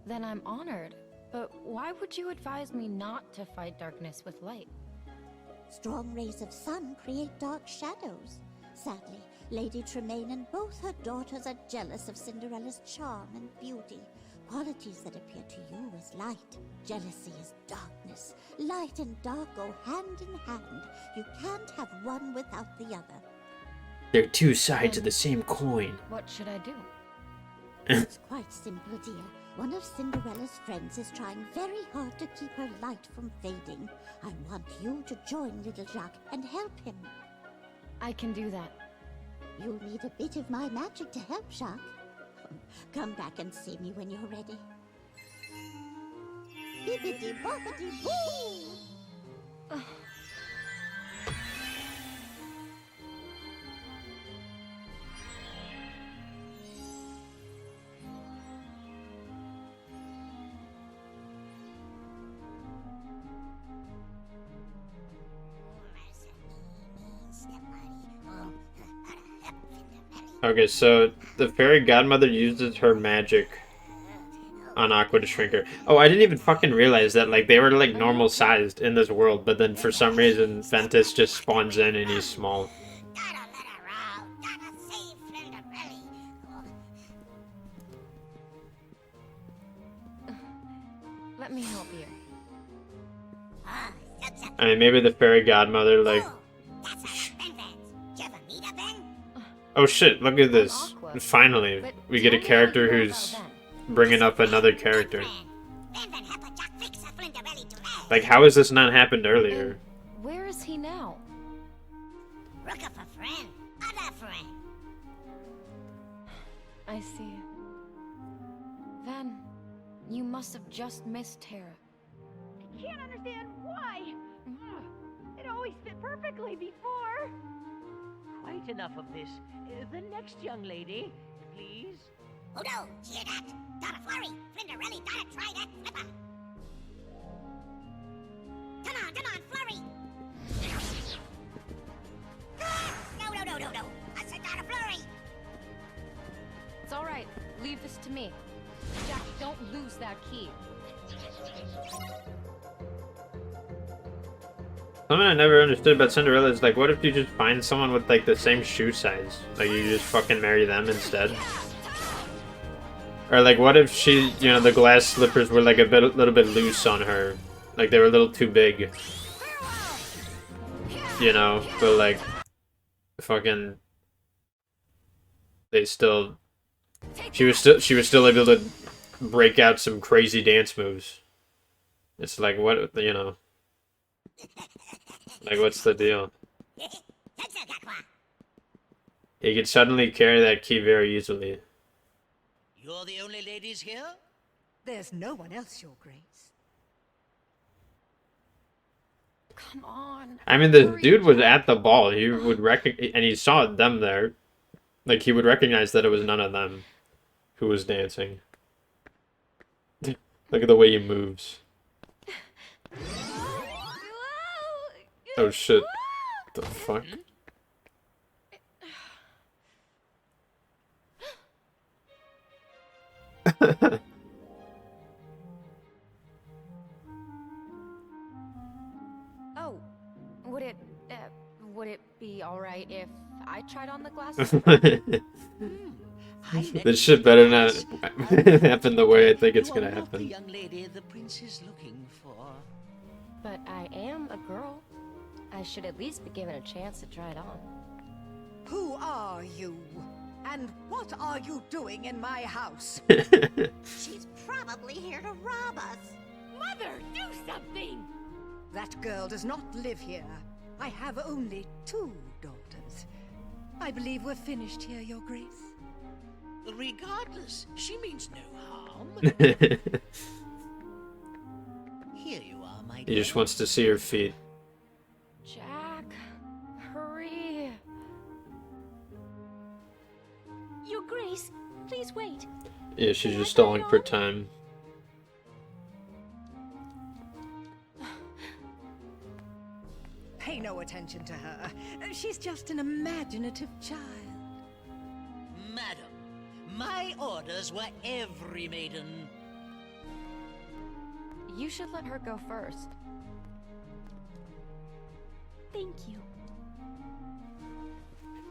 Then I'm honored. But why would you advise me not to fight darkness with light? Strong rays of sun create dark shadows. Sadly, Lady Tremaine and both her daughters are jealous of Cinderella's charm and beauty, qualities that appear to you as light. Jealousy is darkness. Light and dark go hand in hand. You can't have one without the other. They're two sides of the same coin. What should I do? It's quite simple, dear. One of Cinderella's friends is trying very hard to keep her light from fading. I want you to join little Jacques and help him. I can do that. You'll need a bit of my magic to help, Jacques. Come back and see me when you're ready. Bippity-boppity-boo! Okay, so the fairy godmother uses her magic on Aqua to shrink her. Oh, I didn't even fucking realize that, like, they were, like, normal sized in this world, but then for some reason, Ventus just spawns in and he's small. Let me help you. I mean, maybe the fairy godmother, like... Oh shit, look at this. Finally, we get a character who's bringing up another character. Like, how has this not happened earlier? Where is he now? Look up a friend, other friend. I see. Then, you must have just missed Terra. I can't understand why. It always fit perfectly before. Quite enough of this. The next young lady, please. Oh no, hear that? Donna Flurry, Flinderelli, gotta try that flipper. Come on, Flurry. No. I said Donna Flurry. It's all right. Leave this to me. Jack, don't lose that key. Something I never understood about Cinderella is, like, what if you just find someone with, like, the same shoe size? Like, you just fucking marry them instead? Or, like, what if she, you know, the glass slippers were, like, little bit loose on her? Like, they were a little too big. You know, but, like, fucking... They still... She was still able to break out some crazy dance moves. It's like, what, you know... Like, what's the deal? He could suddenly carry that key very easily. You're the only ladies here? There's no one else, Your Grace. Come on. I mean, the dude was at the ball. He would recognize, and he saw them there. Like, he would recognize that it was none of them who was dancing. Look at the way he moves. Oh shit. The fuck? Oh, would it be alright if I tried on the glasses? This shit better not happen the way I think it's gonna Not the happen. young lady the prince is looking for. But I am a girl. I should at least be given a chance to try it on. Who are you? And what are you doing in my house? She's probably here to rob us. Mother, do something! That girl does not live here. I have only 2 daughters. I believe we're finished here, Your Grace. Regardless, she means no harm. Here you are, my He dear. just wants to see her feet. Jack, hurry. Your Grace, please wait. Yeah, she's just stalling for time. Pay no attention to her. She's just an imaginative child. Madam, my orders were every maiden. You should let her go first. Thank you.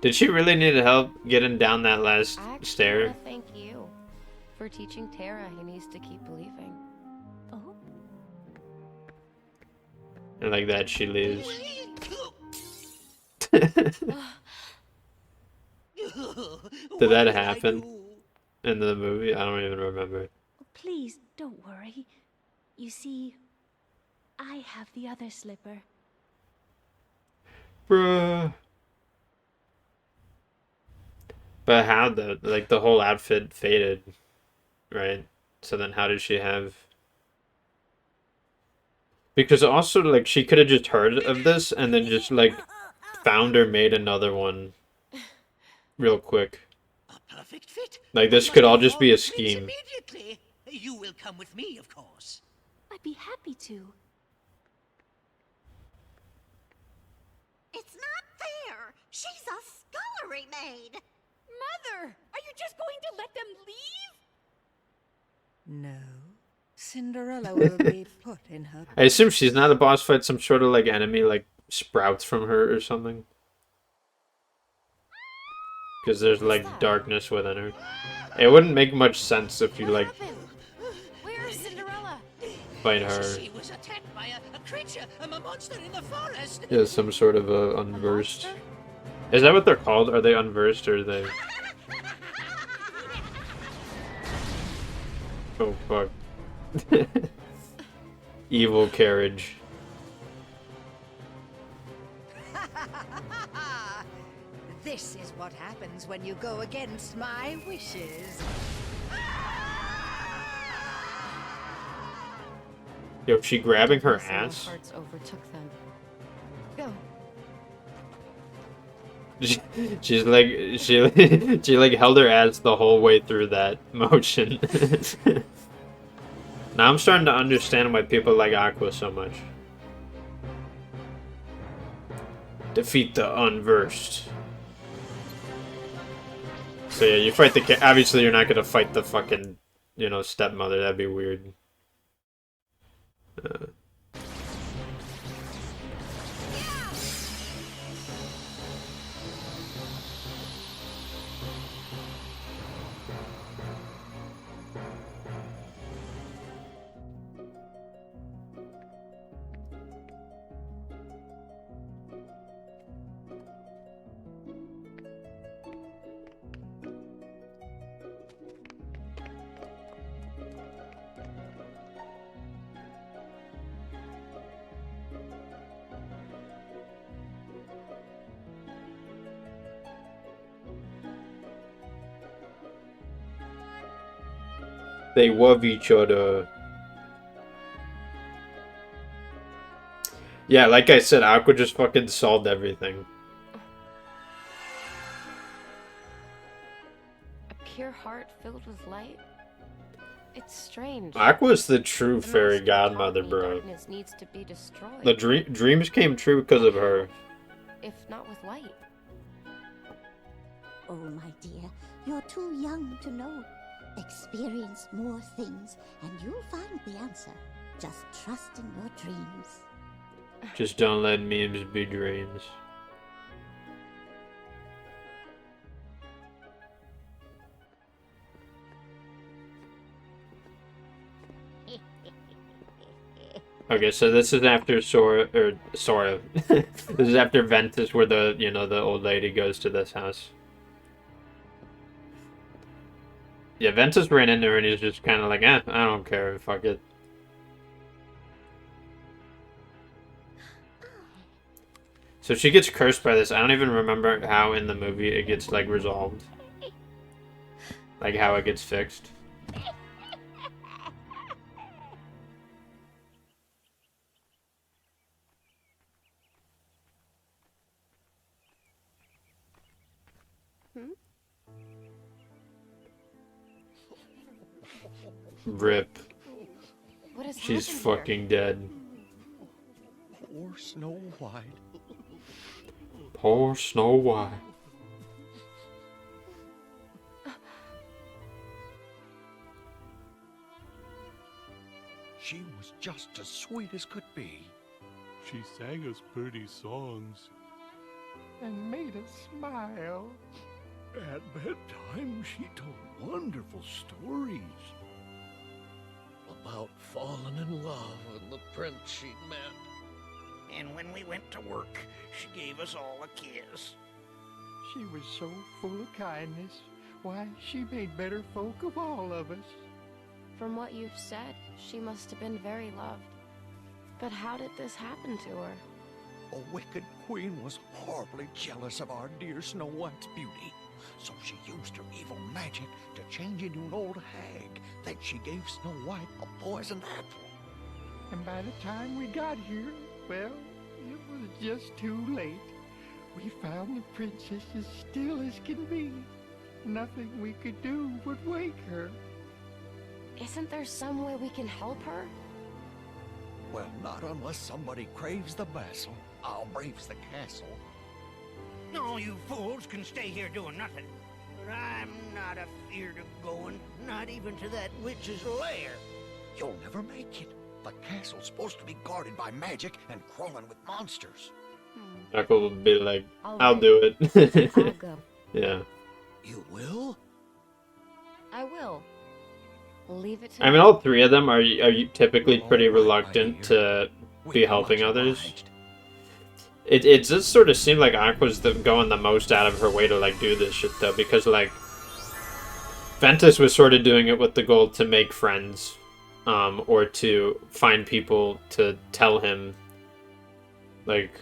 Did she really need help getting down that last I actually stair? wanna thank you for teaching Tara he needs to keep believing. Oh? And like that, she leaves. Did that happen in the movie? I don't even remember. Please, don't worry. You see, I have the other slipper. Bruh. But how though? Like the whole outfit faded, right? So then how did she have... Because also, like, she could have just heard of this and then just, like, found or made another one real quick. Perfect fit. Like, this could all just be a scheme. Immediately. You will come with me, of course. I'd be happy to. It's not fair. She's a scullery maid. Mother, are you just going to let them leave? No. Cinderella will be put in her... I assume she's not a boss fight, some sort of, like, enemy, like, sprouts from her or something. Because there's, like, darkness within her. It wouldn't make much sense if you, like, Where's Cinderella? fight her. She was attacked by a creature, a monster in the forest. Yeah, some sort of unversed. Is that what they're called? Are they unversed or are they... Oh, fuck. Evil carriage. This is what happens when you go against my wishes. Yo, is she grabbing her Some ass? hearts overtook them. Go. She's like, she like held her ass the whole way through that motion. Now I'm starting to understand why people like Aqua so much. Defeat the unversed. So yeah, you fight the obviously you're not gonna fight the fucking, you know, stepmother. That'd be weird. They love each other. Yeah, like I said, Aqua just fucking solved everything. secure heart filled with light? It's strange. Aqua's the true fairy godmother, bro. Darkness needs to be destroyed. The dreams came true because of her. If not with light. Oh, my dear, you're too young to know. Experience more things, and you'll find the answer. Just trust in your dreams. Just don't let memes be dreams. Okay, so this is after Sora. This is after Ventus, where the the old lady goes to this house. Yeah, Ventus ran into her and he's just kind of like, I don't care, fuck it. So she gets cursed by this. I don't even remember how in the movie it gets like resolved, like how it gets fixed. Rip. She's fucking dead. Poor Snow White. Poor Snow White. She was just as sweet as could be. She sang us pretty songs and made us smile. At bedtime, she told wonderful stories about falling in love and the prince she'd met. And when we went to work, she gave us all a kiss. She was so full of kindness. Why, she made better folk of all of us. From what you've said, she must have been very loved. But how did this happen to her? A wicked queen was horribly jealous of our dear Snow White's beauty. So she used her evil magic to change into an old hag. Then she gave Snow White a poisoned apple. And by the time we got here, well, it was just too late. We found the princess as still as can be. Nothing we could do would wake her. Isn't there some way we can help her? Well, not unless somebody craves the vessel. I'll braves the castle. No, you fools can stay here doing nothing. But I'm not afeard of going, not even to that witch's lair. You'll never make it. The castle's supposed to be guarded by magic and crawling with monsters. Aqua will be like, I'll I'll do it. I'll go. Yeah. You will? I will. Leave it to I mean, all three of them are you typically pretty reluctant to be helping others. It just sort of seemed like Aqua's going the most out of her way to like do this shit though, because like Ventus was sort of doing it with the goal to make friends, or to find people to tell him like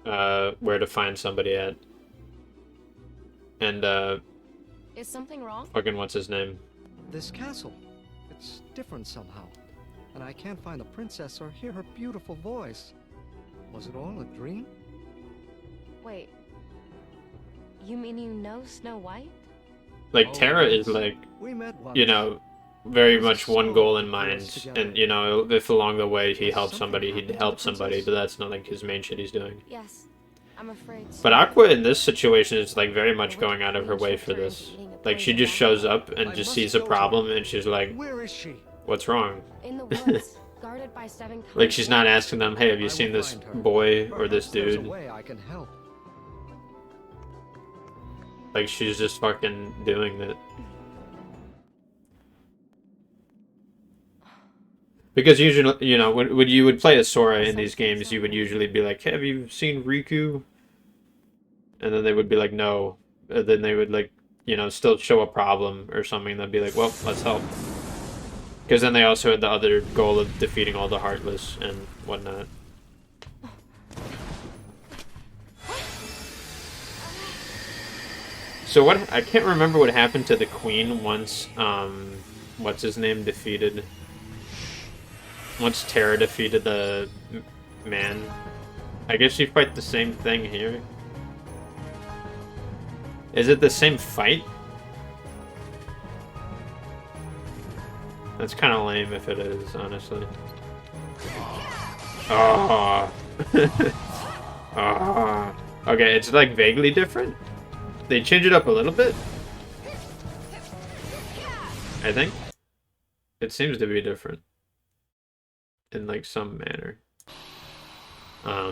where to find somebody at. And Is something wrong? fucking what's his name? This castle, it's different somehow. And I can't find the princess or hear her beautiful voice. Was it all a dream? Wait. You mean you know Snow White? Like Terra is like, We met once. you know, very much one goal in mind, and you know, if along the way he helps somebody, he'd help somebody, but that's not like his main shit he's doing. Yes. I'm afraid so. But Aqua in this situation is like very much going out of her way for this. Like she just shows up and just sees a problem and she's like, Where is she? what's wrong? In the woods, guarded by 7 Like she's not asking them, hey, have you seen this boy or this There's a dude? way I can help. Like she's just fucking doing it. Because usually, you know, when you would play as Sora in these games, you would usually be like, hey, have you seen Riku? And then they would be like, no. And then they would, like, you know, still show a problem or something. And they'd be like, well, let's help. Because then they also had the other goal of defeating all the Heartless and whatnot. So what, I can't remember what happened to the Queen once, what's his name, defeated... Once Terra defeated the man. I guess you fight the same thing here. Is it the same fight? That's kind of lame if it is, honestly. Oh. Oh. Okay, it's like vaguely different. They change it up a little bit. I think. It seems to be different. In like some manner. Huh.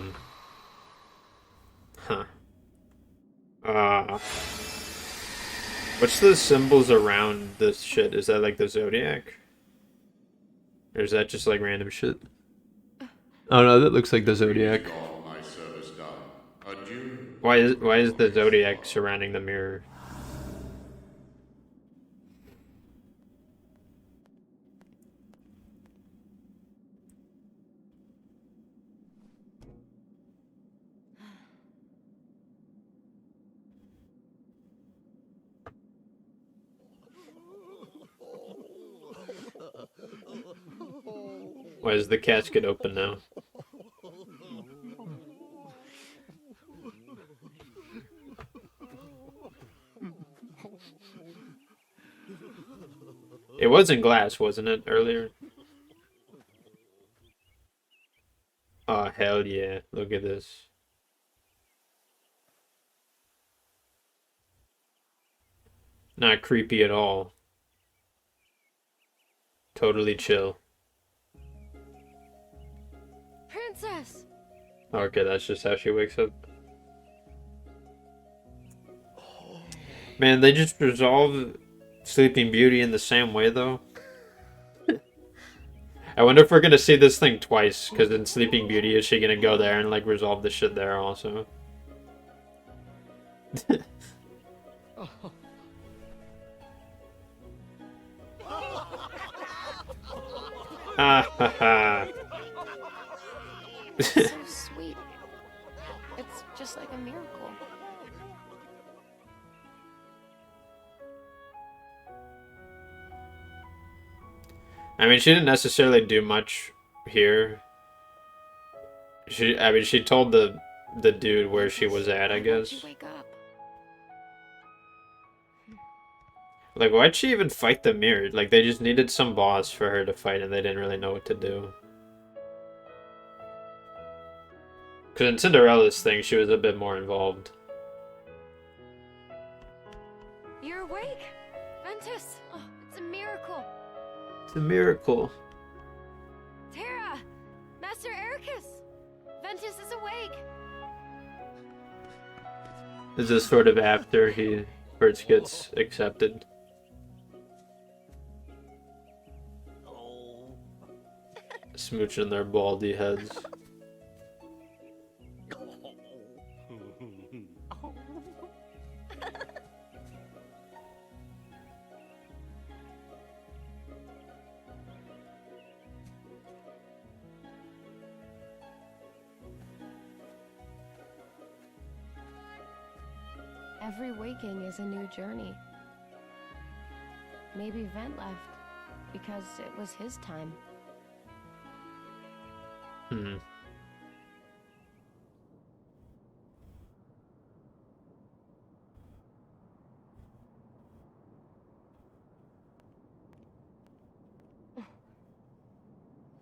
What's the symbols around this shit? Is that like the zodiac? Or is that just like random shit? Oh no, that looks like the zodiac. All my service done. Adieu. Why is the zodiac surrounding the mirror? Why is the casket open now? It was in glass, wasn't it, earlier? Oh, hell yeah. Look at this. Not creepy at all. Totally chill. Princess! Okay, that's just how she wakes up. Man, they just resolve Sleeping Beauty in the same way, though. I wonder if we're gonna see this thing twice, because in Sleeping Beauty, is she gonna go there and, like, resolve the shit there also? Ah ha ha. So sweet. It's just like a miracle. I mean, she didn't necessarily do much here. I mean, she told the dude where she was at, I guess. Wake up. Like, why'd she even fight the mirror? Like, they just needed some boss for her to fight, and they didn't really know what to do. Because in Cinderella's thing, she was a bit more involved. You're awake? Ventus! Oh, it's a miracle. It's a miracle. Terra! Master Ericus! Ventus is awake! Is this sort of after he first gets accepted? Smooching their baldy heads. Every waking is a new journey. Maybe Vent left because it was his time. Hmm.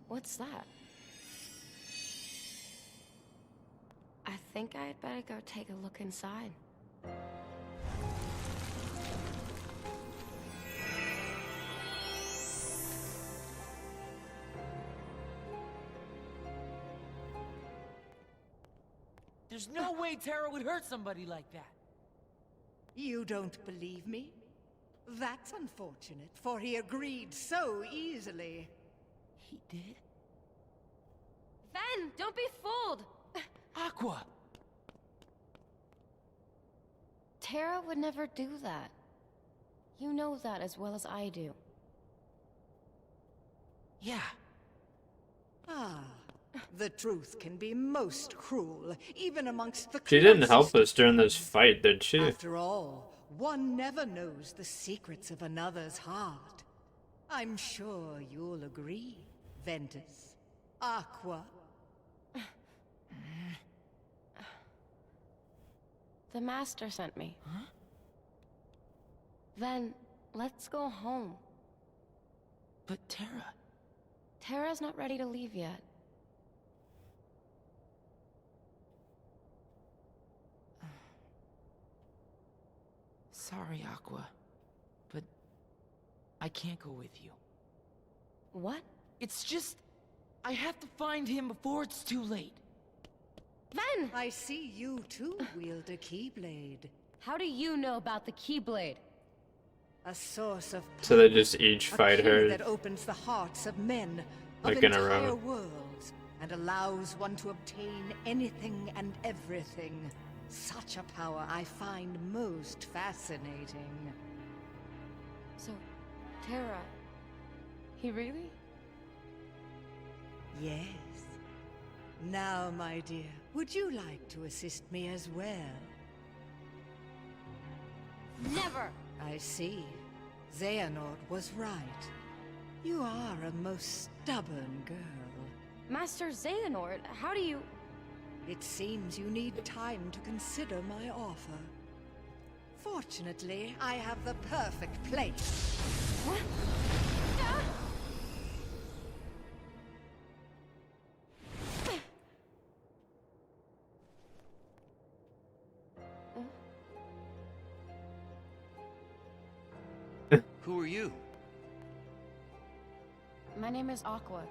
What's that? I think I'd better go take a look inside. There's no way Terra would hurt somebody like that. You don't believe me? That's unfortunate, for he agreed so easily. He did? Ven, don't be fooled! Aqua! Terra would never do that. You know that as well as I do. Yeah. Ah, the truth can be most cruel, even amongst the She didn't closest. help us during this fight, did she? After all, one never knows the secrets of another's heart. I'm sure you'll agree, Ventus. Aqua. The master sent me. Ven, let's go home. But Terra... Terra's not ready to leave yet. Sorry, Aqua, but I can't go with you. What? It's just... I have to find him before it's too late. Ven! I see you too wield a Keyblade. How do you know about the Keyblade? A source of So they just each fight a key her that opens the hearts of men, of like in a entire row. worlds, and allows one to obtain anything and everything. Such a power I find most fascinating. So, Terra... He really? Yes. Now, my dear, would you like to assist me as well? Never! I see. Xehanort was right. You are a most stubborn girl. Master Xehanort, how do you... It seems you need time to consider my offer. Fortunately, I have the perfect place. What? Who are you? My name is Aqua.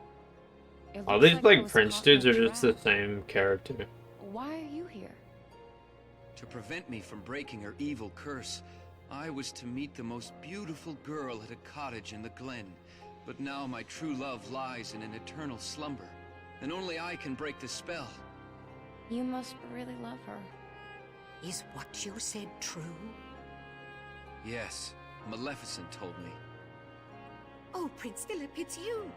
It All looks these I like was Prince caught in dudes a are just the trap. same character. Why are you here? To prevent me from breaking her evil curse, I was to meet the most beautiful girl at a cottage in the glen. But now my true love lies in an eternal slumber, and only I can break the spell. You must really love her. Is what you said true? Yes, Maleficent told me. Oh, Prince Philip, it's you!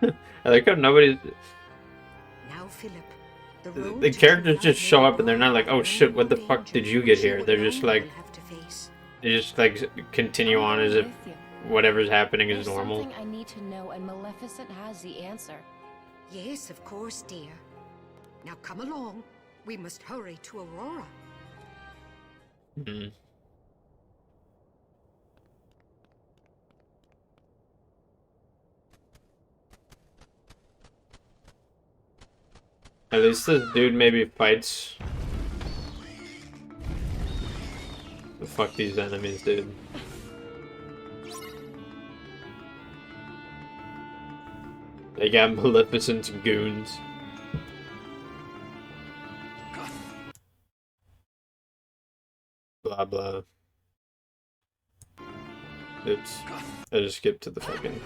I like how nobody... Now, Philip, The characters just show up and they're not like, oh shit, what the fuck did you get here? They're just like... They just like continue on as if whatever's happening is There's normal. something I need to know, and Maleficent has the answer. Yes, of course, dear. Now come along. We must hurry to Aurora. Hmm. At least this dude maybe fights. Fuck these enemies, dude. They got Maleficent's goons. Blah blah. Oops. I just skipped to the fucking...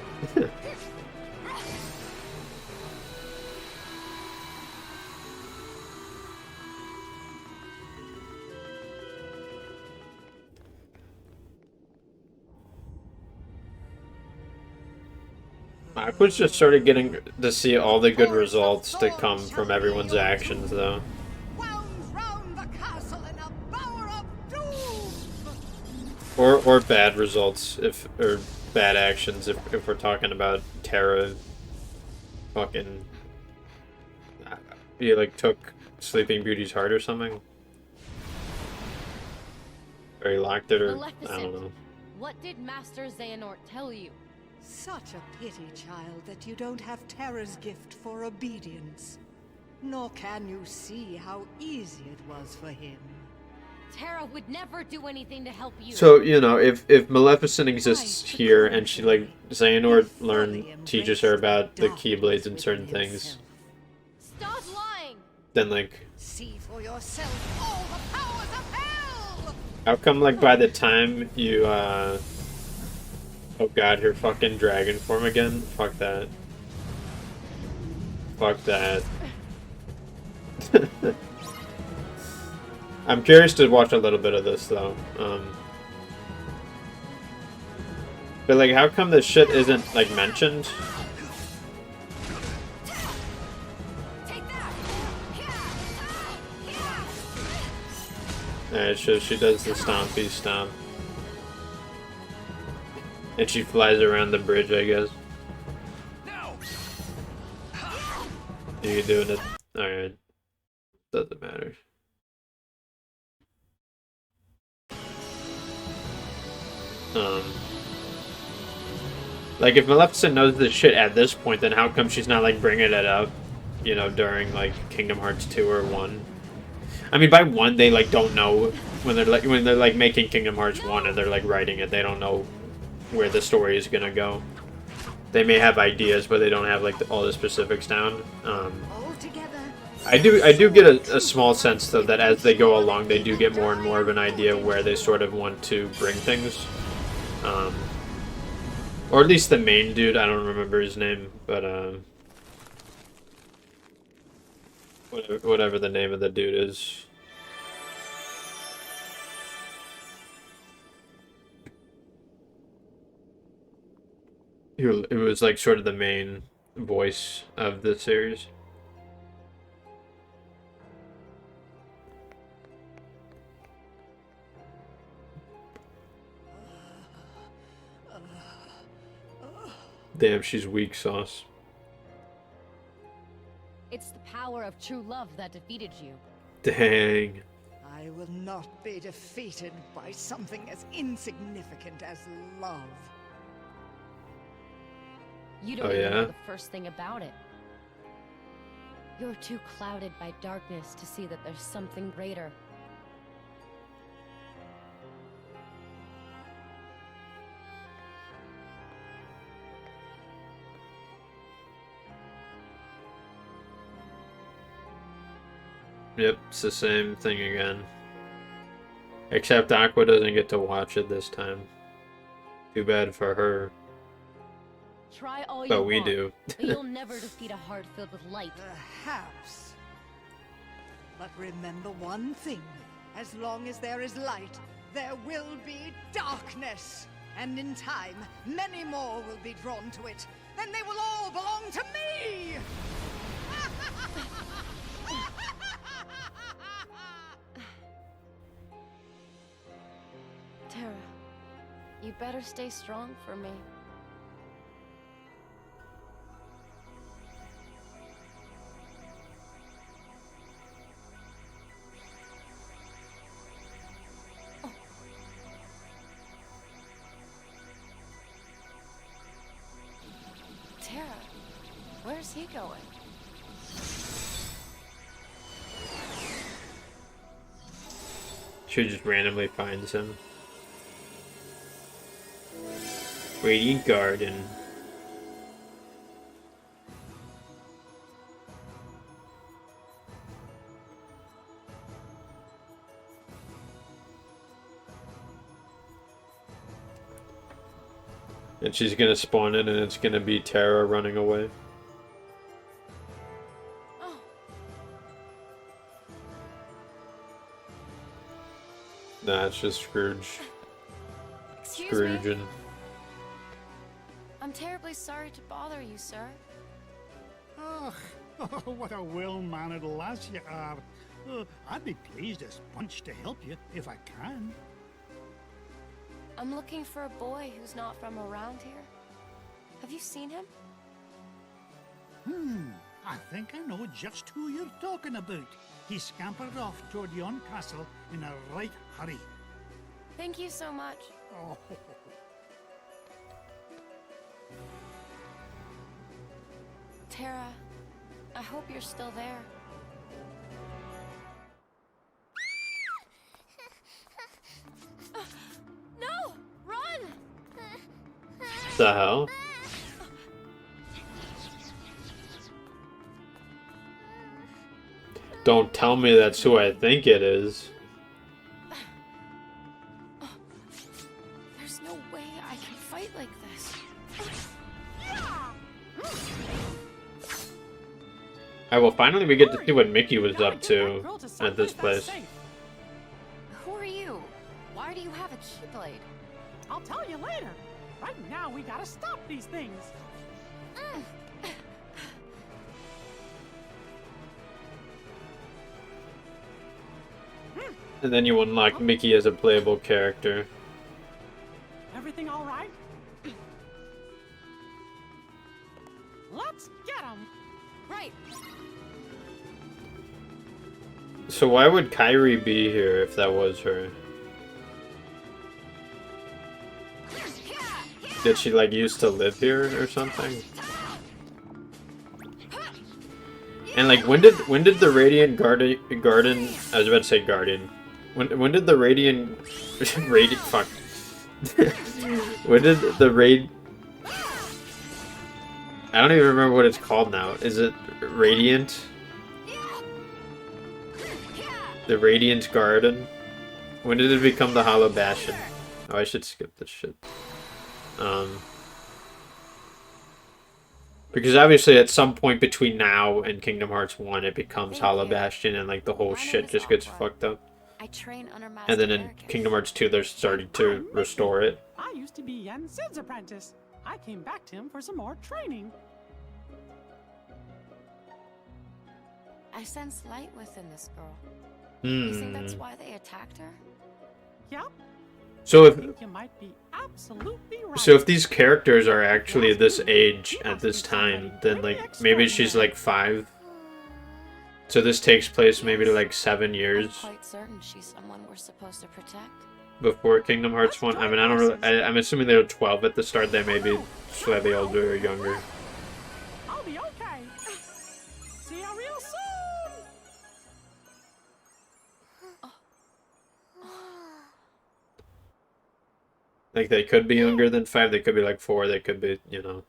Aqua's just started getting to see all the good results that come from everyone's actions, though. Or bad results, or bad actions, if we're talking about Terra. Fucking... He, like, took Sleeping Beauty's heart or something? Or he locked it, or... I don't know. What did Master Xehanort tell you? Such a pity, child, that you don't have Terra's gift for obedience. Nor can you see how easy it was for him. Terra would never do anything to help you. So, you know, if Maleficent exists here and she, like, Xehanort teaches her about the Keyblades and certain things, Stop lying! then, like, See for yourself all the powers of hell! how come, like, by the time you, oh god, her fucking dragon form again? Fuck that. Fuck that. I'm curious to watch a little bit of this, though. But, like, how come this shit isn't, like, mentioned? Alright, so she does the stompy stomp. And she flies around the bridge, I guess. You doing it? Alright. Doesn't matter. Like, if Maleficent knows this shit at this point, then how come she's not, like, bringing it up, you know, during, like, Kingdom Hearts 2 or 1? I mean, by 1, they, like, don't know. When they're, like, making Kingdom Hearts 1 and they're, like, writing it, they don't know where the story is gonna go. They may have ideas, but they don't have, like, all the specifics down. I do get a small sense, though, that as they go along, they do get more and more of an idea where they sort of want to bring things. Or at least the main dude, I don't remember his name, but, whatever the name of the dude is. It was, like, sort of the main voice of the series. Damn, she's weak sauce. It's the power of true love that defeated you. Dang. I will not be defeated by something as insignificant as love. You don't even know the first thing about it. You're too clouded by darkness to see that there's something greater. Yep, it's the same thing again. Except Aqua doesn't get to watch it this time. Too bad for her. Try all you But we want, do. but you'll never defeat a heart filled with light. Perhaps. But remember one thing. As long as there is light, there will be darkness. And in time, many more will be drawn to it. Then they will all belong to me! Terra, you better stay strong for me. Terra, where's he going? She just randomly finds him. Radiant Garden. And she's gonna spawn it, and it's gonna be Terra running away. Nah, it's just Scrooge. Excuse me? and I'm terribly sorry to bother you, sir. Oh, what a well-mannered lass you are. I'd be pleased as punch to help you, if I can. I'm looking for a boy who's not from around here. Have you seen him? I think I know just who you're talking about. He scampered off toward yon castle in a right hurry. Thank you so much. Oh. Terra, I hope you're still there. No! Run! the hell? Don't tell me that's who I think it is. There's no way I can fight like this. Alright, well, finally we get to see what Mickey was up to at this place. Who are you? Why do you have a keyblade? I'll tell you later. Right now, we gotta stop these things. And then you unlock Mickey as a playable character. Everything all right? Let's get him. Right. So why would Kyrie be here if that was her? did she like used to live here or something? And like when did the Radiant Garden I was about to say Guardian. When did the Radiant fuck. When did the raid I don't even remember what it's called now. Is it Radiant? The Radiant Garden? When did it become the Hollow Bastion? Oh, I should skip this shit. Because obviously at some point between now and Kingdom Hearts 1 it becomes Hollow Bastion and like the whole shit just gets fucked up. I train under Master And then in Ericus. Kingdom Hearts 2 they're starting to restore it. I used to be Yen Sid's apprentice. I came back to him for some more training. I sense light within this girl. You think that's why they attacked her? Yep. So I if think you might be absolutely right. so if these characters are actually this age at this time, then like maybe she's like 5. So this takes place maybe like 7 years I'm quite certain she's someone we're supposed to protect. before Kingdom Hearts 1. I mean, I don't really, I'm assuming they were 12 at the start. They may be slightly older or younger. I'll be okay. See you real soon. Like they could be younger than 5. They could be like 4. They could be, you know.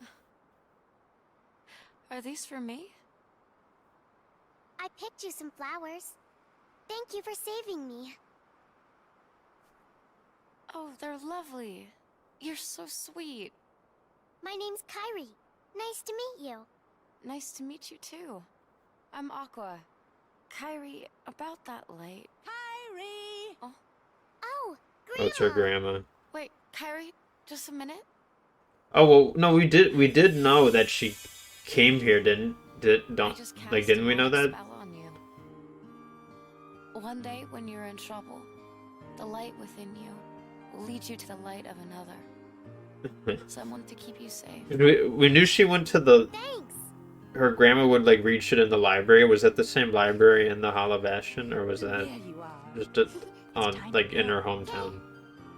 Are these for me? I picked you some flowers. Thank you for saving me. Oh, they're lovely. You're so sweet. My name's Kairi. Nice to meet you. Nice to meet you too. I'm Aqua. Kairi, about that light. Kairi! Oh. Oh, Oh, it's her grandma. Wait, Kairi, just a minute. Oh well, no, we did know that she came here, didn't we know that? Spell on you. One day when you're in trouble, the light within you will lead you to the light of another. Someone to keep you safe. We knew she went to the. Thanks. Her grandma would like read shit in the library. Was that the same library in the Hollow Bastion, or was that just like in her hometown?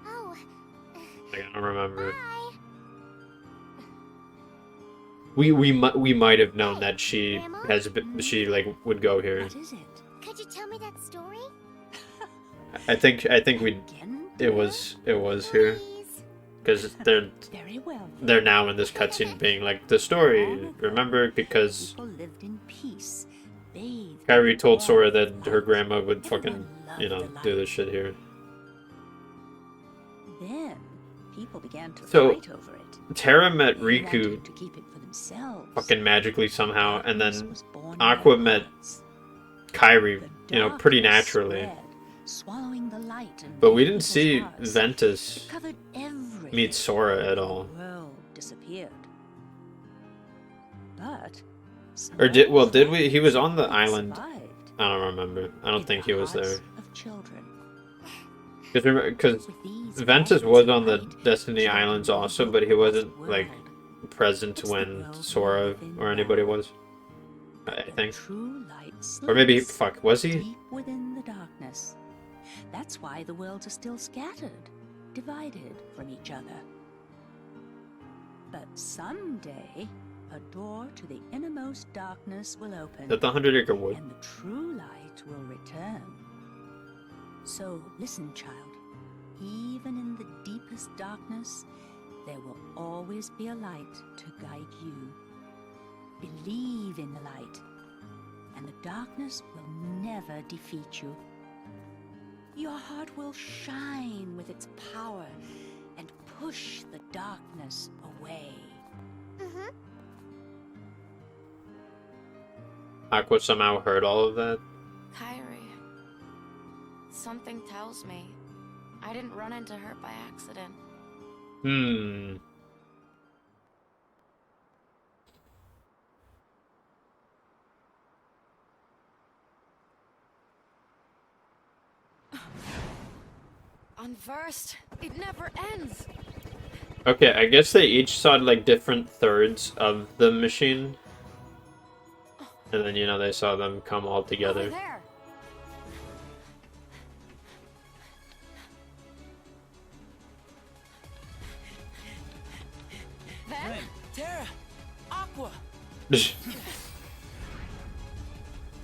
Oh. Like, I don't remember. We might have known that she like would go here. What is it? Could you tell me that story? I think it was here because they're now in this cutscene being like the story. Remember, because Kairi told Sora that her grandma would fucking do this shit here. Then people began to So fight over it. Terra met Riku To keep it for themselves. fucking magically somehow, and then Aqua met Kairi, pretty naturally. Swallowing the light and But we didn't see Ventus covered everything. meet Sora at all. The world disappeared. But Or did we? He was on the island. I don't remember. I don't think he was there. of children. Because Ventus was on the Destiny Islands also, but he wasn't like present when Sora or anybody was. I think. True light Or maybe sleeps was he? deep within the darkness. That's why the worlds are still scattered, divided from each other. But someday, a door to the innermost darkness will open. At the 100-acre wood. And the true light will return. So listen, child. Even in the deepest darkness, there will always be a light to guide you. Believe in the light, and the darkness will never defeat you. Your heart will shine with its power and push the darkness away. Aqua somehow heard all of that. Kairi. Something tells me I didn't run into her by accident. Unversed. It never ends. Okay, I guess they each saw like different thirds of the machine. And then, they saw them come all together. Over there.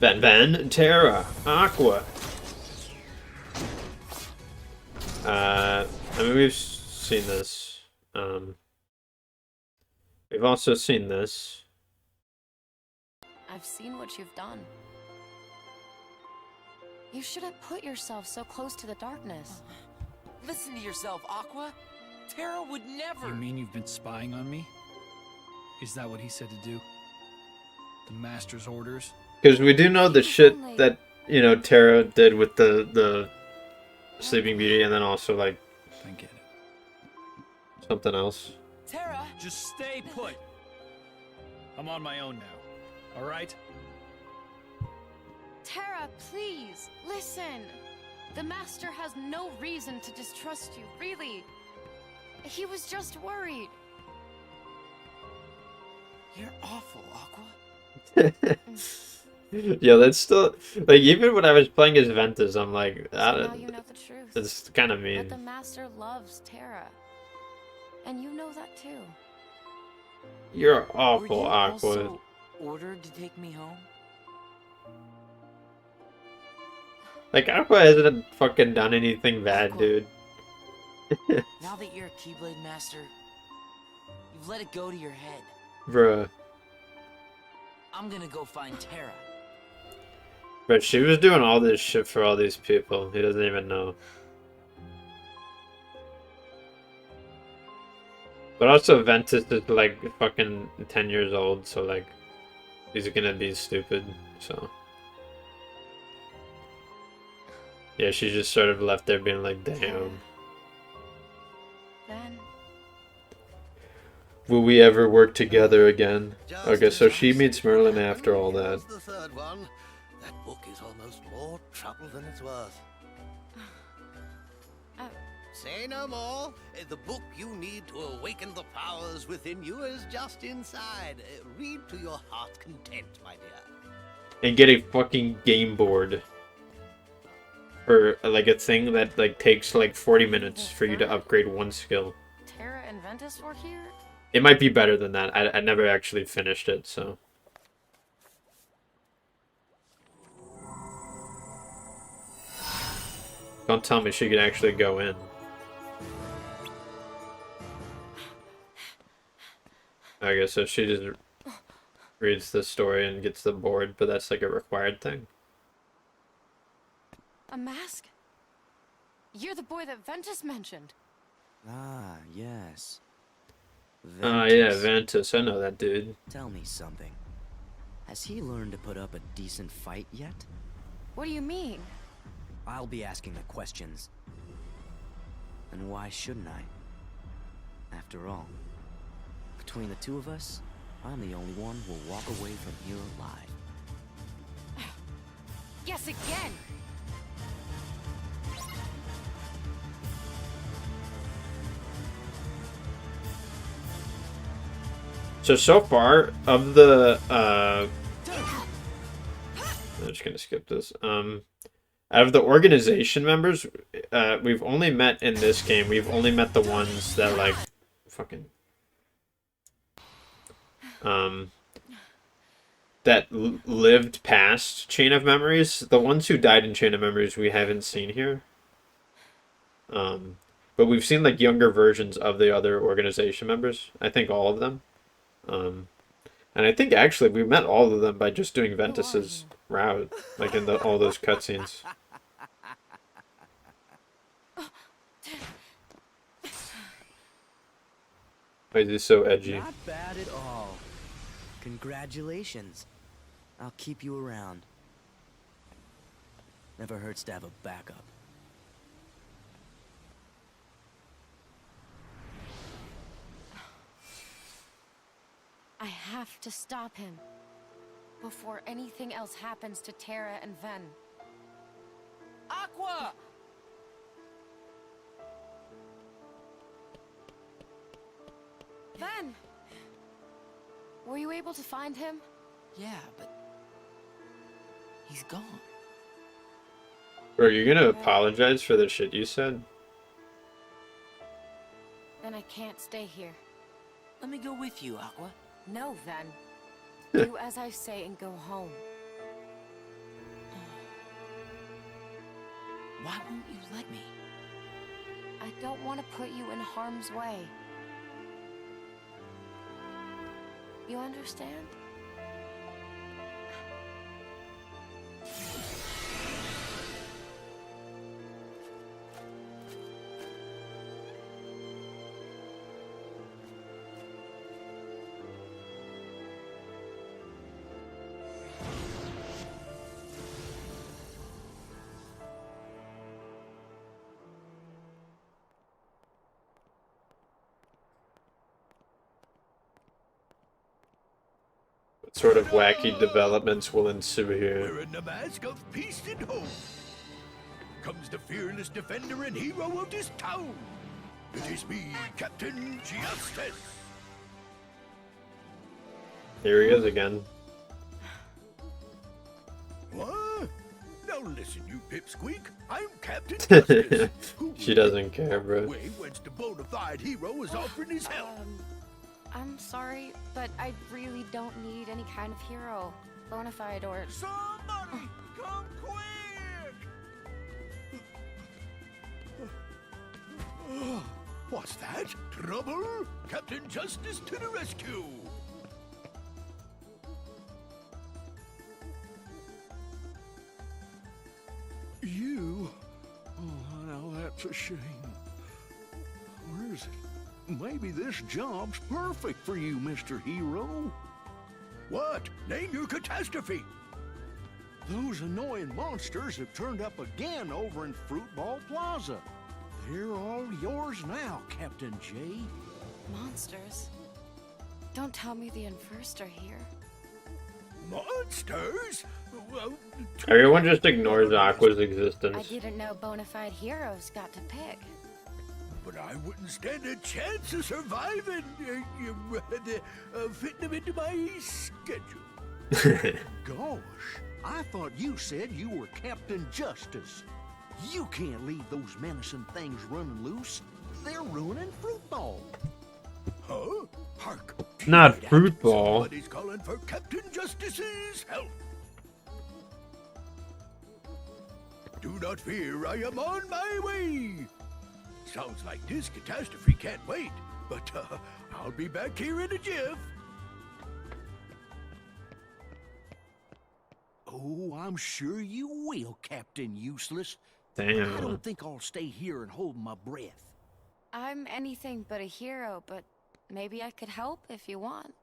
Ven, Terra, Aqua. I mean, we've seen this. We've also seen this. I've seen what you've done. You shouldn't put yourself so close to the darkness. Listen to yourself, Aqua. Terra would never. You mean you've been spying on me? Is that what he said to do? The Master's orders? Because we do know the shit that, you know, Terra did with the Sleeping Beauty, and then also, like, I get it. something else. Terra! Just stay put. I'm on my own now. Alright? Terra, please, listen. The Master has no reason to distrust you, really. He was just worried. You're awful, Aqua. Yeah, that's still, like, even when I was playing as Ventus, I'm like, Now you know the truth. it's kind of But mean. the Master loves Terra. And you know that too. You're awful, Were you Aqua. also ordered to take me home? Like, Aqua hasn't fucking done anything bad, dude. Now that you're a Keyblade Master, you've let it go to your head. Bruh. I'm gonna go find Terra. But she was doing all this shit for all these people. He doesn't even know. But also, Ventus is like fucking 10 years old, so like, he's gonna be stupid, so. Yeah, she just sort of left there being like, damn. Then Will we ever work together again? Okay, so she meets Merlin after all that. The third one. That book is almost more trouble than it's worth. Say no more. The book you need to awaken the powers within you is just inside. Read to your heart's content, my dear. And get a fucking game board. Or like a thing that like takes like 40 minutes for you to upgrade one skill. Terra and Ventus were here? It might be better than that. I never actually finished it, so. Don't tell me she could actually go in. I guess so she just reads the story and gets the board, but that's like a required thing. A mask? You're the boy that Ventus mentioned. Ah, yes. Ah, yeah, Ventus. I know that dude. Tell me something. Has he learned to put up a decent fight yet? What do you mean? I'll be asking the questions. And why shouldn't I? After all, between the two of us, I'm the only one who will walk away from here alive. Yes, again! So far, of the, I'm just gonna skip this. Out of the organization members, we've only met in this game, we've only met the ones that, like, fucking, that lived past Chain of Memories. The ones who died in Chain of Memories we haven't seen here. But we've seen, like, younger versions of the other organization members. I think all of them. And I think actually we met all of them by just doing Ventus's route, like in all those cutscenes. Why is he so edgy? Not bad at all. Congratulations. I'll keep you around. Never hurts to have a backup. I have to stop him before anything else happens to Terra and Ven. Aqua! Ven! Were you able to find him? Yeah, but he's gone. Bro, you're gonna apologize for the shit you said? Then I can't stay here. Let me go with you, Aqua. No, Ven. Do as I say and go home. Why won't you let me? I don't want to put you in harm's way. You understand? What sort of wacky developments will ensue here? Wearing the mask of peace and hope comes the fearless defender and hero of this town. It is me, Captain Justice. Here he is again. What? Now listen, you pipsqueak. I'm Captain Justice. She doesn't care, bro. Way whence the bona fide hero is offering his help. I'm sorry, but I really don't need any kind of hero. Bonafide or... Somebody come quick! What's that? Trouble? Captain Justice to the rescue! You? Oh, now that's a shame. Where is it? Maybe this job's perfect for you, Mr. Hero. What? Name your catastrophe. Those annoying monsters have turned up again over in Fruitball Plaza. They're all yours now, Captain J. Monsters? Don't tell me the Infirst are here. Monsters? Well, Everyone just ignores Aqua's I existence. didn't know bonafide heroes got to pick. but I wouldn't stand a chance of surviving. Fitting them into my schedule. Gosh, I thought you said you were Captain Justice. You can't leave those menacing things running loose. They're ruining Fruitball. Huh? Hark. Not Fruitball. Somebody's calling for Captain Justice's help. Do not fear, I am on my way. Sounds like this catastrophe can't wait, but I'll be back here in a jiff. Oh, I'm sure you will, Captain Useless. Damn. I don't think I'll stay here and hold my breath. I'm anything but a hero, but maybe I could help if you want.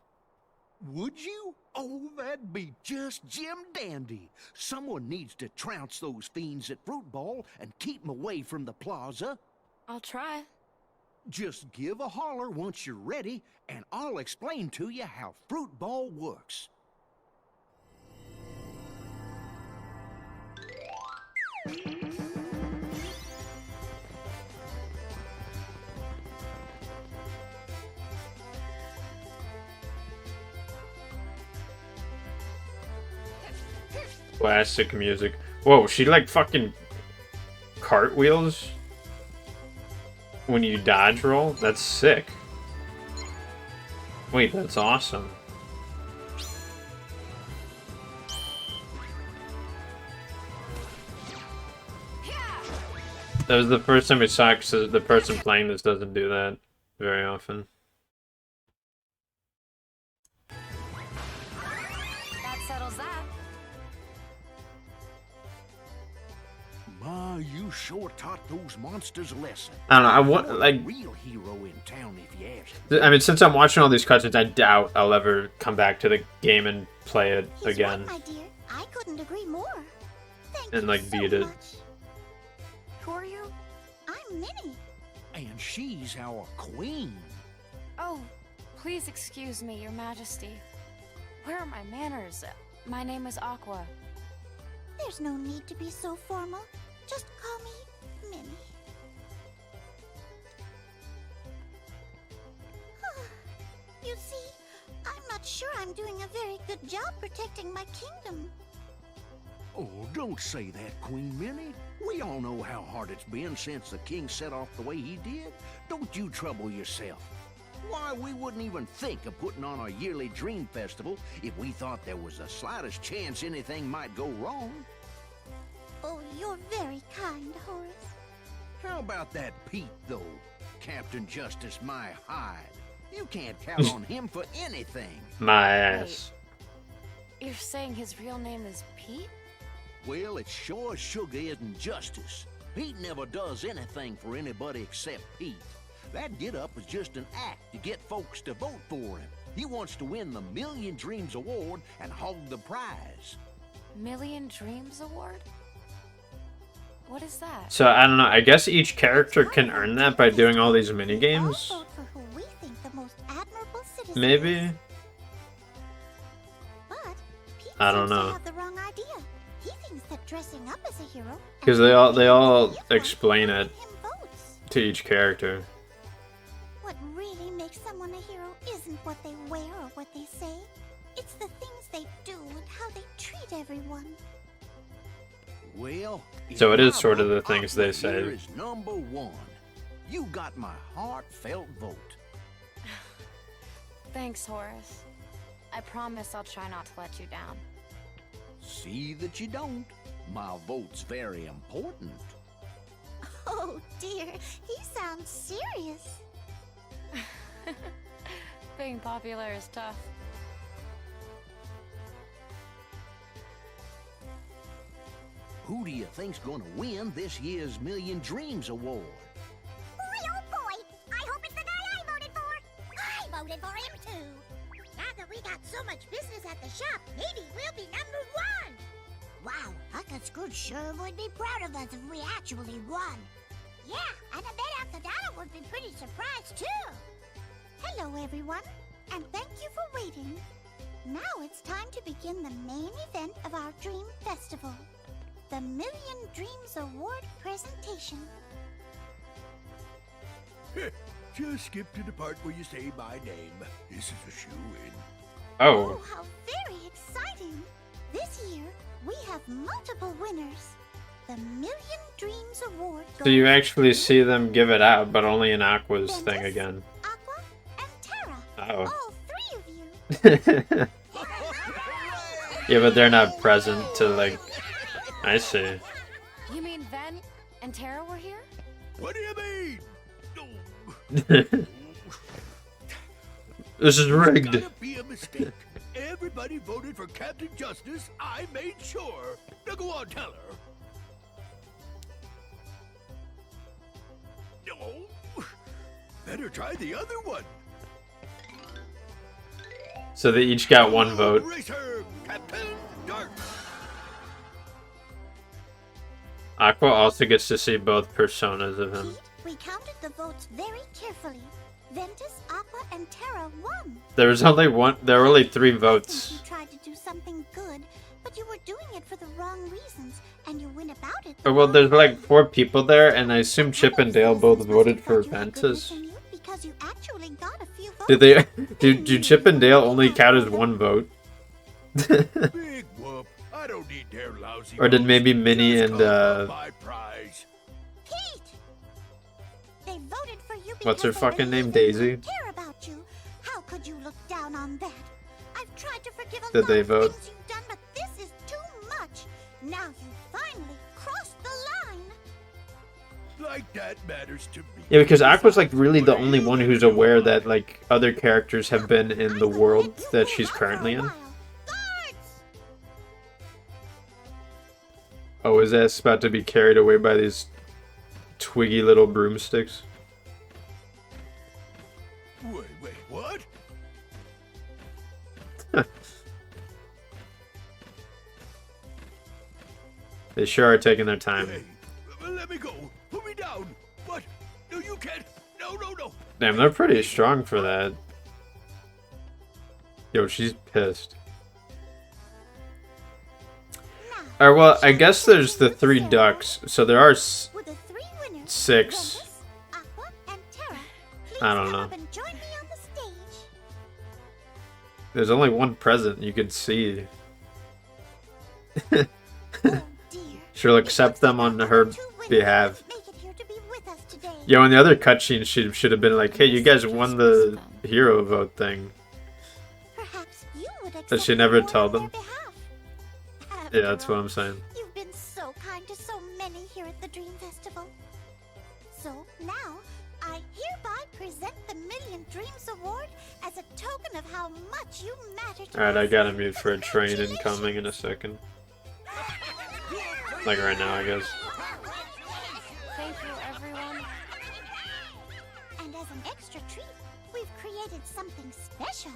Would you? Oh, that'd be just Jim Dandy. Someone needs to trounce those fiends at Fruitball and keep them away from the plaza. I'll try. Just give a holler once you're ready, and I'll explain to you how Fruitball works. Classic music. Whoa, she like fucking cartwheels when you dodge roll? That's sick. Wait, that's awesome. That was the first time I saw it because the person playing this doesn't do that very often. That settles that. Ma, you sure taught those monsters a lesson. I don't know, I want, like... Real hero in town, if you ask. I mean, since I'm watching all these cutscenes, I doubt I'll ever come back to the game and play it He's again. right, my dear. I couldn't agree more. Thank And, you like, so beat it. much. Who are you? I'm Minnie. And she's our queen. Oh, please excuse me, Your Majesty. Where are my manners? My name is Aqua. There's no need to be so formal. Just call me Minnie. You see, I'm not sure I'm doing a very good job protecting my kingdom. Oh, don't say that, Queen Minnie. We all know how hard it's been since the king set off the way he did. Don't you trouble yourself. Why, we wouldn't even think of putting on a yearly dream festival if we thought there was the slightest chance anything might go wrong. Oh, you're very kind, Horace. How about that Pete, though? Captain Justice My Hide. You can't count on him for anything. My ass. You're saying his real name is Pete? Well, it's sure as sugar isn't justice. Pete never does anything for anybody except Pete. That get-up was just an act to get folks to vote for him. He wants to win the Million Dreams Award and hog the prize. Million Dreams Award? What is that? So, I don't know. I guess each character can earn that by doing all these mini-games? Vote for who we think the most admirable citizen Maybe? is. But Pete I don't seems to know. have the wrong idea. He thinks that dressing up as a hero Because they all explain it to each character. What really makes someone a hero isn't what they wear or what they say. It's the things they do and how they treat everyone. Well, So it is my sort of the vote, things they Aqua say. here is #1. You got my heartfelt vote. Thanks, Horace. I promise I'll try not to let you down. See that you don't. My vote's very important. Oh dear, he sounds serious. Being popular is tough. Who do you think's gonna win this year's Million Dreams Award? Boy, oh boy! I hope it's the guy I voted for! I voted for him too! Now that we got so much business at the shop, maybe we'll be #1! Wow, Uncle Scrooge sure would be proud of us if we actually won. Yeah, and I bet Uncle Donald would be pretty surprised too. Hello everyone, and thank you for waiting. Now it's time to begin the main event of our Dream Festival. The Million Dreams Award presentation. Just skip to the part where you say my name. This is a shoe-in. Oh. How very exciting! This year, we have multiple winners. The Million Dreams Award So you goes actually to see them give it out, but only in Aqua's thing again. Aqua and Terra. Oh. All 3 of you. Yeah, but they're not present to, like... I see. You mean Ven and Tara were here? What do you mean? This is rigged. Gotta be a mistake. Everybody voted for Captain Justice. I made sure. Now go on, tell her. No. Better try the other one. So they each got one vote. Racer, Captain Dark. Aqua also gets to see both personas of him. We counted the votes very carefully. Ventus, Aqua, and Terra won. There was only one. There were only 3 votes. You tried to do something good, but you were doing it for the wrong reasons, and you went about it. Oh, well, there's like 4 people there, and I assume Chip and Dale both voted for Ventus. Because you actually got a few votes. Did they? Do Chip and Dale only count as 1 vote? Big whoop. I don't need their lousy Or did votes. maybe Minnie Just and call my prize. Pete! They voted for you What's her because they fucking name? believe Daisy? and care about you. How could you look down on that? I've tried to forgive a Did lot they of vote? things you've done, but this is too much. Now you finally crossed the line. Like that matters to me. Yeah, because Aqua's like really the only one who's aware that like other characters have been in the world that she's currently in. Oh, his ass about to be carried away by these twiggy little broomsticks. Wait, what? They sure are taking their time. Hey, let me go. Put me down. What? No, you can't. No. Damn, they're pretty strong for that. Yo, she's pissed. Alright, well, I guess there's the 3 ducks, so there are 6. I don't know. There's only 1 present you could see. She'll accept them on her behalf. Make it here to be with us today. Yo, in the other cutscene, she should have been like, "Hey, you guys won the hero vote thing." Perhaps you would But accept she never the award told on them. their behalf. Yeah, that's what I'm saying. You've been so kind to so many here at the Dream Festival. So now, I hereby present the Million Dreams Award as a token of how much you matter to Alright, us. I gotta mute for a train incoming in a second. Like right now, I guess. Thank you, everyone. And as an extra treat, we've created something special.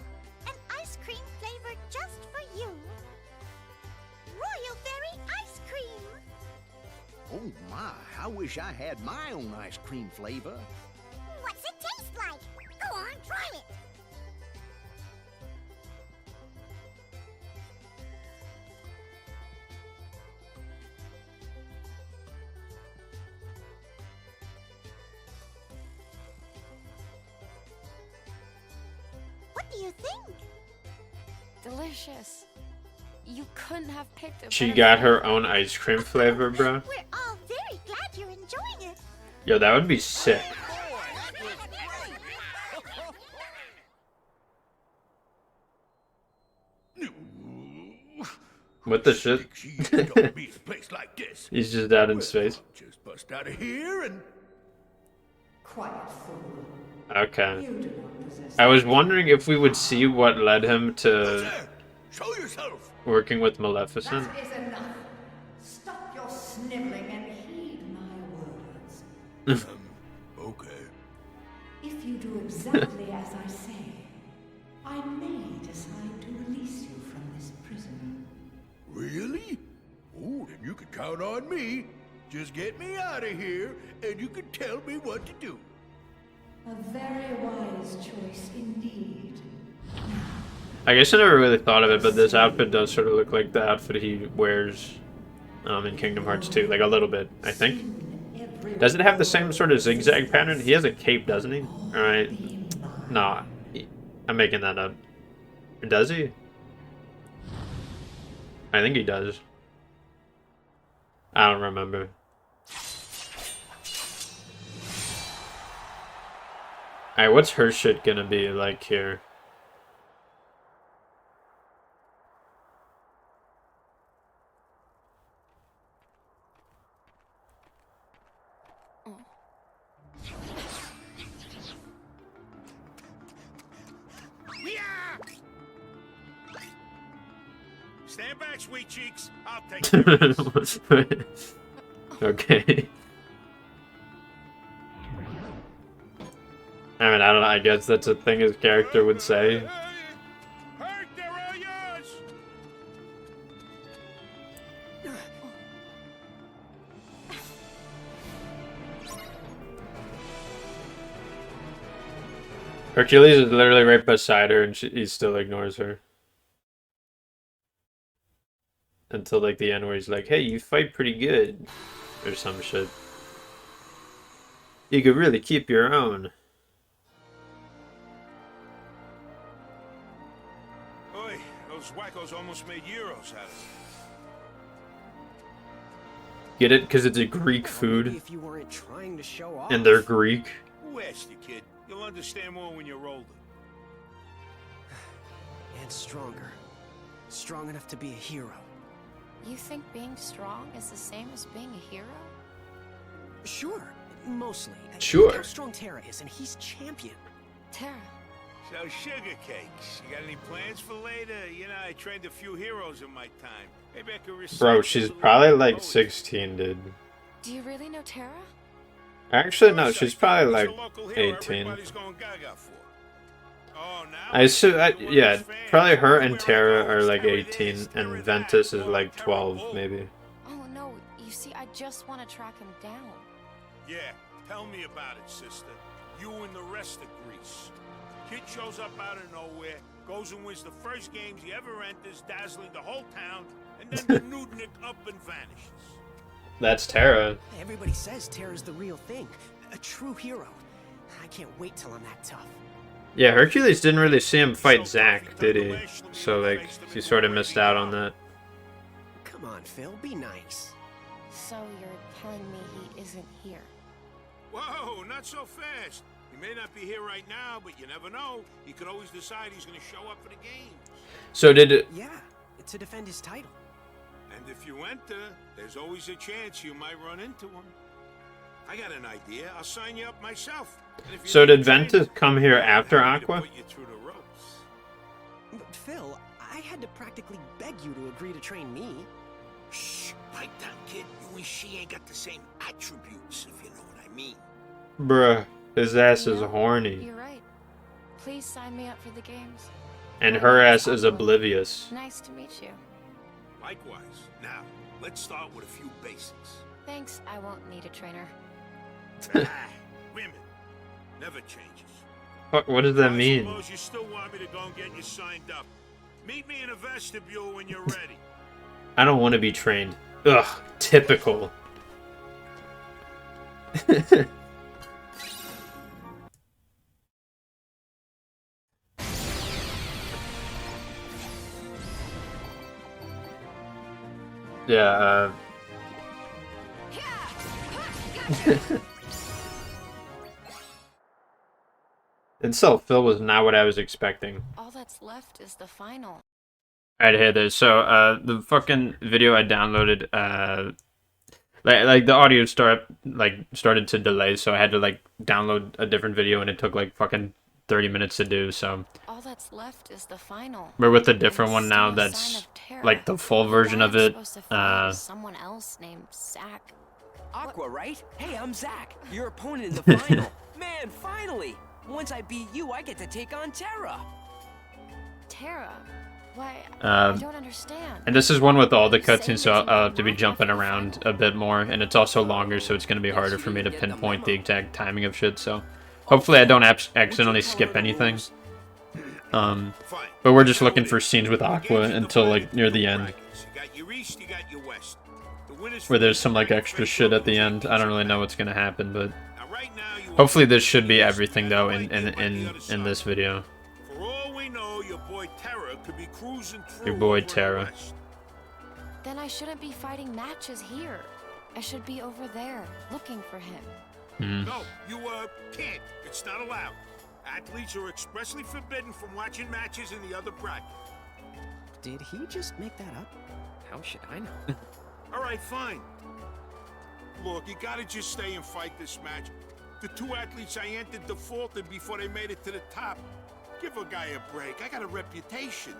An ice cream flavor just for you. Royal Berry Ice Cream! Oh my, I wish I had my own ice cream flavor. What's it taste like? Go on, try it. What do you think? Delicious. You couldn't have picked a She better got flavor. her own ice cream flavor, bro. We're all very glad you're enjoying it. Yo, that would be sick. What the shit? He's just out in space. Just bust out of here and... Quiet fool. Okay. You do not possess I was wondering if we would see what led him to Show yourself! working with Maleficent. That is enough. Stop your sniveling and heed my words. Okay. If you do exactly as I say, I may decide to release you from this prison. Really? Oh, then you can count on me. Just get me out of here, and you can tell me what to do. A very wise choice indeed. I guess I never really thought of it, but this outfit does sort of look like the outfit he wears in Kingdom Hearts 2. Like a little bit, I think. Does it have the same sort of zigzag pattern? He has a cape, doesn't he? Alright. Nah. I'm making that up. Does he? I think he does. I don't remember. Alright, what's her shit gonna be like here? Stand back, sweet cheeks. I'll take it. Okay. I mean, I don't know. I guess that's a thing his character would say. Hercules is literally right beside her, and he still ignores her. Until, like, the end where he's like, hey, you fight pretty good. Or some shit. You could really keep your own. Oi, those wackos almost made euros out of it. Get it? Because it's a Greek food. If you weren't trying to show off. And they're Greek. Who asked you, kid? You'll understand more when you're older. And stronger. Strong enough to be a hero. You think being strong is the same as being a hero? Sure, mostly. Sure. Look how strong Terra is, and he's champion. Terra. So, sugar cakes. You got any plans for later? You know, I trained a few heroes in my time. Maybe I could recite. Bro, she's probably like 16, dude. Do you really know Terra? Actually, no, she's probably like 18. Yeah, probably her and Terra are like 18, and Ventus is like 12, maybe. Oh no, you see, I just want to track him down. Yeah, tell me about it, sister. You and the rest of Greece. Kid shows up out of nowhere, goes and wins the first games he ever enters, dazzling the whole town, and then the Nudnik up and vanishes. That's Terra. Everybody says Terra's the real thing. A true hero. I can't wait till I'm that tough. Yeah, Hercules didn't really see him fight Zack, did he? So, like, he sort of missed out on that. Come on, Phil, be nice. So you're telling me he isn't here? Whoa, not so fast. He may not be here right now, but you never know. He could always decide he's going to show up for the game. So did it? Yeah, to defend his title. And if you enter, there's always a chance you might run into him. I got an idea. I'll sign you up myself. So did Ventus come here after Aqua? Put you through the ropes. But Phil, I had to practically beg you to agree to train me. Shh, pipe down, kid. You and she ain't got the same attributes, if you know what I mean. Bruh, his ass is horny. You're right. Please sign me up for the games. And her ass is oblivious. Nice to meet you. Likewise. Now, let's start with a few basics. Thanks, I won't need a trainer. Women. Never changes. What does that I mean? suppose you still want me to go and get you signed up. Meet me in a vestibule when you're ready. I don't want to be trained. Ugh, typical. Yeah, itself, Phil was not what I was expecting. All that's left is the final. Alright, here it is. So, the fucking video I downloaded, like the audio started to delay, so I had to like download a different video, and it took like fucking 30 minutes to do. So all that's left is the final. we're with a different one now. That's like the full version of it. Someone else named Zach. Aqua, right? Hey, I'm Zach, your opponent in the final. Man, finally! Once I beat you, I get to take on Terra. Terra? Why? I don't understand. And this is one with all the cutscenes, so I'll have to be jumping around a bit more, and it's also longer, so it's going to be harder for me to pinpoint the exact timing of shit. So hopefully I don't accidentally skip anything. But we're just looking for scenes with Aqua until like near the end, where there's some like extra shit at the end. I don't really know what's going to happen, but hopefully this should be everything though in this video. For all we know, your boy Terra could be cruising through. Your boy Terra. Then I shouldn't be fighting matches here. I should be over there, looking for him. No, you can't. It's not allowed. Athletes are expressly forbidden from watching matches in the other bracket. Did he just make that up? How should I know? All right, fine. Look, you gotta just stay and fight this match. The two athletes I entered defaulted before they made it to the top. Give a guy a break. I got a reputation.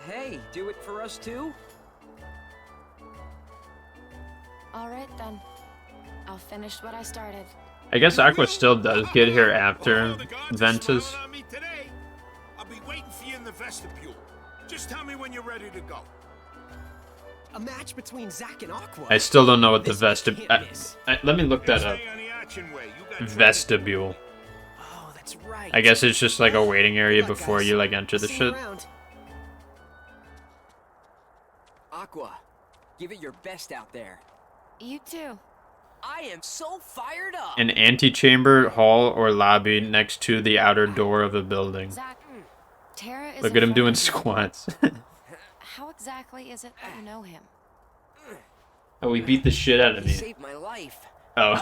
Hey, do it for us too? All right then. I'll finish what I started. I guess Aqua still does get here after Ventus. I'll be waiting for you in the vestibule. Just tell me when you're ready to go. A match between Zach and Aqua. I still don't know what the vestibule. Let me look that up. Vestibule. Oh, that's right. I guess it's just like a waiting area before you like enter the shit. Aqua, give it your best out there. You too. I am so fired up. An antechamber, hall, or lobby next to the outer door of a building. Zach, Terra is Look at him doing squats. How exactly is it that you know him? Oh, he beat the shit out of me. He saved my life. Oh.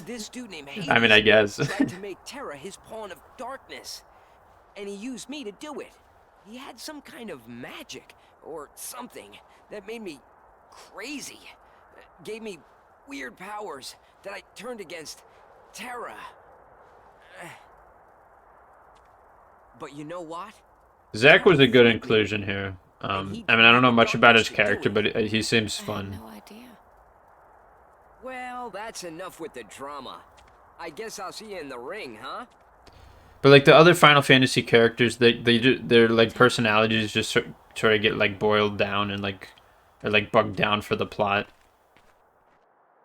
This dude named Hades I mean, I guess. tried to make Terra his pawn of darkness, and he used me to do it. He had some kind of magic or something that made me crazy. Gave me weird powers that I turned against Terra. But you know what? Zach was a good inclusion here. I mean, I don't know much about his character, but he seems fun. No idea. Well, that's enough with the drama. I guess I'll see you in the ring, huh? But like the other Final Fantasy characters, their like personalities just sort of get like boiled down and like they're like bugged down for the plot.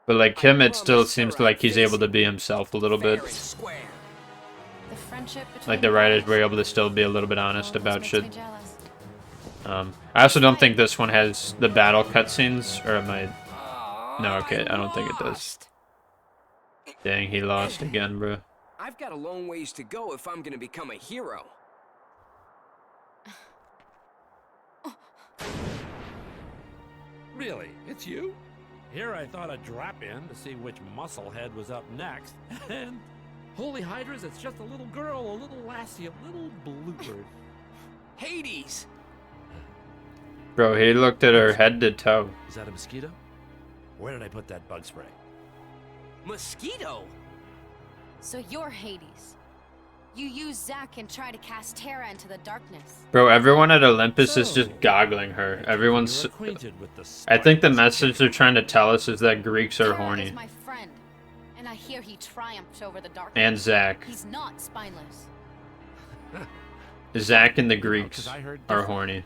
But like him, it still seems like he's able to be himself a little bit. Like the writers were able to still be a little bit honest about shit. I also don't think this one has the battle cutscenes, or am I? No, okay, I don't think it does. Dang, he lost again, bro. I've got a long ways to go if I'm gonna become a hero. Really? It's you? Here I thought I'd drop in to see which musclehead was up next, and holy hydras, it's just a little girl, a little lassie, a little bluebird. Hades! Bro, he looked at her head to toe. Is that a mosquito? Where did I put that bug spray? Mosquito? So you're Hades. You use Zack and try to cast Terra into the darkness. Bro, everyone at Olympus is just goggling her. Everyone's... I think the message they're trying to tell us is that Greeks are Terra horny. is my friend, and I hear he triumphed over the darkness. And Zack. He's not spineless. Zack and the Greeks are horny.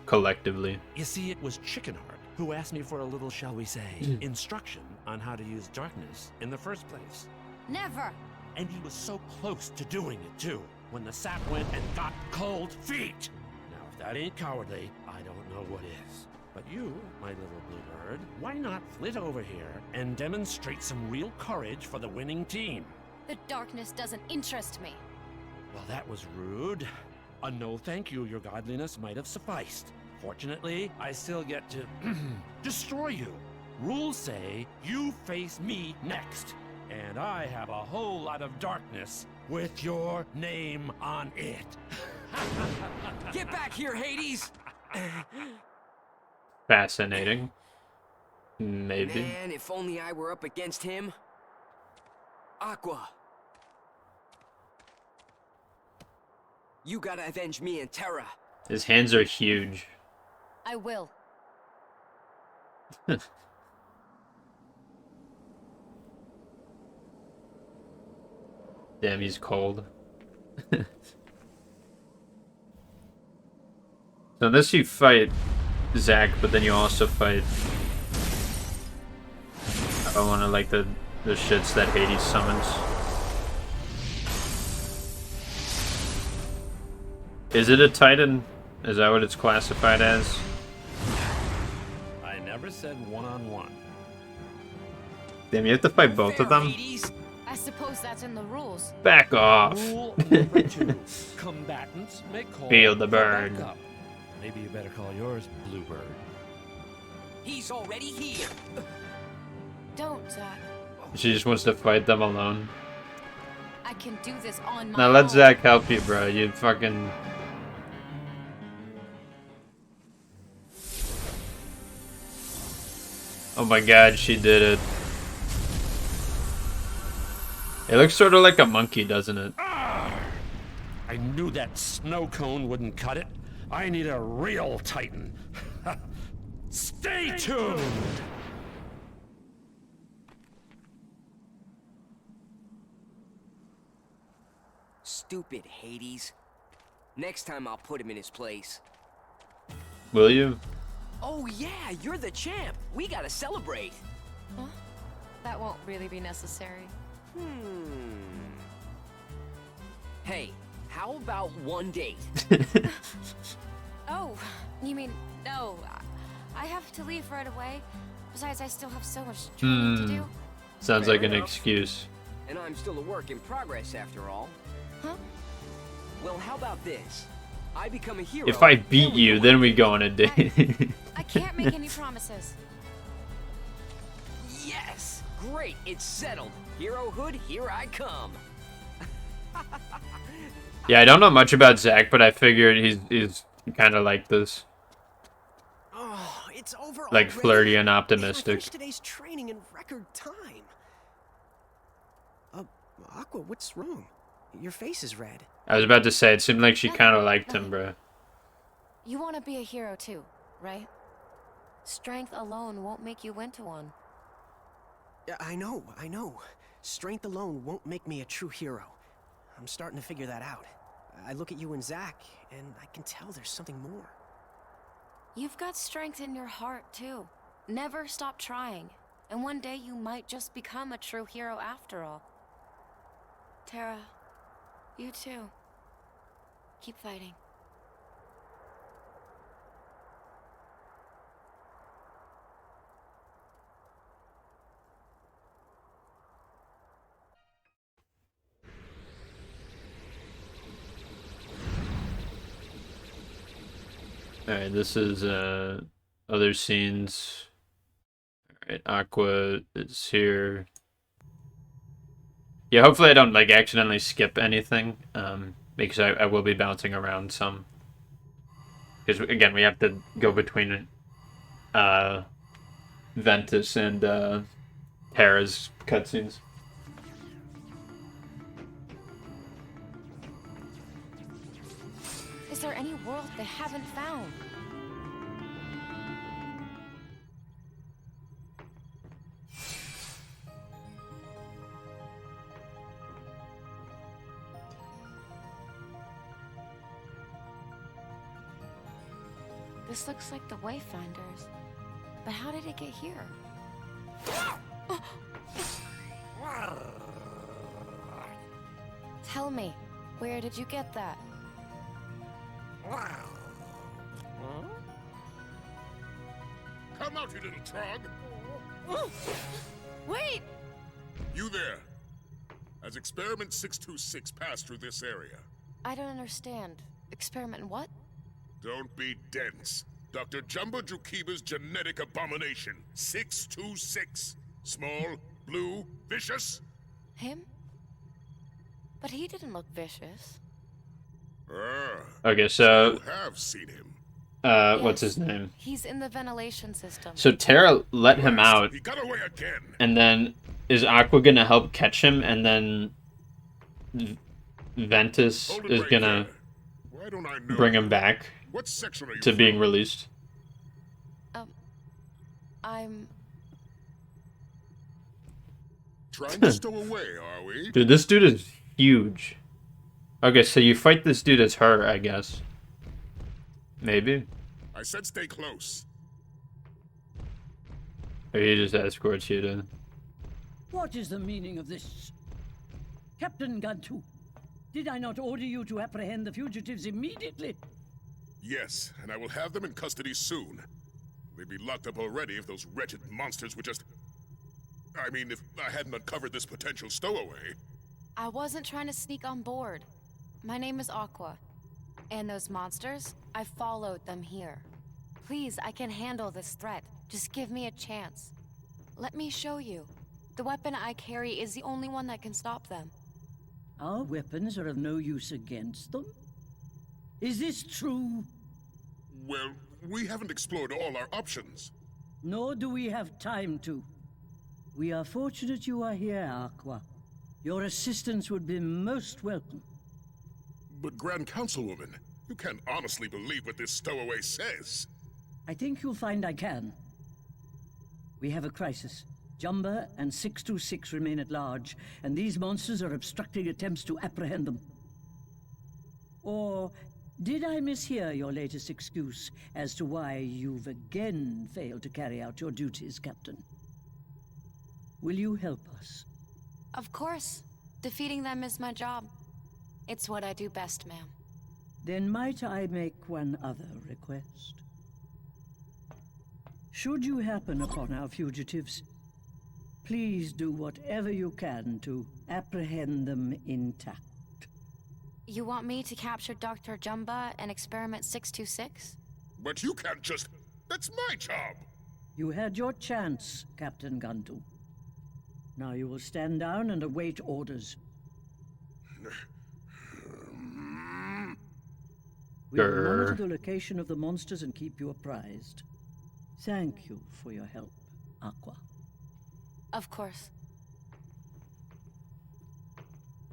Collectively. You see, it was Chickenheart who asked me for a little, shall we say, instruction on how to use darkness in the first place. Never! And he was so close to doing it, too, when the sap went and got cold feet. Now, if that ain't cowardly, I don't know what is. But you, my little bluebird, why not flit over here and demonstrate some real courage for the winning team? The darkness doesn't interest me. Well, that was rude. A no thank you, your godliness, might have sufficed. Fortunately, I still get to destroy you. Rules say you face me next. And I have a whole lot of darkness with your name on it. Get back here, Hades! Fascinating. Maybe. Man, if only I were up against him. Aqua. You gotta avenge me and Terra. His hands are huge. I will. Damn, he's cold. So unless you fight Zack, but then you also fight... I don't want to like the shits that Hades summons. Is it a Titan? Is that what it's classified as? I never said one-on-one. Damn, you have to fight both of them? I suppose that's in the rules. Back off. Rule number 2. Combatants may call Feel the for burn. backup. Maybe you better call yours Bluebird. He's already here. Don't, Zack. She just wants to fight them alone. I can do this on my Now own. let Zack help you, bro. You fucking... Oh my god, she did it. It looks sort of like a monkey, doesn't it? I knew that snow cone wouldn't cut it. I need a real Titan. Stay tuned! Stupid Hades. Next time I'll put him in his place. Will you? Oh yeah, you're the champ. We gotta celebrate. Huh? That won't really be necessary. Hey, how about one date? Oh, you mean, no. I have to leave right away. Besides, I still have so much training to do. Sounds like an excuse. And I'm still a work in progress after all. Huh? Well, how about this? I become a hero. If I beat you, then we go on a date. I can't make any promises. Yes! Great, it's settled. Herohood, here I come. Yeah, I don't know much about Zack, but I figured he's kind of like this. Oh, it's over Like already. flirty and Man, I optimistic. finished today's training in record time. Aqua, what's wrong? Your face is red. I was about to say, it seemed like she kind of liked him, bro. You want to be a hero too, right? Strength alone won't make you into one. Yeah, I know. Strength alone won't make me a true hero. I'm starting to figure that out. I look at you and Zack, and I can tell there's something more. You've got strength in your heart too. Never stop trying. And one day you might just become a true hero after all. Terra, you too. Keep fighting. Alright, this is other scenes. Right, Aqua is here. Yeah, hopefully I don't like accidentally skip anything, because I will be bouncing around some. Because again, we have to go between Ventus and Terra's cutscenes. Is there any world they haven't found? This looks like the Wayfinders. But how did it get here? Tell me, where did you get that? Come out, you little trog! Wait! You there! As Experiment 626 passed through this area. I don't understand. Experiment what? Don't be dense. Dr. Jumbo Jukiba's genetic abomination, 626. Small, blue, vicious? Him? But he didn't look vicious. Okay, so... You have seen him. What's his name? He's in the ventilation system. So Terra let him out. He got away again. And then is Aqua gonna help catch him, and then Ventus is gonna bring him back What section are you to being released? I'm... Trying to stow away, are we? Dude, this dude is huge. Okay, so you fight this dude as her, I guess. Maybe. I said stay close. Or he just escorts you to... What is the meaning of this? Captain Gantu, did I not order you to apprehend the fugitives immediately? Yes, and I will have them in custody soon. They'd be locked up already if those wretched monsters would just... I mean, if I hadn't uncovered this potential stowaway. I wasn't trying to sneak on board. My name is Aqua. And those monsters, I followed them here. Please, I can handle this threat. Just give me a chance. Let me show you. The weapon I carry is the only one that can stop them. Our weapons are of no use against them? Is this true? Well, we haven't explored all our options. Nor do we have time to. We are fortunate you are here, Aqua. Your assistance would be most welcome. But Grand Councilwoman, you can't honestly believe what this stowaway says. I think you'll find I can. We have a crisis. Jumba and 626 remain at large, and these monsters are obstructing attempts to apprehend them. Or did I mishear your latest excuse as to why you've again failed to carry out your duties, Captain? Will you help us? Of course. Defeating them is my job. It's what I do best, ma'am. Then might I make one other request? Should you happen upon our fugitives, please do whatever you can to apprehend them intact. You want me to capture Dr. Jumba and Experiment 626? But you can't just... That's my job! You had your chance, Captain Gantu. Now you will stand down and await orders. We will monitor the location of the monsters and keep you apprised. Thank you for your help, Aqua. Of course.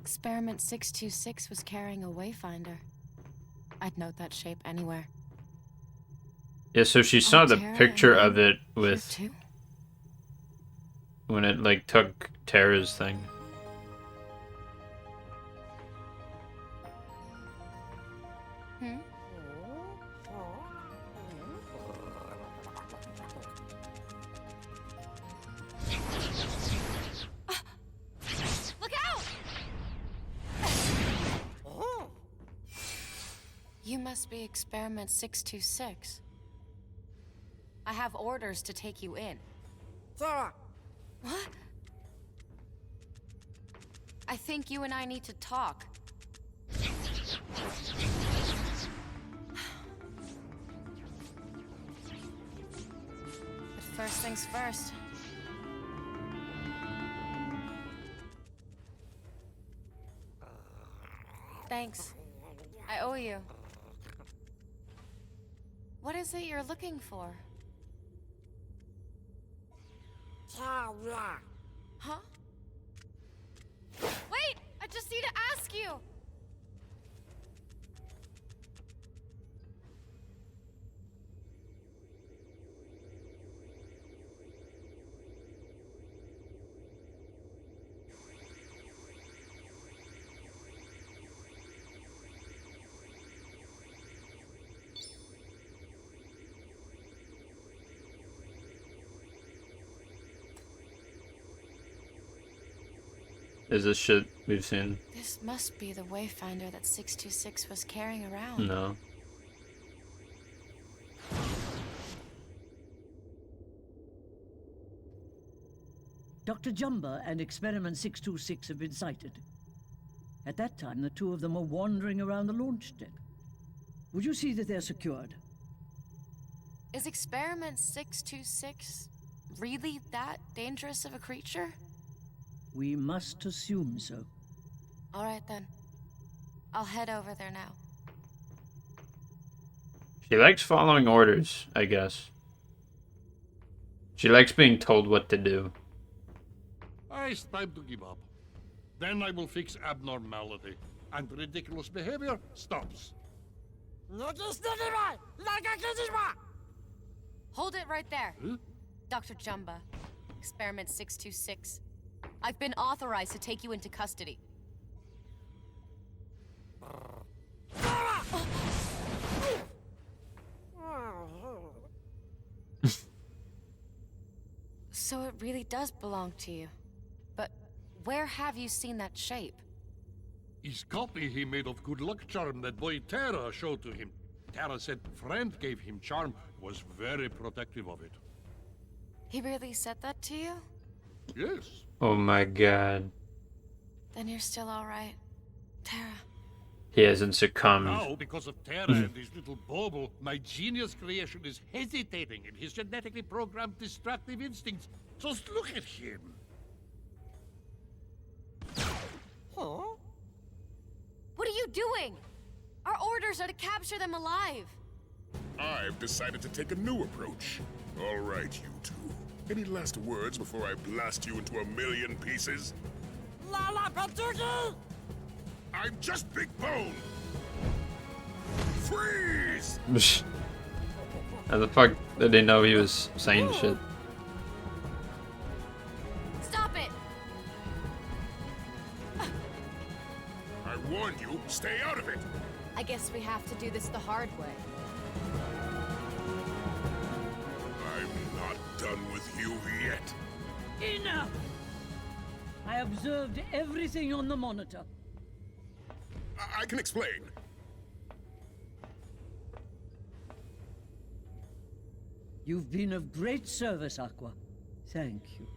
Experiment 626 was carrying a Wayfinder. I'd note that shape anywhere. Yeah, so she saw the Terra picture and of it with... too? When it, like, took Terra's thing. Look out! You must be Experiment 626. I have orders to take you in. Sarah! What? I think you and I need to talk. But first things first, Thanks. I owe you. What is it you're looking for? Huh? Wait! I just need to ask you! Is this shit we've seen? This must be the Wayfinder that 626 was carrying around. No. Dr. Jumba and Experiment 626 have been sighted. At that time, the two of them were wandering around the launch deck. Would you see that they're secured? Is Experiment 626 really that dangerous of a creature? We must assume so. All right then. I'll head over there now. She likes following orders, I guess. She likes being told what to do. It's time to give up. Then I will fix abnormality, and ridiculous behavior stops. Hold it right there. Huh? Dr. Jumba, Experiment 626. I've been authorized to take you into custody. So it really does belong to you. But where have you seen that shape? His copy he made of good luck charm that boy Terra showed to him. Terra said friend gave him charm, was very protective of it. He really said that to you? Yes. Oh my god. Then you're still alright. Terra. He hasn't succumbed. Now, because of Terra and his little Bobo, my genius creation is hesitating in his genetically programmed destructive instincts. Just look at him. Huh? What are you doing? Our orders are to capture them alive. I've decided to take a new approach. All right, you two. Any last words before I blast you into a million pieces? Lala Patuki! I'm just Big Bone! Freeze! How the fuck did they know he was saying shit? Stop it! I warned you, stay out of it! I guess we have to do this the hard way. I'm not done with you yet. Enough! I observed everything on the monitor. I can explain. You've been of great service, Aqua. Thank you.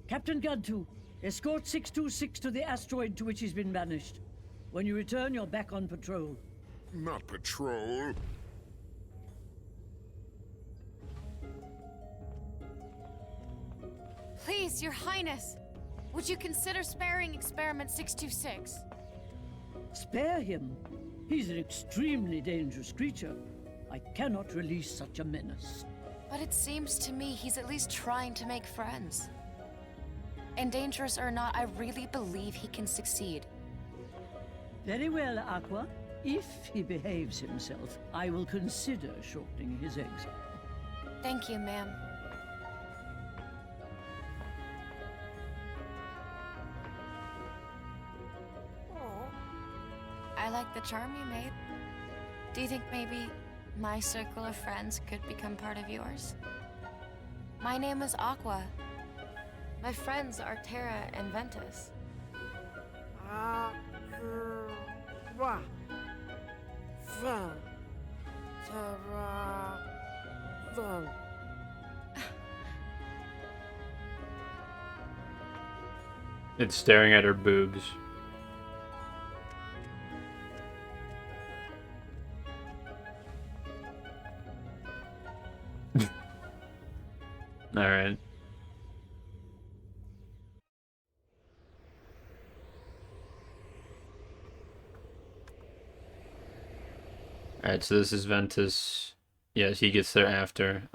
Captain Gantu, escort 626 to the asteroid to which he's been banished. When you return, you're back on patrol. Not patrol. Please, Your Highness, would you consider sparing Experiment 626? Spare him. He's an extremely dangerous creature. I cannot release such a menace. But it seems to me he's at least trying to make friends. And dangerous or not, I really believe he can succeed. Very well, Aqua. If he behaves himself, I will consider shortening his exile. Thank you, ma'am. I like the charm you made. Do you think maybe my circle of friends could become part of yours? My name is Aqua. My friends are Terra and Ventus. It's staring at her boobs. Alright. Alright, so this is Ventus. Yes, he gets there after.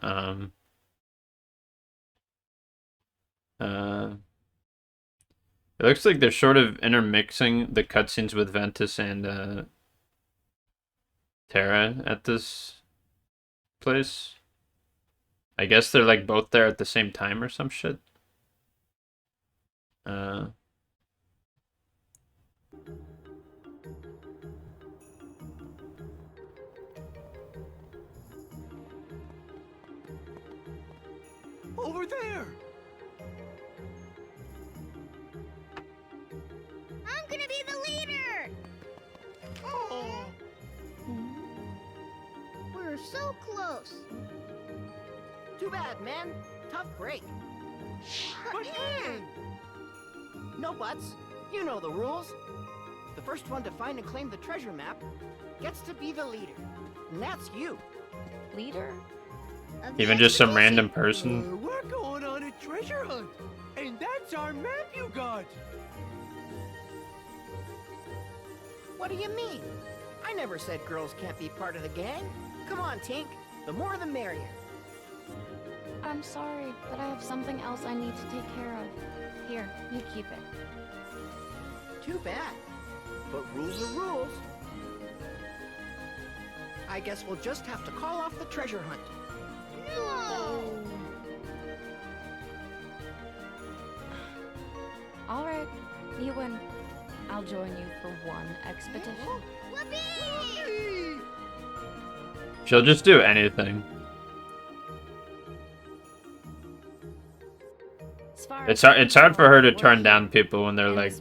It looks like they're sort of intermixing the cutscenes with Ventus and Terra at this place. I guess they're like both there at the same time or some shit. Over there! I'm gonna be the leader! Oh! We're so close. Too bad, man. Tough break. But man! No buts. You know the rules. The first one to find and claim the treasure map gets to be the leader. And that's you. Leader? Even just some random person. We're going on a treasure hunt, and that's our map you got. What do you mean? I never said girls can't be part of the gang. Come on, Tink. The more the merrier. I'm sorry, but I have something else I need to take care of. Here, you keep it. Too bad. But rules are rules. I guess we'll just have to call off the treasure hunt. No! All right, you win. I'll join you for one expedition. Whoopee! She'll just do anything. It's hard for her to turn down people when they're like,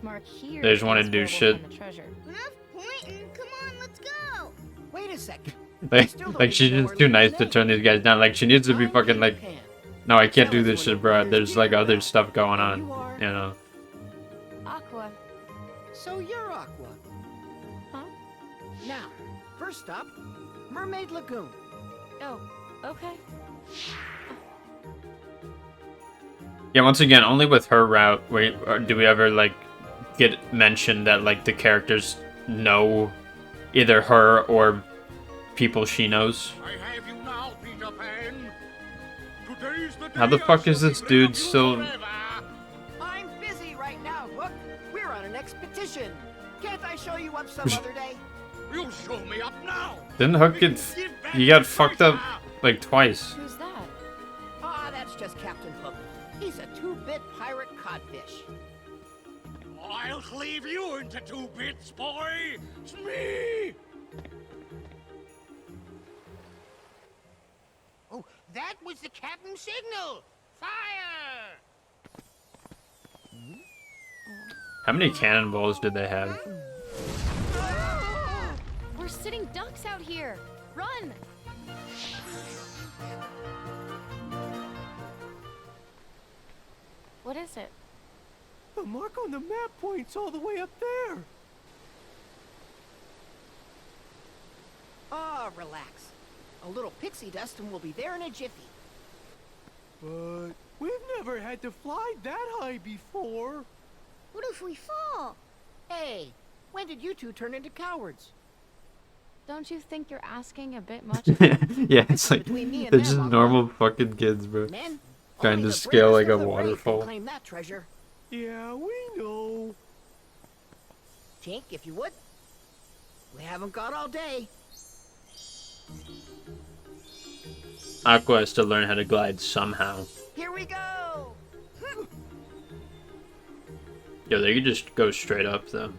they just want to do shit. Enough pointing. Come on, let's go. Wait a second. Like she's just too nice to turn these guys down. Like she needs to be fucking like, no, I can't do this shit, bro. There's like other stuff going on, you know. Aqua. So you're Aqua. Huh? Now, first stop, Mermaid Lagoon. Oh, okay. Yeah, once again, only with her route do we ever like get mentioned that like the characters know either her or people she knows. I have you now, Peter Pan. Today's the How the day fuck I is shall this be dude with you still? forever. I'm busy right now, Hook. We're on an expedition. Can't I show you up some other day? You show me up now. Didn't Hook get? He got fucked up like twice. Who's that? Ah, that's just Captain Hook. He's a 2-bit pirate codfish. I'll cleave you into 2 bits, boy. It's me. Oh, that was the captain's signal. Fire! How many cannonballs did they have? We're sitting ducks out here. Run! What is it? The mark on the map points all the way up there. Ah, relax. A little pixie dust and we'll be there in a jiffy. But we've never had to fly that high before. What if we fall? Hey, when did you two turn into cowards? Don't you think you're asking a bit much? Yeah, it's like they're just normal fucking kids, bro. Men, Trying to scale like a waterfall. Claim that treasure. Yeah, we know. Tink, if you would. We haven't got all day. Aqua has to learn how to glide somehow. Here we go. Yo, they could just go straight up though.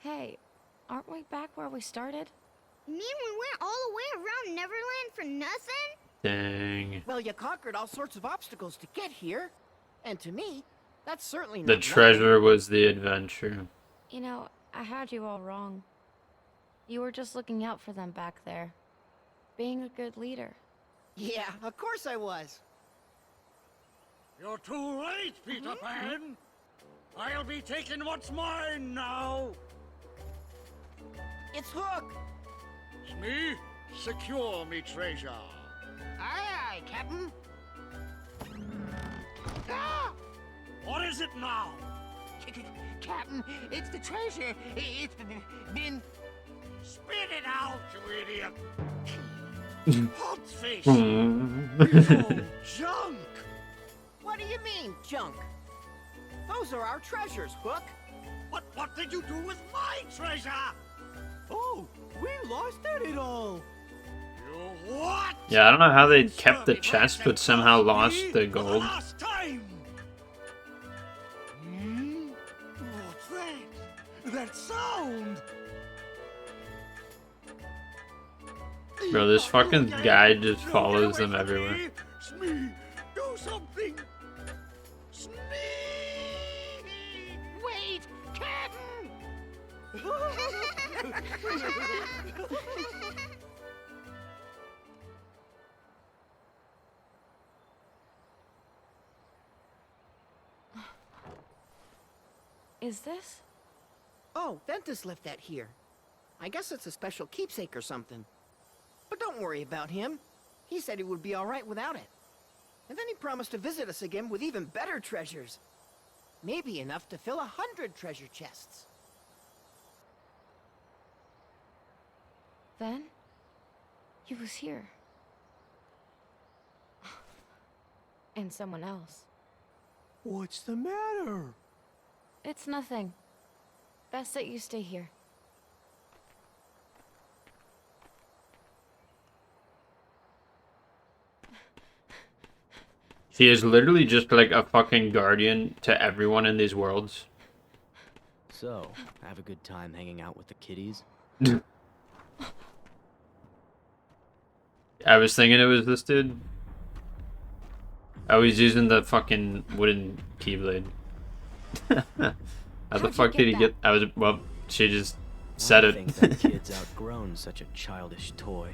Hey, aren't we back where we started? You mean we went all the way around Neverland for nothing? Dang. Well, you conquered all sorts of obstacles to get here. And to me, that's certainly not The treasure was the adventure. You know, I had you all wrong. You were just looking out for them back there. Being a good leader. Yeah, of course I was. You're too late, Peter Pan. I'll be taking what's mine now. It's Hook. It's me, Secure me treasure. Aye, aye, Captain. Ah! What is it now? Captain, it's the treasure. It's been... Spit it out, you idiot! Hot fish! Hmm. It's all junk! What do you mean, junk? Those are our treasures, Hook. What did you do with my treasure? Oh, we lost it all. You what? Yeah, I don't know how they kept the chest, but somehow lost the gold. Last time! What's that? That sound! Bro, this fucking guy just follows them everywhere. Smee, do something! Wait, Captain! Is this? Oh, Ventus left that here. I guess it's a special keepsake or something. But don't worry about him. He said he would be all right without it. And then he promised to visit us again with even better treasures. Maybe enough to fill 100 treasure chests. Then? He was here. And someone else. What's the matter? It's nothing. Best that you stay here. He is literally just like a fucking guardian to everyone in these worlds. So, have a good time hanging out with the kiddies? I was thinking it was this dude. Oh, he's using the fucking wooden keyblade. How the fuck did he get? Well, she just said I it. think that kid's outgrown such a childish toy.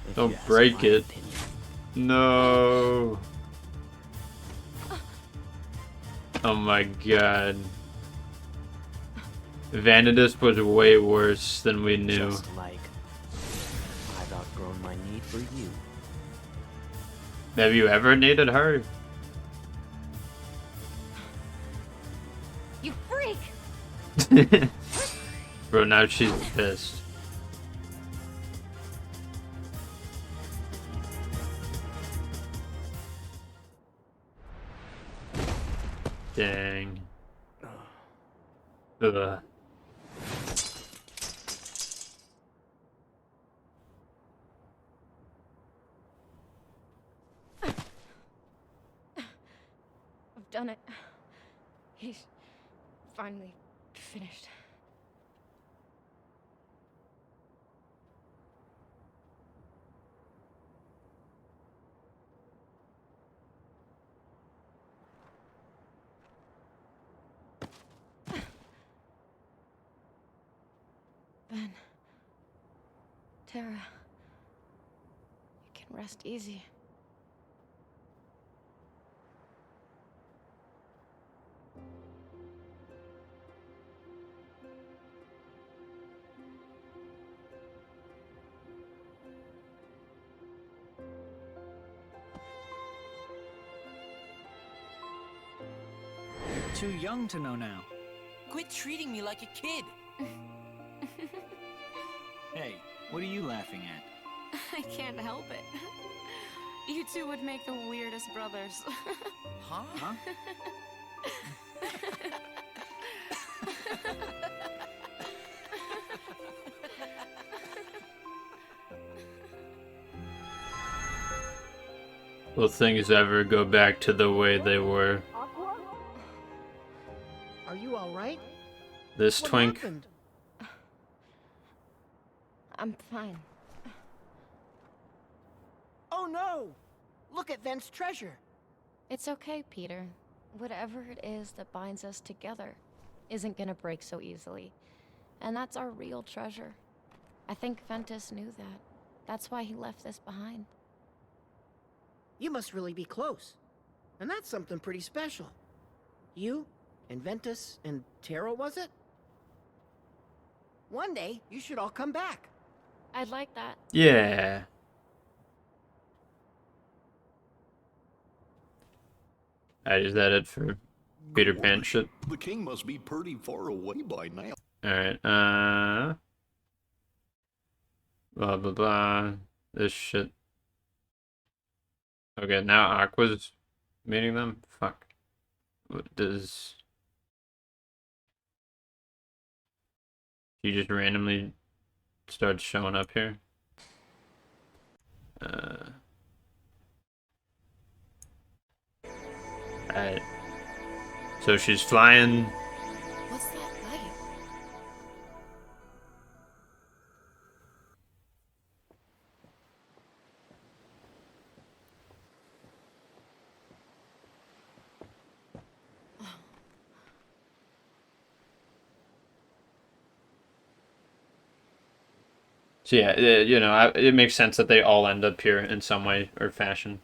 If you Don't ask break my it. opinion. No. Oh my god. Vanidus was way worse than we knew. Just like I've outgrown my need for you. Have you ever needed her? You freak! Bro, now she's pissed. Dang. Ugh. I've done it. He's finally finished. Ben, Tara, you can rest easy. You're too young to know now. Quit treating me like a kid. Hey, what are you laughing at? I can't help it. You two would make the weirdest brothers. Huh? Huh? Will things ever go back to the way they were? Are you all right? This What twink. happened? I'm fine. Oh no! Look at Ven's treasure. It's okay, Peter. Whatever it is that binds us together isn't gonna break so easily. And that's our real treasure. I think Ventus knew that. That's why he left this behind. You must really be close. And that's something pretty special. You, and Ventus, and Tara, was it? One day, you should all come back. I'd like that. Yeah. Alright, is that it for Peter Pan shit? The king must be pretty far away by now. Alright, blah blah blah. This shit. Okay, now Aqua's meeting them? Fuck. What does... She just randomly starts showing up here? Alright. So she's flying. What's that light? So yeah, you know, it makes sense that they all end up here in some way or fashion.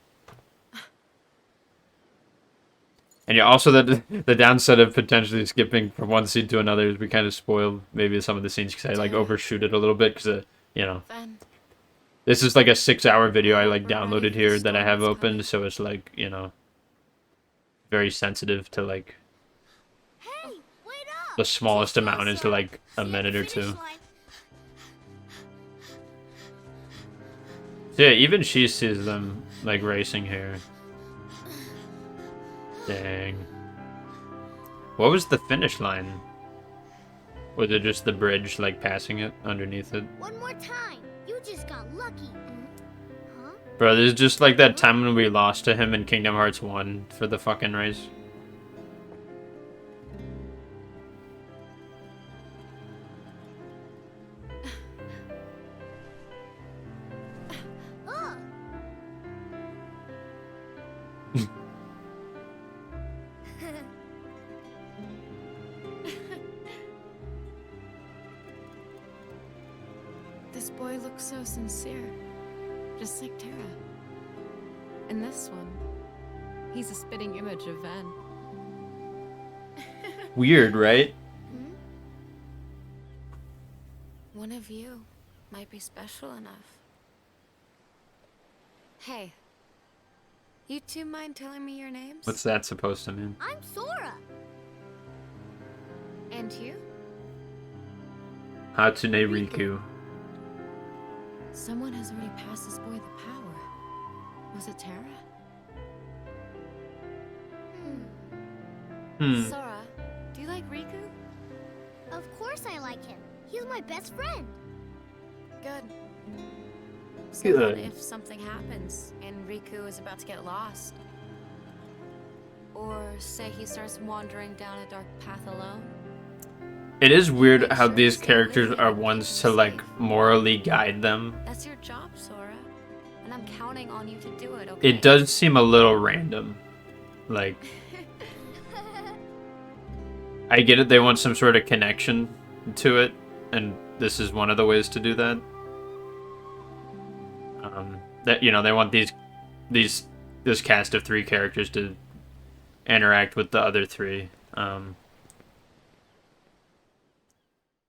And yeah, also the downside of potentially skipping from one scene to another is we kind of spoiled maybe some of the scenes because I like overshoot it a little bit because you know, this is like a 6-hour video I like downloaded here that I have opened, so it's like, you know, very sensitive to like the smallest amount is like a minute or two. So yeah, even she sees them like racing here. Dang. What was the finish line? Was it just the bridge, like passing it underneath it? One more time. You just got lucky. Huh? Bro, this is just like that time when we lost to him in Kingdom Hearts 1 for the fucking race. This boy looks so sincere, just like Tara. And this one, he's a spitting image of Van. Weird, right? One of you might be special enough. Hey, you two mind telling me your names? What's that supposed to mean? I'm Sora. And you? Hatsune Riku. Someone has already passed this boy the power. Was it Tara? Sora, do you like Riku? Of course I like him. He's my best friend. Good. So what if something happens and Riku is about to get lost? Or say he starts wandering down a dark path alone? It is weird how these characters are ones to like morally guide them. That's your job, Sora. And I'm counting on you to do it, okay? It does seem a little random. Like, I get it, they want some sort of connection to it, and this is one of the ways to do that. That, you know, they want this cast of 3 characters to interact with the other 3.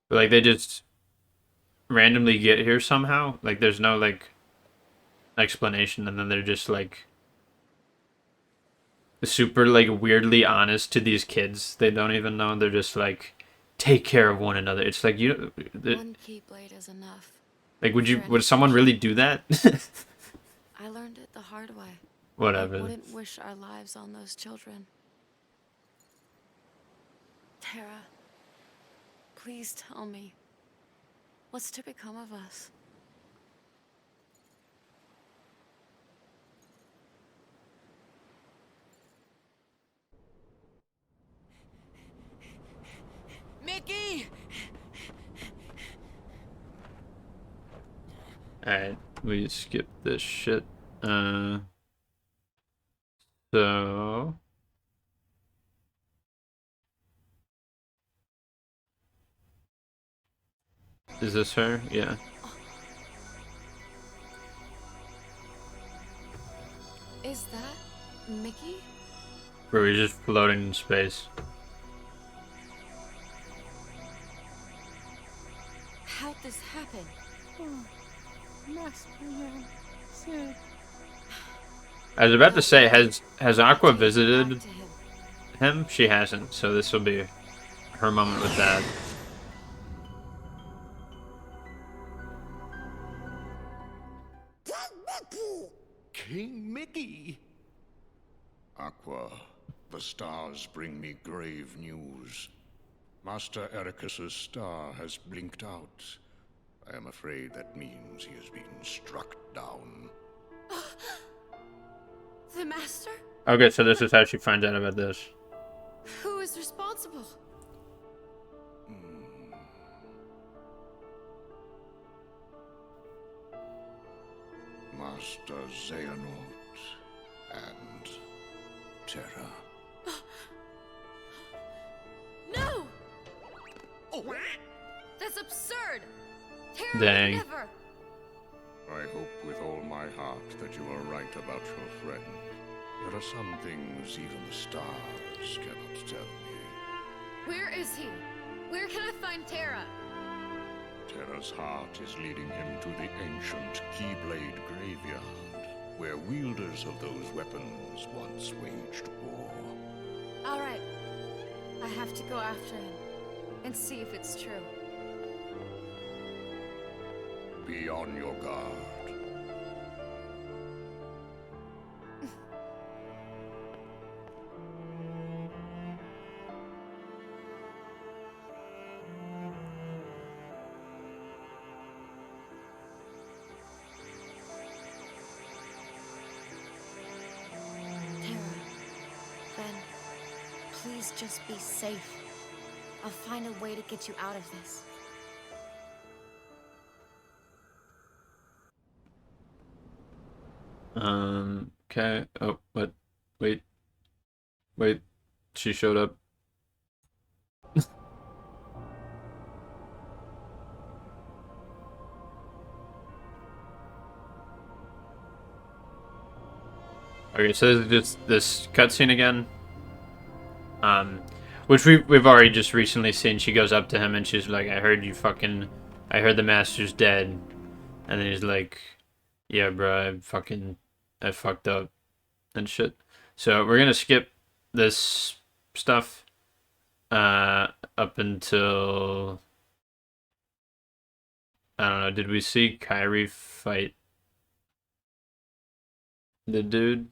But like they just randomly get here somehow. Like there's no like explanation, and then they're just like super like weirdly honest to these kids. They don't even know. They're just like, take care of one another. It's like you. One Keyblade is enough. Like would someone really do that? I learned it the hard way. Whatever. I wouldn't wish our lives on those children. Tara, please tell me, what's to become of us? Mickey! Alright, we skip this shit. So is this her? Yeah. Is that Mickey? Bro, he's just floating in space. How'd this happen? Master Ren said. I was about to say, has Aqua visited him? She hasn't, so this will be her moment with that. King Mickey! Aqua, the stars bring me grave news. Master Ericus's star has blinked out. I am afraid that means he has been struck down. The Master? Okay, so this is how she finds out about this. Who is responsible? Master Xehanort and Terra. No! That's absurd! Terra Dang. would never! I hope with all my heart that you are right about your friend. There are some things even the stars cannot tell me. Where is he? Where can I find Terra? Terra's heart is leading him to the ancient Keyblade graveyard, where wielders of those weapons once waged war. Alright. I have to go after him and see if it's true. Be on your guard. Please just be safe. I'll find a way to get you out of this. Okay. Oh, what? Wait. Wait. She showed up. Okay, so this is just this cutscene again. Which we've already just recently seen. She goes up to him and she's like, I heard the Master's dead. And then he's like, yeah, bro, I fucked up and shit. So we're gonna skip this stuff up until, I don't know, did we see Kairi fight the dude?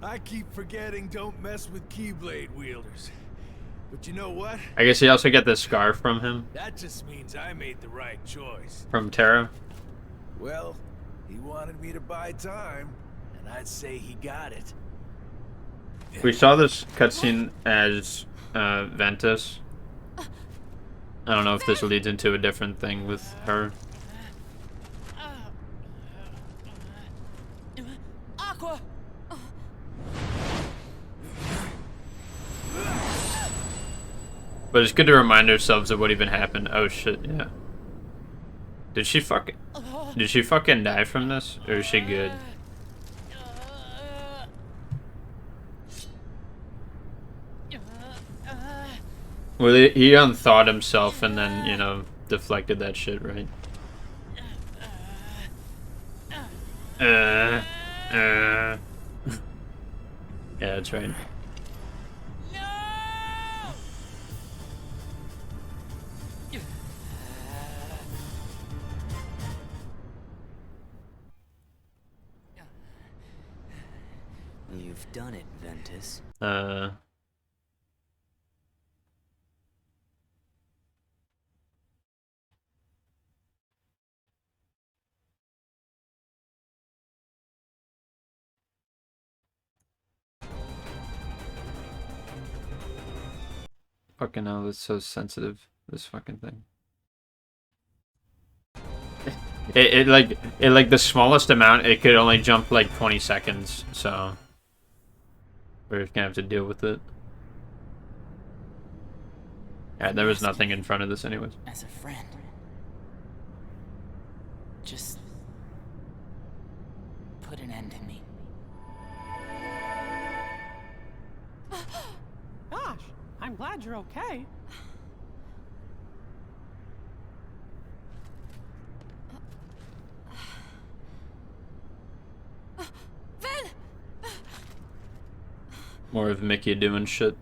I keep forgetting don't mess with Keyblade wielders. But you know what? I guess he also got the scarf from him. That just means I made the right choice. From Terra. Well, he wanted me to buy time, and I'd say he got it. We saw this cutscene as Ventus. I don't know if this leads into a different thing with her. Aqua! But it's good to remind ourselves of what even happened. Oh shit, yeah. Did she fucking die from this? Or is she good? Well, he unthought himself and then, you know, deflected that shit, right? Yeah, that's right. You've done it, Ventus. Fucking hell, it's so sensitive, this fucking thing. It like the smallest amount, it could only jump like 20 seconds, so we're just gonna have to deal with it. Yeah, there was nothing in front of this anyways. As a friend. Just put an end to me. Gosh, I'm glad you're okay. More of Mickey doing shit.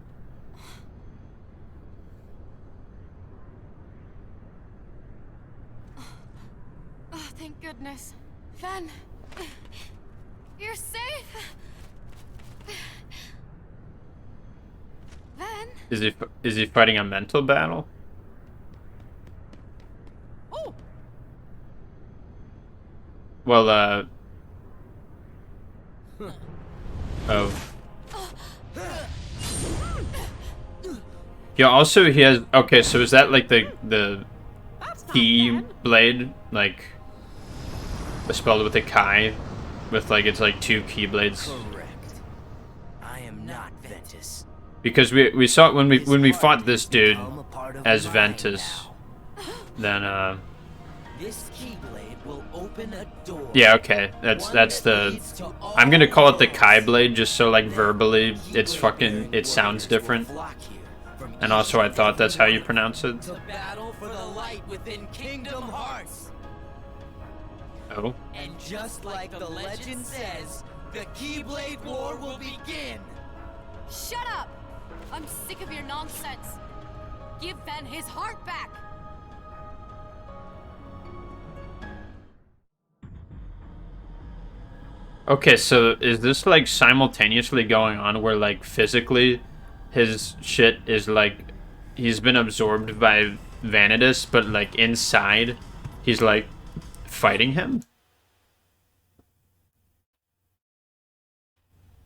Oh, thank goodness. Ven, you're safe. Ven? Is he fighting a mental battle? Oh. Well, oh. Yeah, also he has... Okay, so is that like the key blade? Like, spelled with a Kai? With like, it's like 2 key blades? Correct. I am not Ventus. Because we saw when we fought this dude as Ventus, then This keyblade will open a door. yeah, okay, that's the... I'm gonna call it the Kai blade just so like verbally it sounds different. And also I thought that's how you pronounce it. To battle for the light within Kingdom Hearts. Oh. And just like the legend says, the Keyblade War will begin. Shut up! I'm sick of your nonsense. Give Ven his heart back. Okay, so is this like simultaneously going on where like physically his shit is like he's been absorbed by Vanitas, but like inside he's like fighting him?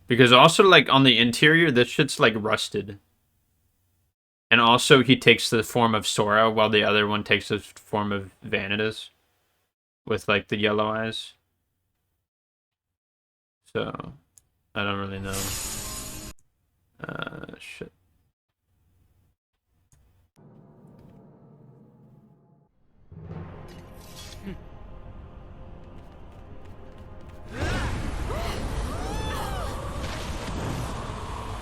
Because also like on the interior this shit's like rusted. And also he takes the form of Sora while the other one takes the form of Vanitas with like the yellow eyes. So, I don't really know. Shit.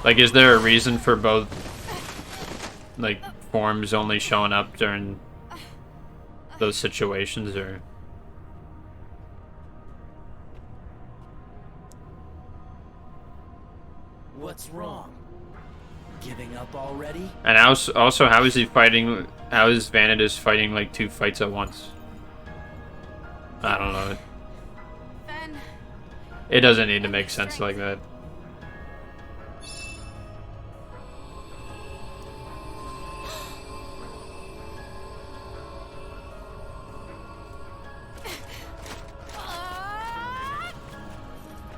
Like, is there a reason for both, like, forms only showing up during those situations, or... What's wrong? Giving up already? And also, how is he fighting? How is Vanitas fighting like 2 fights at once? I don't know. It doesn't need to make sense like that.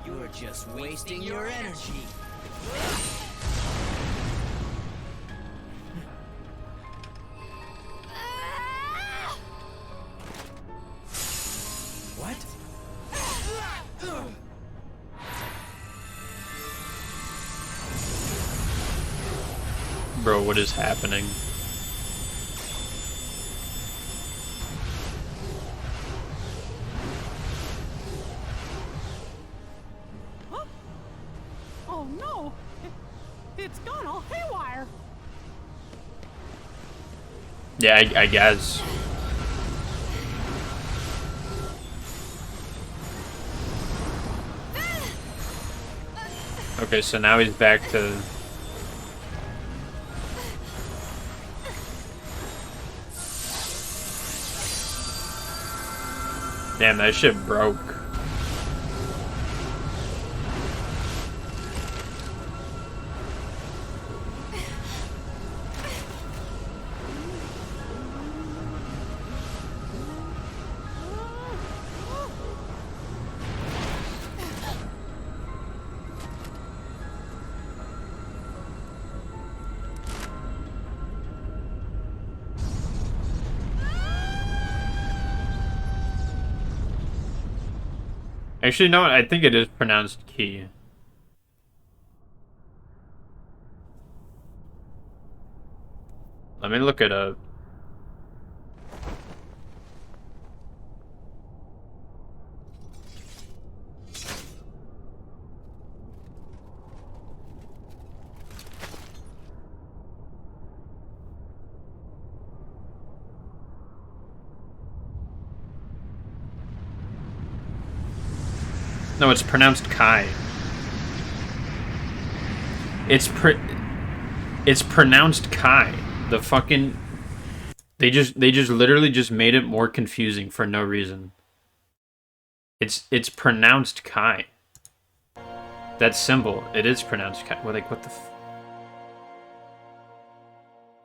You're just wasting your energy. What? Bro, what is happening? Oh no! It's gone all haywire! Yeah, I guess. Okay, so now he's back to... Damn, that shit broke. Actually, no, I think it is pronounced key. Let me look it up. No, it's pronounced Kai. it's pronounced Kai. The fucking they just literally just made it more confusing for no reason. It's pronounced Kai. That symbol, it is pronounced Kai. Well, like what the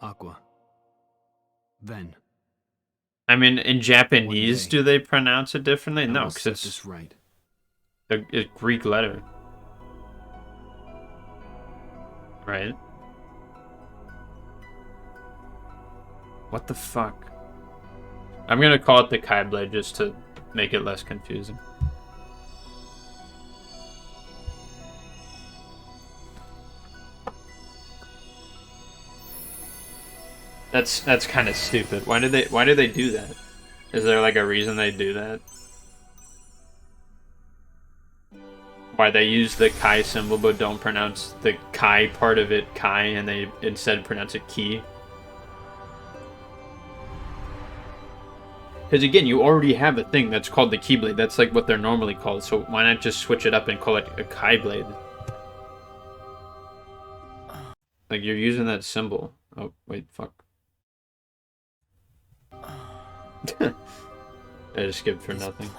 Aqua. Ven. I mean, in Japanese, do they pronounce it differently? No, because it's this right. a Greek letter. Right? What the fuck? I'm gonna call it the Kai Blade just to make it less confusing. That's kind of stupid. Why do they do that? Is there like a reason they do that? Why they use the Kai symbol but don't pronounce the Kai part of it Kai and they instead pronounce it Ki? Because again, you already have a thing that's called the Keyblade. That's like what they're normally called. So why not just switch it up and call it a Kai Blade? Like you're using that symbol. Oh wait, fuck. I just skipped for nothing.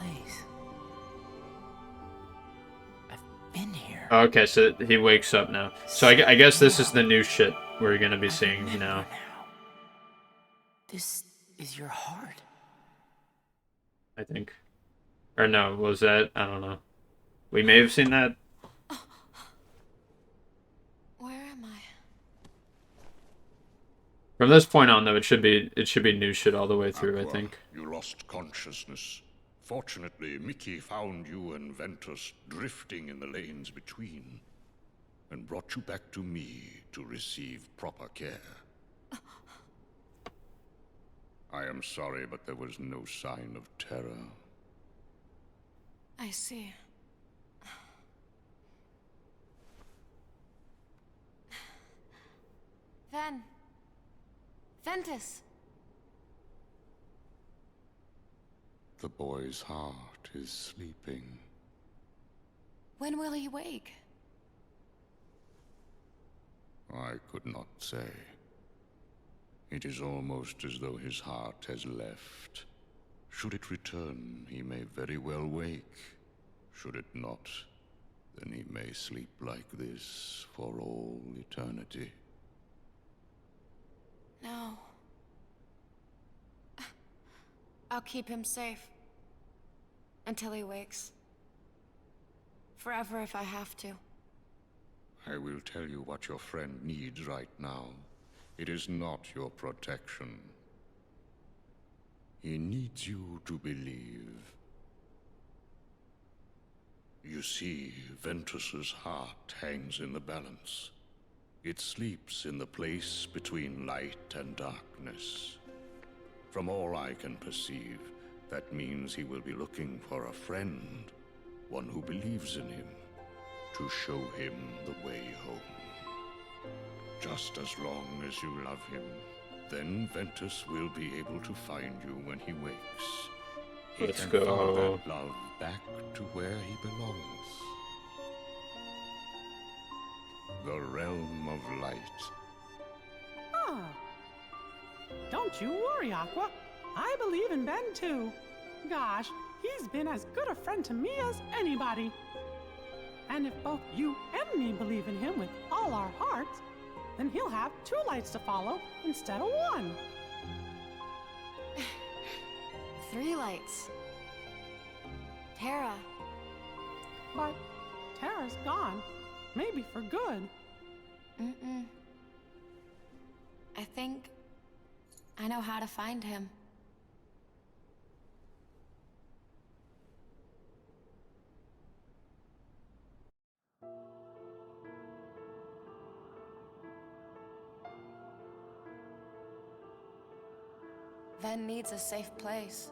Been here. Okay, so he wakes up now. So I guess this is the new shit we're gonna be seeing now. This is your heart. I think. Or no, was that? I don't know. We may have seen that. Where am I? From this point on, though, it should be new shit all the way through. Aqua, I think. You lost consciousness. Fortunately, Mickey found you and Ventus drifting in the lanes between, and brought you back to me to receive proper care. I am sorry, but there was no sign of terror. I see. Ventus. The boy's heart is sleeping. When will he wake? I could not say. It is almost as though his heart has left. Should it return, he may very well wake. Should it not, then he may sleep like this for all eternity. No. I'll keep him safe. Until he wakes. Forever if I have to. I will tell you what your friend needs right now. It is not your protection. He needs you to believe. You see, Ventus's heart hangs in the balance. It sleeps in the place between light and darkness. From all I can perceive, that means he will be looking for a friend, one who believes in him, to show him the way home. Just as long as you love him, then Ventus will be able to find you when he wakes. He Let's can go. follow that love back to where he belongs. The realm of light. Ah. Don't you worry, Aqua. I believe in Ben too. Gosh, he's been as good a friend to me as anybody. And if both you and me believe in him with all our hearts, then he'll have 2 lights to follow instead of 1. 3 lights. Terra. But Terra's gone. Maybe for good. I think I know how to find him. Ven needs a safe place.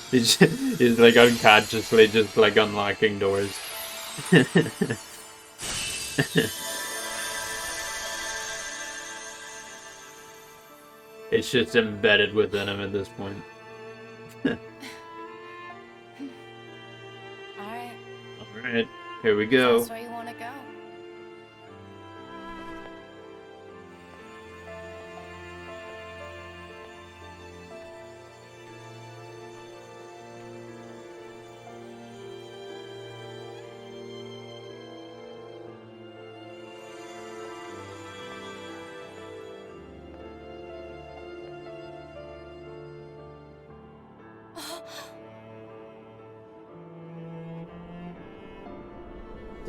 He's like unconsciously just like unlocking doors. It's just embedded within him at this point. Alright. Alright, here we go. That's where you want to go.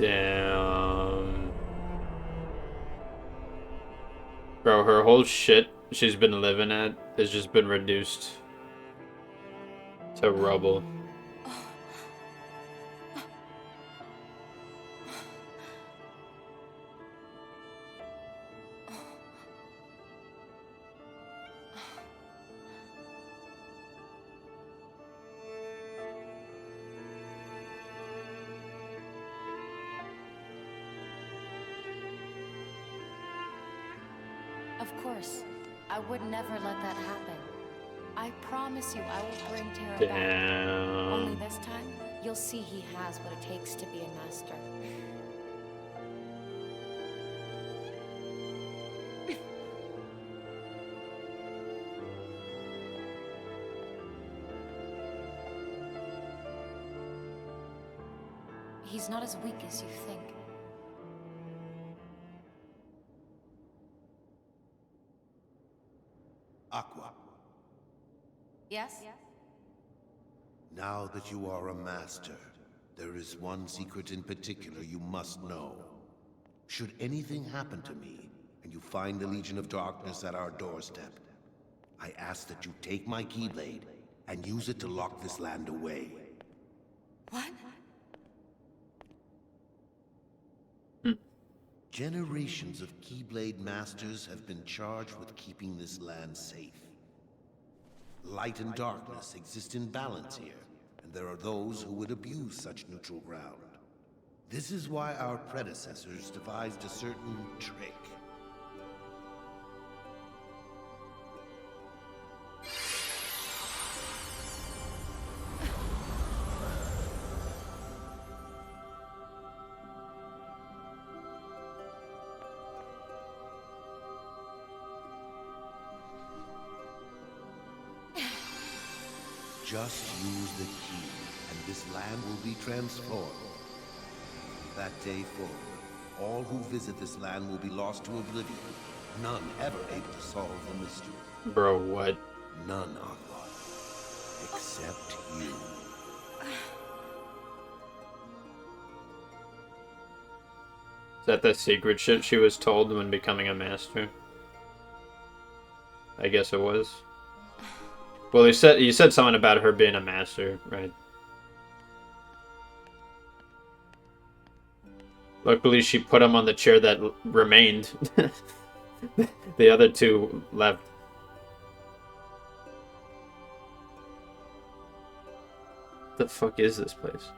Damn. Bro, her whole shit she's been living at has just been reduced to rubble. Of course, I would never let that happen. I promise you I will bring Tara back. Only this time, you'll see he has what it takes to be a master. He's not as weak as you think. Aqua, Yes? now that you are a master, there is one secret in particular you must know. Should anything happen to me, and you find the Legion of Darkness at our doorstep, I ask that you take my Keyblade and use it to lock this land away. What? Generations of Keyblade masters have been charged with keeping this land safe. Light and darkness exist in balance here, and there are those who would abuse such neutral ground. This is why our predecessors devised a certain trick. Just use the key, and this land will be transformed. From that day forward, all who visit this land will be lost to oblivion. None ever able to solve the mystery. Bro, what? None, Aqua. Except you. Is that the secret shit she was told when becoming a master? I guess it was. Well, you said something about her being a master, right? Luckily, she put him on the chair that remained. The other two left. The fuck is this place?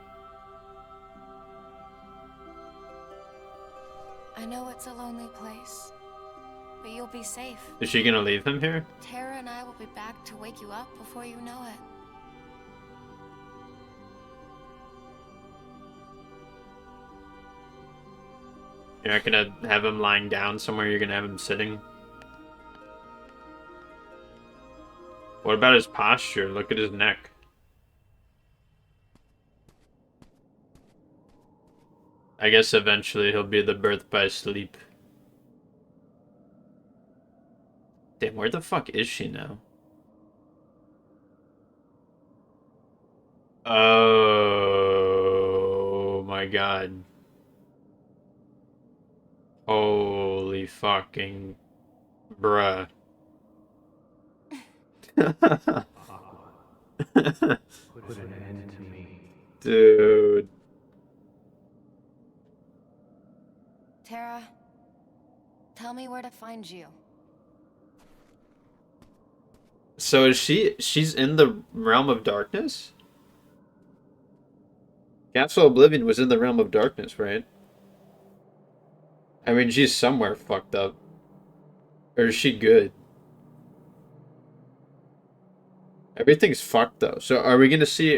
I know it's a lonely place, but you'll be safe. Is she gonna leave him here? Tara and I will be back to wake you up before you know it. You're not gonna have him lying down somewhere, you're gonna have him sitting? What about his posture? Look at his neck. I guess eventually he'll be the birth by sleep. Damn, where the fuck is she now? Oh my god. Holy fucking bruh. Put an end to me. Dude. Tara, tell me where to find you. So is she's in the realm of darkness? Capsule Oblivion was in the realm of darkness, right? I mean, she's somewhere fucked up. Or is she good? Everything's fucked though. So are we gonna see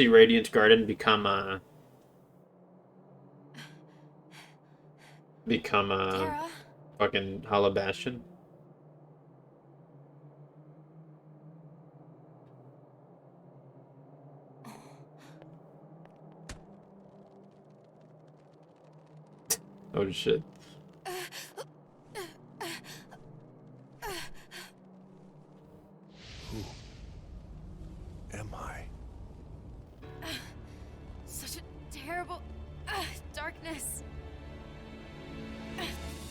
Radiant Garden become Tara? fucking Hollow Bastion? Oh shit. Who am I? Such a terrible darkness.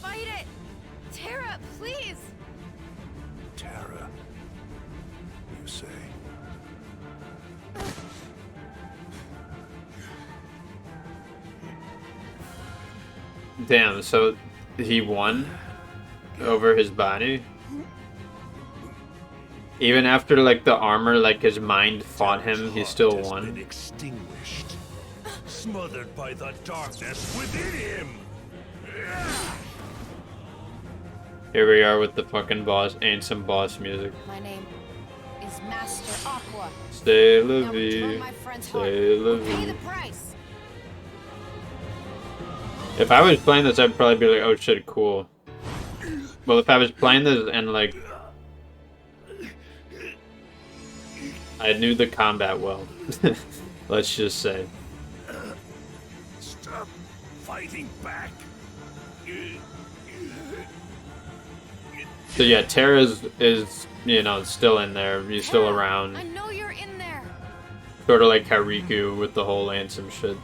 Fight it! Tara, please! Tara, you say? Damn, so he won over his body? Even after like the armor, like his mind fought him, he still won. Extinguished, smothered by the darkness within him. Here we are with the fucking boss, and some boss music. My name is Master Aqua. Stay la Now return vie, my friend's heart, stay la or pay the vie. price. If I was playing this, I'd probably be like, oh shit, cool. Well, if I was playing this and like I knew the combat well, let's just say. Stop fighting back. So yeah, Terra is you know still in there. He's still around. I know you're in there. Sort of like Hariku with the whole Ansem shit.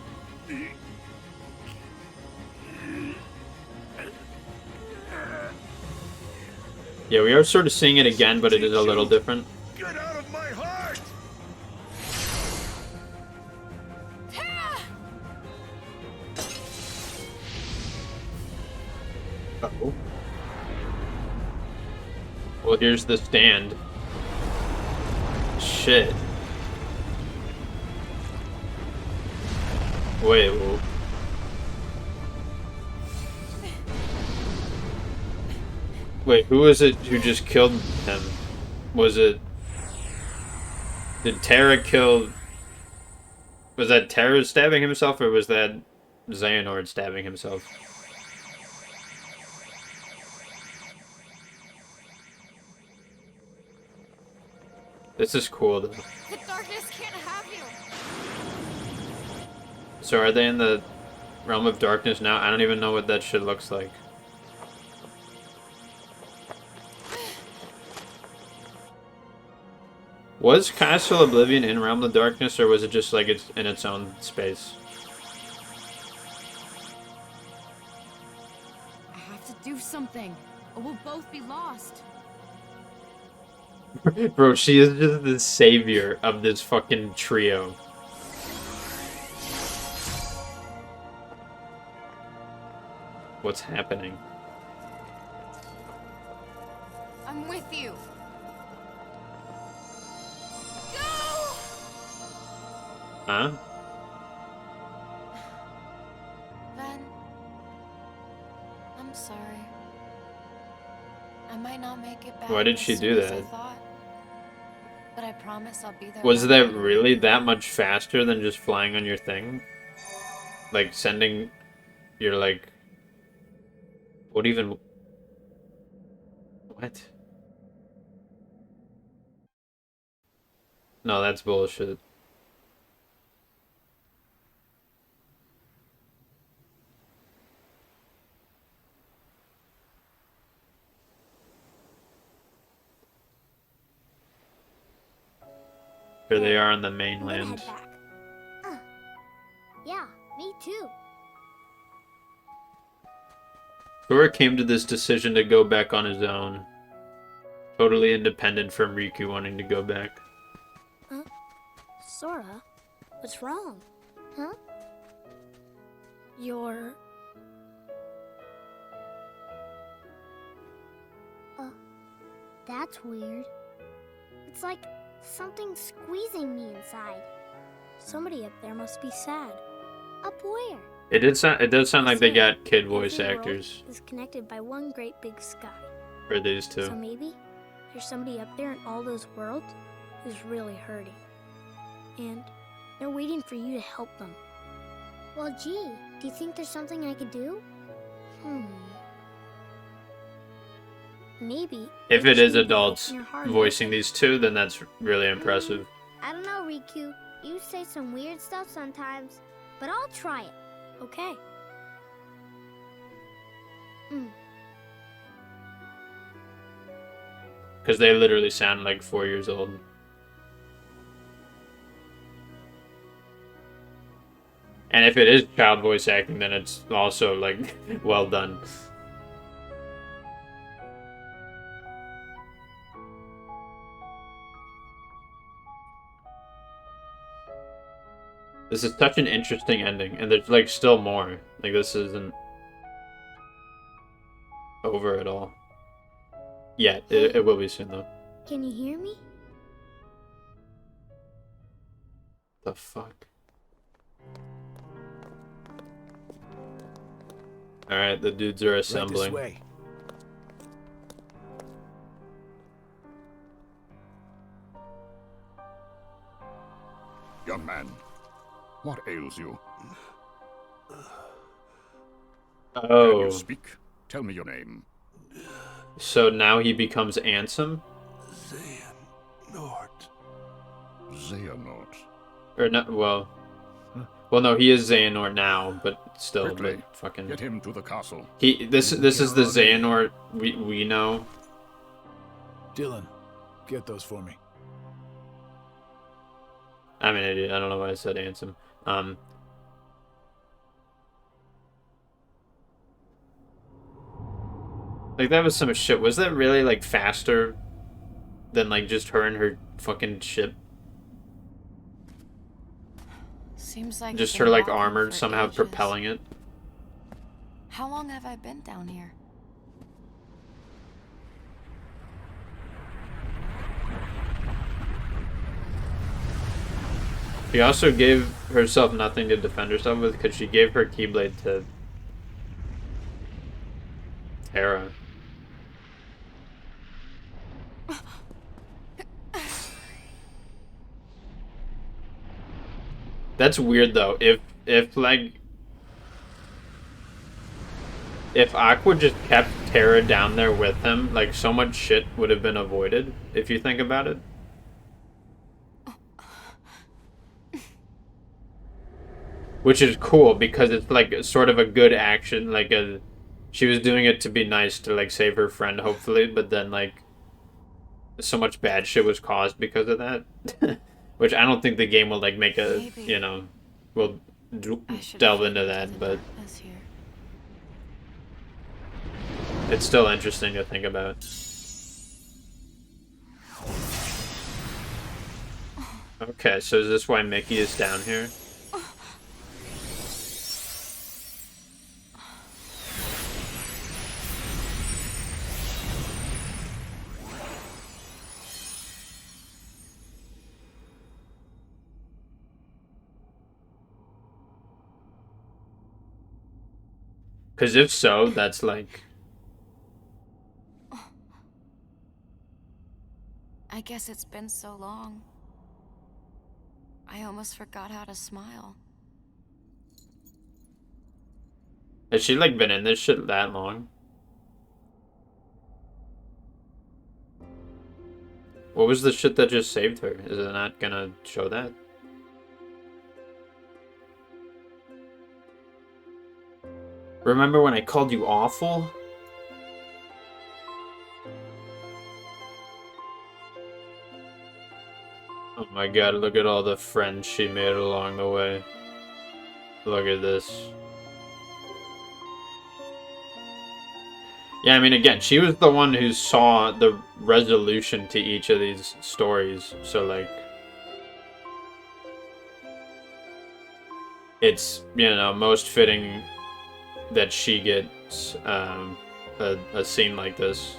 Yeah, we are sort of seeing it again, but it is a little different. Get out of my heart! Uh-oh. Well, here's the stand. Shit. Wait, whoa. Wait, who is it who just killed him? Was it... Did Terra kill... Was that Terra stabbing himself, or was that Xehanort stabbing himself? This is cool, though. The darkness can't have you. So are they in the realm of darkness now? I don't even know what that shit looks like. Was Castle Oblivion in Realm of Darkness, or was it just like it's in its own space? I have to do something, or we'll both be lost. Bro, she is just the savior of this fucking trio. What's happening? I'm with you. Huh? Ben, I'm sorry. I might not make it back. Why did as she soon do as I that? thought, but I promise I'll be there. Was when that I'm really that much faster than just flying on your thing? Like sending your like... What even... What? No, that's bullshit. Here they are on the mainland. Yeah, me too. Sora came to this decision to go back on his own. Totally independent from Riku wanting to go back. Huh? Sora? What's wrong? Huh? You're... That's weird. It's like something's squeezing me inside. Somebody up there must be sad. Up where? It does sound like they got kid voice Every actors world is connected by one great big sky. for these two. So maybe there's somebody up there in all those worlds, who's really hurting. And they're waiting for you to help them. Well, gee, do you think there's something I could do? Maybe. If you it just is need to adults open your heart and voicing listen. these two, then that's really impressive. I don't know, Riku. You say some weird stuff sometimes, but I'll try it. Okay. Because they literally sound like 4 years old. And if it is child voice acting, then it's also, like, well done. This is such an interesting ending, and there's, like, still more. Like, this isn't over at all. Yet. It will be soon, though. Can you hear me? The fuck? Alright, the dudes are assembling. Right this way. Young man, what ails you? Can Oh. you speak? Tell me your name. So now he becomes Ansem? Xehanort. Or not, well... Well, no, he is Xehanort now, but still, Quickly, but fucking... get him to the castle. This is the Xehanort we know. Dylan, get those for me. I'm an idiot. I don't know why I said Ansem. Like, that was some shit. Was that really, like, faster than, like, just her and her fucking ship? Seems like Just I've her, been like, walking armor for somehow ages. propelling it? How long have I been down here? She also gave herself nothing to defend herself with because she gave her Keyblade to Terra. That's weird though. If like if Aqua just kept Terra down there with him, like so much shit would have been avoided if you think about it. Which is cool because it's like sort of a good action, like she was doing it to be nice to like save her friend hopefully, but then like so much bad shit was caused because of that. Which I don't think the game will like make a, you know, will delve into that, but it's still interesting to think about. Okay, so is this why Mickey is down here? Because if so, that's like... I guess it's been so long. I almost forgot how to smile. Has she like been in this shit that long? What was the shit that just saved her? Is it not gonna show that? Remember when I called you awful? Oh my god, look at all the friends she made along the way. Look at this. Yeah, I mean, again, she was the one who saw the resolution to each of these stories, so, like... It's, you know, most fitting that she gets a scene like this.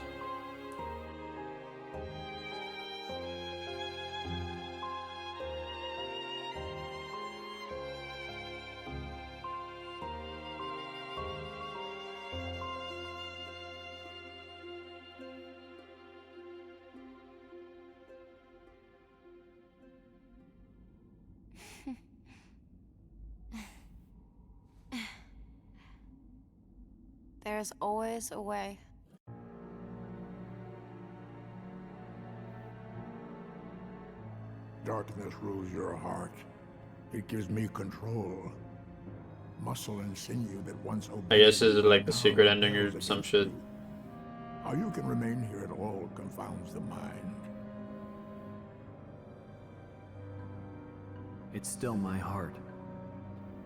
There's always a way. Darkness rules your heart. It gives me control. Muscle and sinew that once obeyed. I guess this is like the now secret ending or rebels some against shit. you. How you can remain here at all confounds the mind. It's still my heart.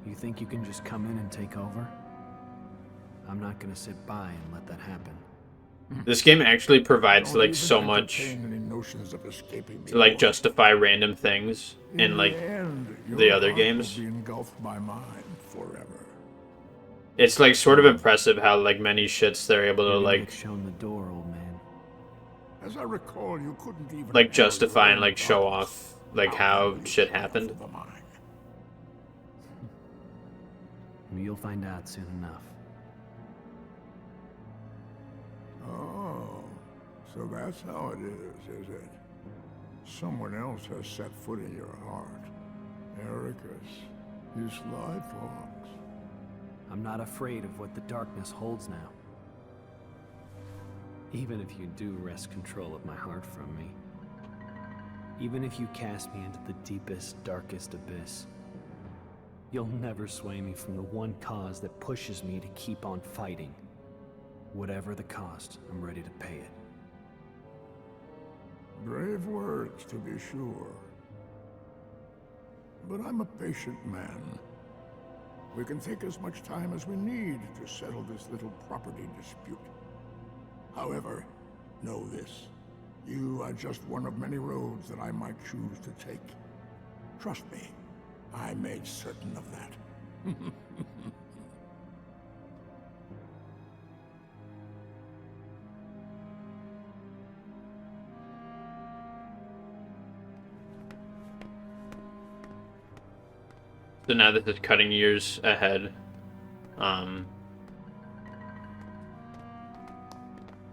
You think you can just come in and take over? I'm not gonna sit by and let that happen. This game actually provides Don't like even so much entertain any notions of escaping me, to like boy. justify random things in like the end, the your other heart games. will be engulfed by mine forever. It's like sort of impressive how like many shits they're able to You're gonna like get shown the door, old man. As I recall, you couldn't even like handle justify your and own like show darkness. off like how shit happened. For the mine. You'll find out soon enough. Oh, so that's how it is it? Someone else has set foot in your heart. Ericus, you sly fox. I'm not afraid of what the darkness holds now. Even if you do wrest control of my heart from me. Even if you cast me into the deepest, darkest abyss. You'll never sway me from the one cause that pushes me to keep on fighting. Whatever the cost, I'm ready to pay it. Brave words, to be sure. But I'm a patient man. We can take as much time as we need to settle this little property dispute. However, know this. You are just one of many roads that I might choose to take. Trust me, I made certain of that. So now this is cutting years ahead.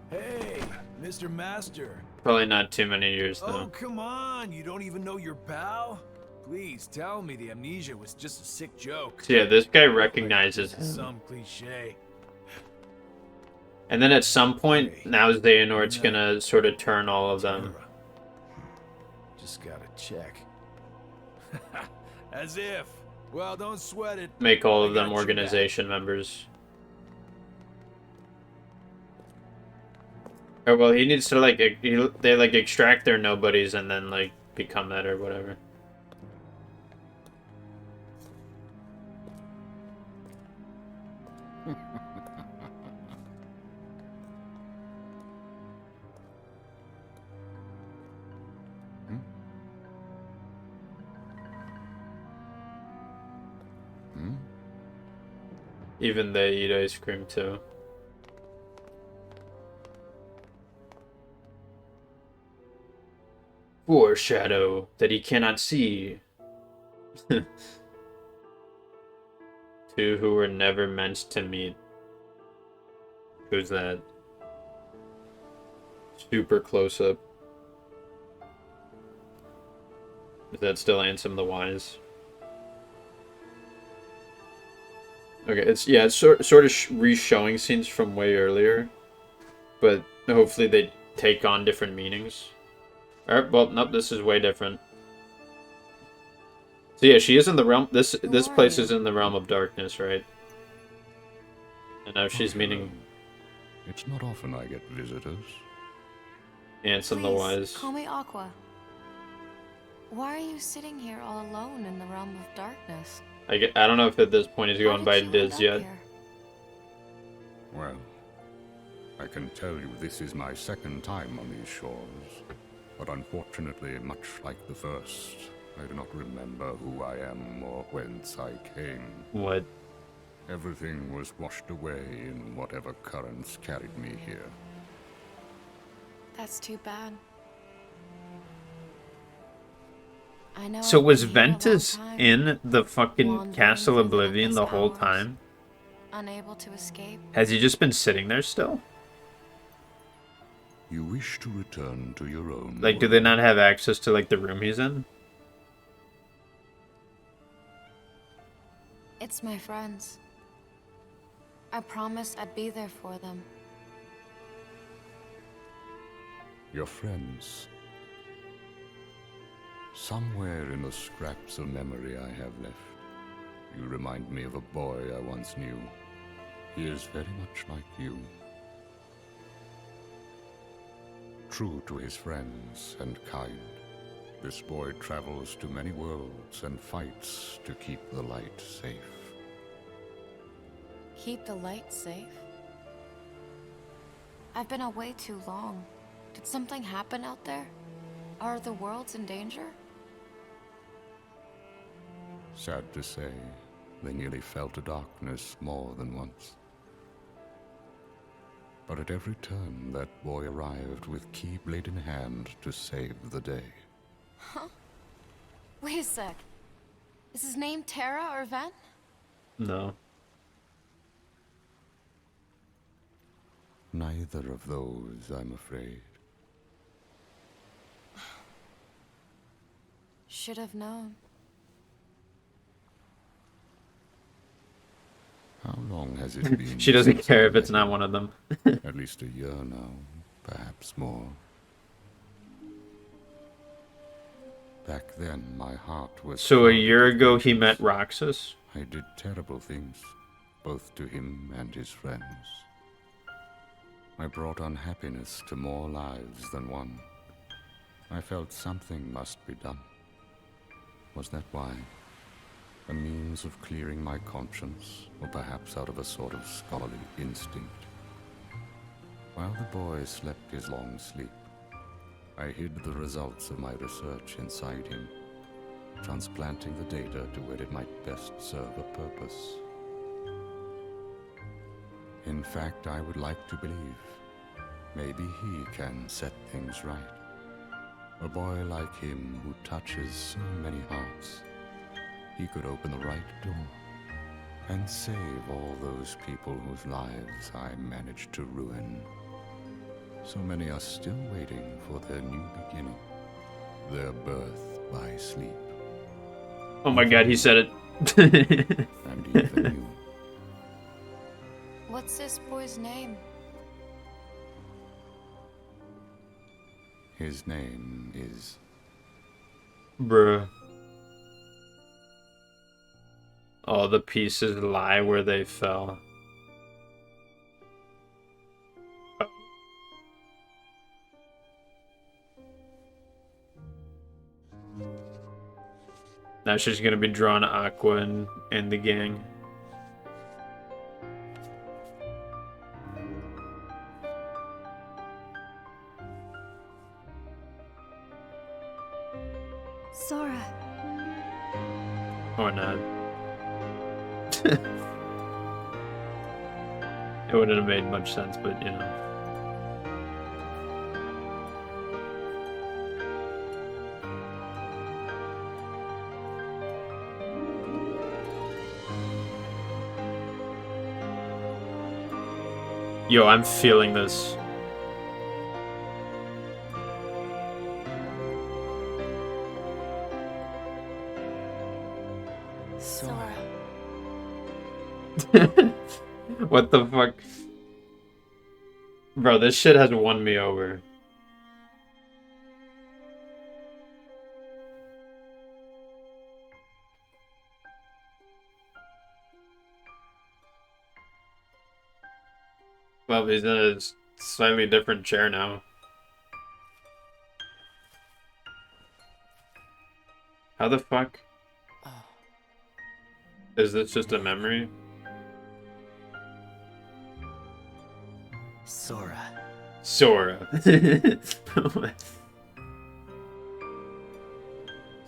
Hey, Mr. Master. Probably not too many years Oh, though. come on. You don't even know your pal? Please tell me the amnesia was just a sick joke. So yeah, this guy recognizes him. Some cliche. And then at some point, now is Xehanort's gonna sort of turn all of them. Just gotta check. As if. Well, don't sweat it. Make all of I them got you organization members. Oh well, he needs to like they like extract their nobodies and then like become that or whatever. Even they eat ice cream too. Foreshadow that he cannot see. Two who were never meant to meet. Who's that? Super close up. Is that still Ansem the Wise? Okay, it's sort of re-showing scenes from way earlier, but hopefully they take on different meanings. Alright, well, nope, this is way different. So yeah, she is in the realm. This place is in the realm of darkness, right? And now she's meeting It's not often I get visitors. Ansem the Wise. Call me Aqua. Why are you sitting here all alone in the realm of darkness? I don't know if at this point he's going by Diz yet. Well, I can tell you this is my second time on these shores. But unfortunately, much like the first, I do not remember who I am or whence I came. What? Everything was washed away in whatever currents carried me here. That's too bad. I know. So I've was been here a long Ventus time, in the fucking wandering Castle through the Oblivion the endless whole hours, time? unable to escape. Has he just been sitting there still? You wish to return to your own Like, do they not have access to, like, the room he's in? It's my friends. I promised I'd be there for them. Your friends. Somewhere in the scraps of memory I have left, you remind me of a boy I once knew. He is very much like you. True to his friends and kind, this boy travels to many worlds and fights to keep the light safe. Keep the light safe? I've been away too long. Did something happen out there? Are the worlds in danger? Sad to say, they nearly fell to darkness more than once. But at every turn, that boy arrived with keyblade in hand to save the day. Huh? Wait a sec. Is his name Terra or Ven? No. Neither of those, I'm afraid. Should have known. How long has it been? She doesn't since care I if it's met not him? one of them. At least a year now, perhaps more. Back then, my heart was... So a year ago he met Roxas? I did terrible things, both to him and his friends. I brought unhappiness to more lives than one. I felt something must be done. Was that why? A means of clearing my conscience, or perhaps out of a sort of scholarly instinct. While the boy slept his long sleep, I hid the results of my research inside him, transplanting the data to where it might best serve a purpose. In fact, I would like to believe maybe he can set things right. A boy like him who touches so many hearts, he could open the right door and save all those people whose lives I managed to ruin. So many are still waiting for their new beginning, their birth by sleep. Oh my god, he said it. And even you. What's this boy's name? His name is... Bruh. All the pieces lie where they fell. Now she's gonna be drawing Aqua and the gang. Sora. Or not. It wouldn't have made much sense, but you know. Yo, I'm feeling this. Sora. What the fuck? Bro, this shit has won me over. Well, he's in a slightly different chair now. How the fuck? Is this just a memory? Sora. Sora.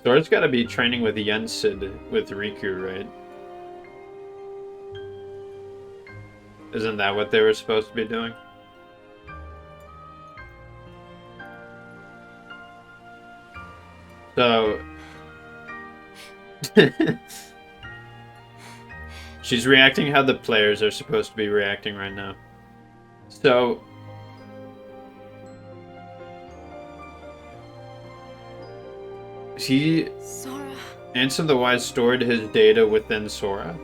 Sora's gotta be training with Yensid with Riku, right? Isn't that what they were supposed to be doing? So... She's reacting how the players are supposed to be reacting right now. So... Sora. Ansem the Wise stored his data within Sora.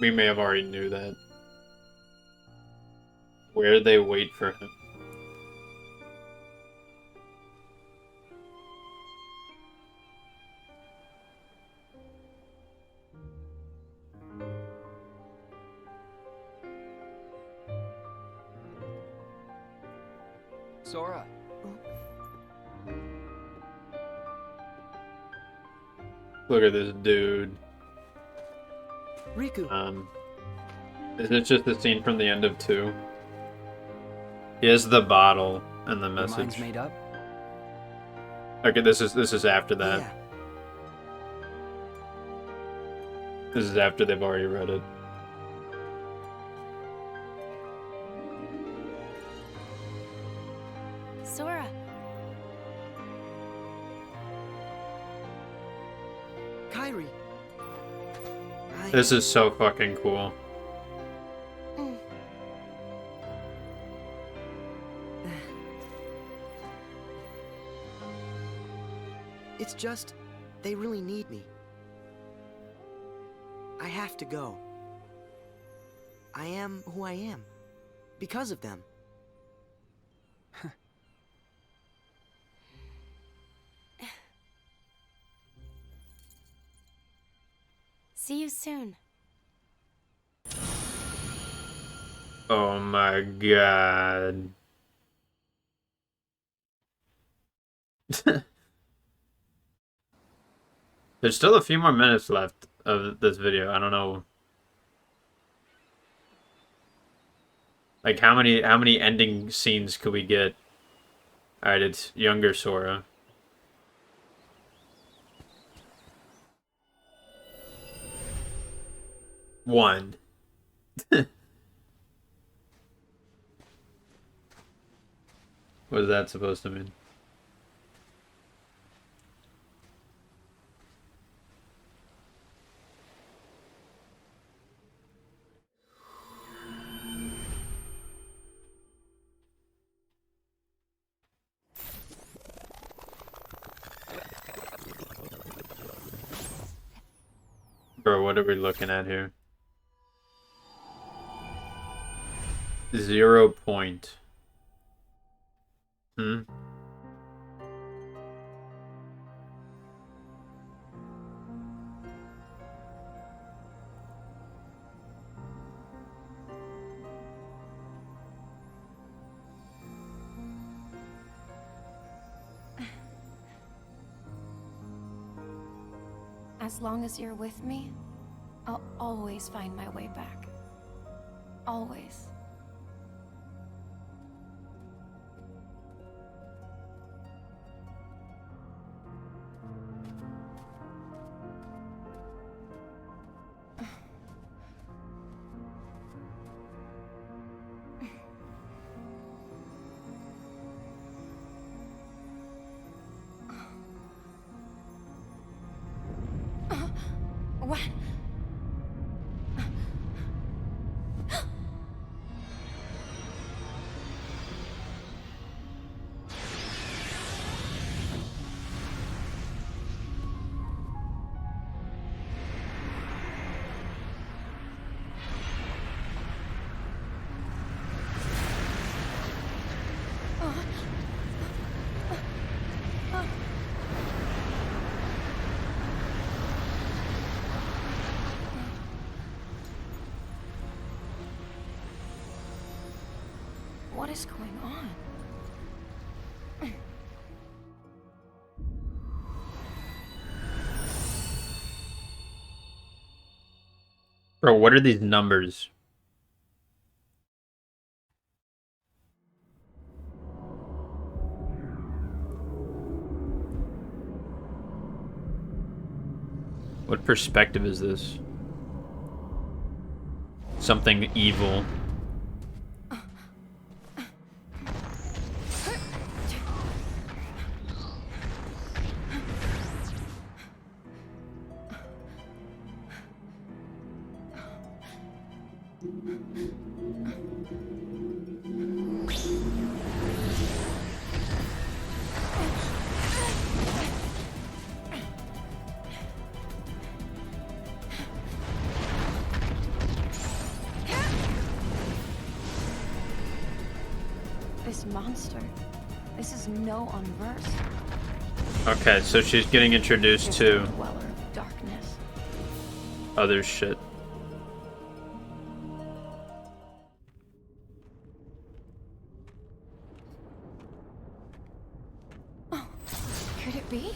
we may have already knew that. Where they wait for him. Sora. Look at this dude. Riku. Is it just the scene from the end of 2? Here's the bottle and the Your message. mind's made up? Okay, this is after that. Yeah. This is after they've already read it. Sora. Kairi. This is so fucking cool. It's just, they really need me. I have to go. I am who I am. Because of them. See you soon. Oh my god. There's still a few more minutes left of this video. I don't know. Like how many ending scenes could we get? Alright, it's younger Sora. One. What is that supposed to mean? Bro, what are we looking at here? 0 point. As long as you're with me, I'll always find my way back. Always. What? What is going on? Bro, what are these numbers? What perspective is this? Something evil. this monster. This is no unversed. Okay, so she's getting introduced to Dweller of darkness. other shit. Oh, could it be?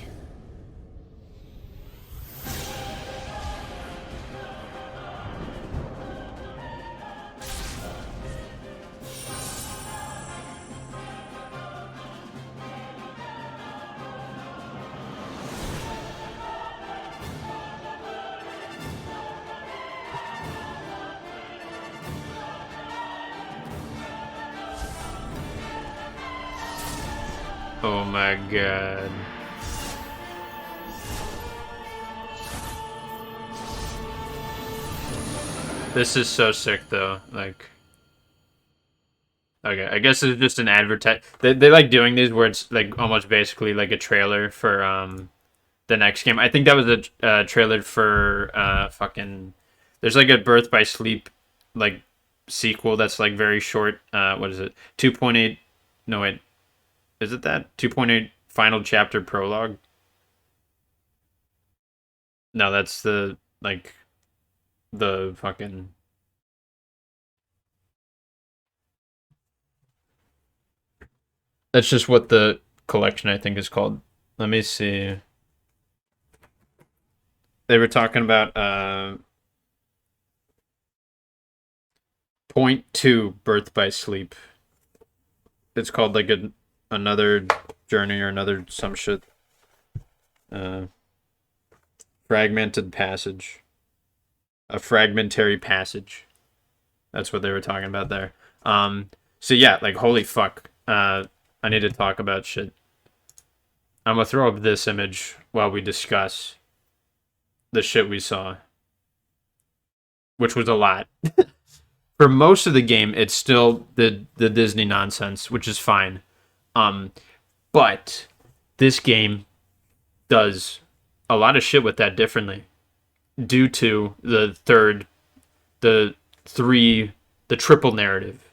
Oh my god. This is so sick though, like... Okay, I guess it's just an advertise. They like doing these where it's like almost basically like a trailer for the next game. I think that was a trailer for fucking... There's like a Birth by Sleep like sequel that's like very short. What is it? 2.8... No, wait. Is it that? 2.8 Final Chapter Prologue? No, that's the, like, the fucking... That's just what the collection, I think, is called. Let me see. They were talking about, point 2 Birth by Sleep. It's called, like, another journey or another some shit. Fragmented passage. A fragmentary passage. That's what they were talking about there. So yeah, like, holy fuck. I need to talk about shit. I'm gonna throw up this image while we discuss the shit we saw. Which was a lot. For most of the game, it's still the Disney nonsense, which is fine. But this game does a lot of shit with that differently. Due to the triple narrative.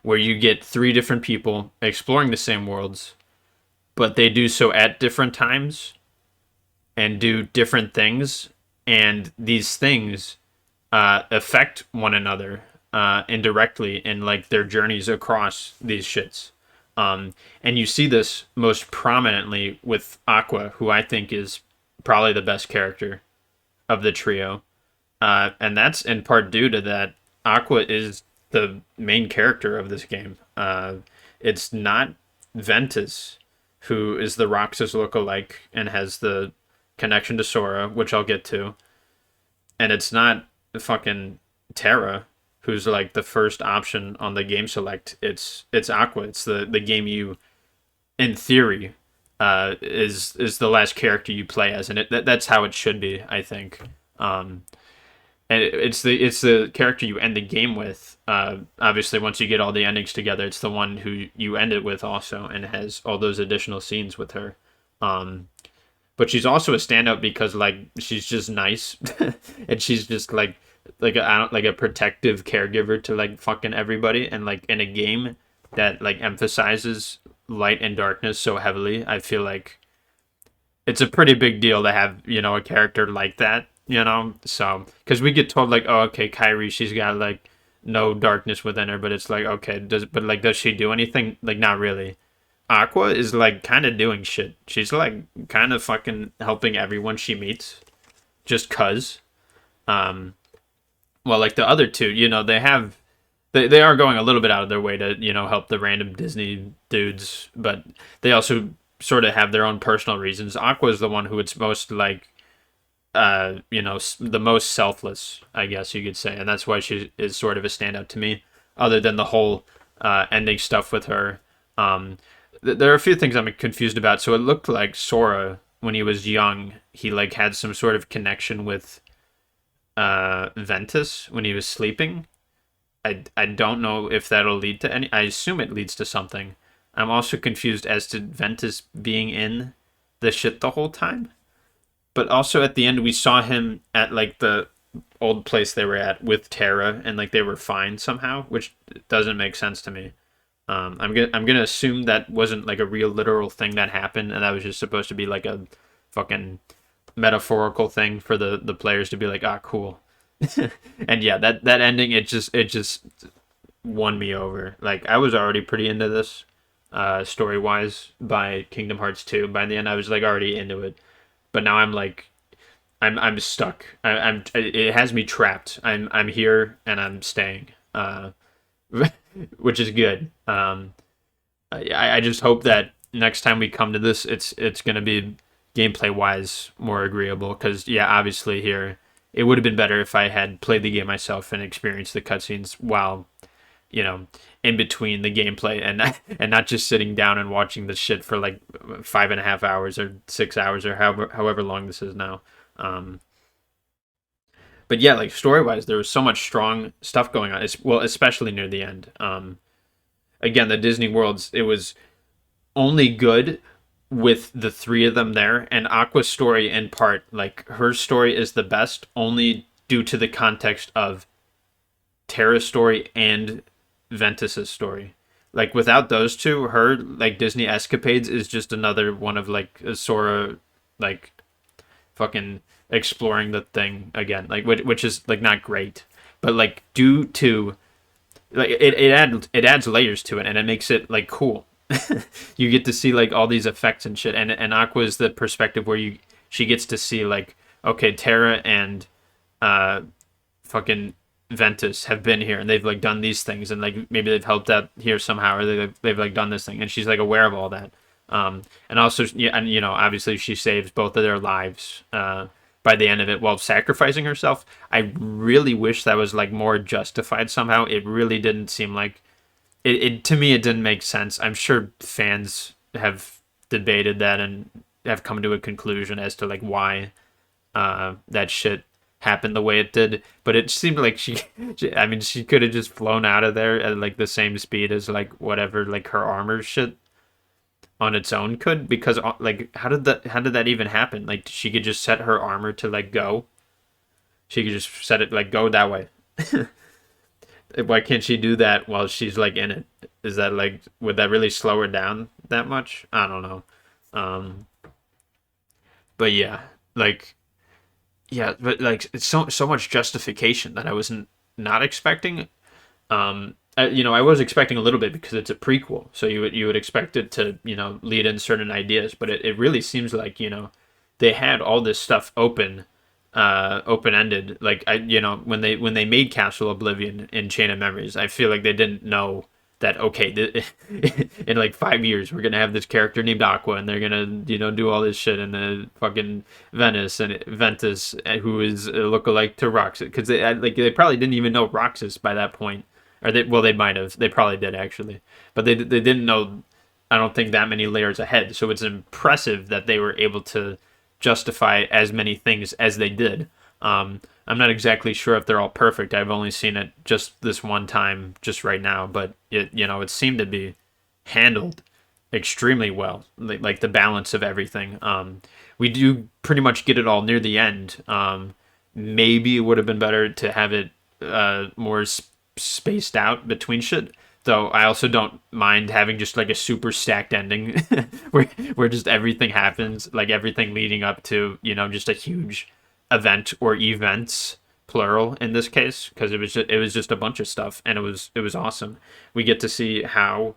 Where you get 3 different people exploring the same worlds, but they do so at different times and do different things, and these things affect one another indirectly in like their journeys across these shits. And you see this most prominently with Aqua, who I think is probably the best character of the trio. And that's in part due to that Aqua is the main character of this game. It's not Ventus, who is the Roxas lookalike and has the connection to Sora, which I'll get to. And it's not fucking Terra, who's like the first option on the game select. It's Aqua. It's the game you, in theory, is the last character you play as, and that's how it should be, I think. And it's the character you end the game with. Obviously, once you get all the endings together, it's the one who you end it with also, and has all those additional scenes with her. But she's also a standout because like she's just nice, and she's just like a protective caregiver to like fucking everybody. And like in a game that like emphasizes light and darkness so heavily, I feel like it's a pretty big deal to have, you know, a character like that. You know, so because we get told like, oh, okay, Kyrie, she's got like no darkness within her, but it's like, okay, does she do anything? Like, not really. Aqua is like kind of doing shit. She's like kind of fucking helping everyone she meets, just cause. Well, like the other two, you know, they are going a little bit out of their way to, you know, help the random Disney dudes, but they also sort of have their own personal reasons. Aqua is the one who it's most like. You know, the most selfless, I guess you could say, and that's why she is sort of a standout to me. Other than the whole ending stuff with her, there are a few things I'm confused about. So it looked like Sora, when he was young, he like had some sort of connection with Ventus when he was sleeping. I don't know if that'll lead to any. I assume it leads to something. I'm also confused as to Ventus being in the shit the whole time. But also at the end, we saw him at like the old place they were at with Terra, and like they were fine somehow, which doesn't make sense to me. I'm gonna assume that wasn't like a real literal thing that happened, and that was just supposed to be like a fucking metaphorical thing for the players to be like, ah, cool. And yeah, that ending, it just won me over. Like I was already pretty into this, story wise by Kingdom Hearts 2. By the end, I was like already into it, but now I'm like, I'm stuck. I'm it has me trapped. I'm here and I'm staying. Which is good. I just hope that next time we come to this, it's gonna be gameplay wise more agreeable. Because yeah, obviously here it would have been better if I had played the game myself and experienced the cutscenes while, you know, in between the gameplay, and not just sitting down and watching this shit for like 5.5 hours or 6 hours or however long this is now. Um, but yeah, like story wise, there was so much strong stuff going on. Well, especially near the end. Again, the Disney worlds, it was only good with the three of them there, and Aqua's story in part, like her story is the best only due to the context of Terra's story and Ventus's story. Like without those two, her like Disney escapades is just another one of like Sora like fucking exploring the thing again, like which is like not great, but like due to like it adds layers to it, and it makes it like cool. You get to see like all these effects and shit, and Aqua is the perspective where she gets to see like, okay, Terra and fucking Ventus have been here and they've like done these things, and like maybe they've helped out here somehow, or they've like done this thing, and she's like aware of all that. And also, yeah, and obviously she saves both of their lives by the end of it while sacrificing herself. I really wish that was like more justified somehow. It really didn't seem like it to me. It didn't make sense. I'm sure fans have debated that and have come to a conclusion as to like why that shit happened the way it did, but it seemed like I mean, she could have just flown out of there at like the same speed as like whatever like her armor shit on its own could, because like how did that even happen? Like she could just set her armor to like go. She could just set it like go that way. Why can't she do that while she's like in it? Is that like, would that really slow her down that much? I don't know. Um, but yeah, like yeah, but like it's so much justification that I wasn't not expecting. I was expecting a little bit because it's a prequel, so you would expect it to lead in certain ideas, but it really seems like they had all this stuff open ended. Like when they made Castle Oblivion in Chain of Memories, I feel like they didn't know that in like 5 years we're gonna have this character named Aqua, and they're gonna do all this shit in the fucking Venice and Ventus, who is a lookalike to Roxas, because they probably didn't even know Roxas by that point, or they might have, they probably did actually, but they didn't know, I don't think, that many layers ahead. So it's impressive that they were able to justify as many things as they did. I'm not exactly sure if they're all perfect. I've only seen it just this one time, just right now, but it seemed to be handled extremely well, like the balance of everything. We do pretty much get it all near the end. Maybe it would have been better to have it more spaced out between shit. Though I also don't mind having just like a super stacked ending where just everything happens, like everything leading up to, just a huge event, or events plural in this case, because it was just a bunch of stuff, and it was awesome. We get to see how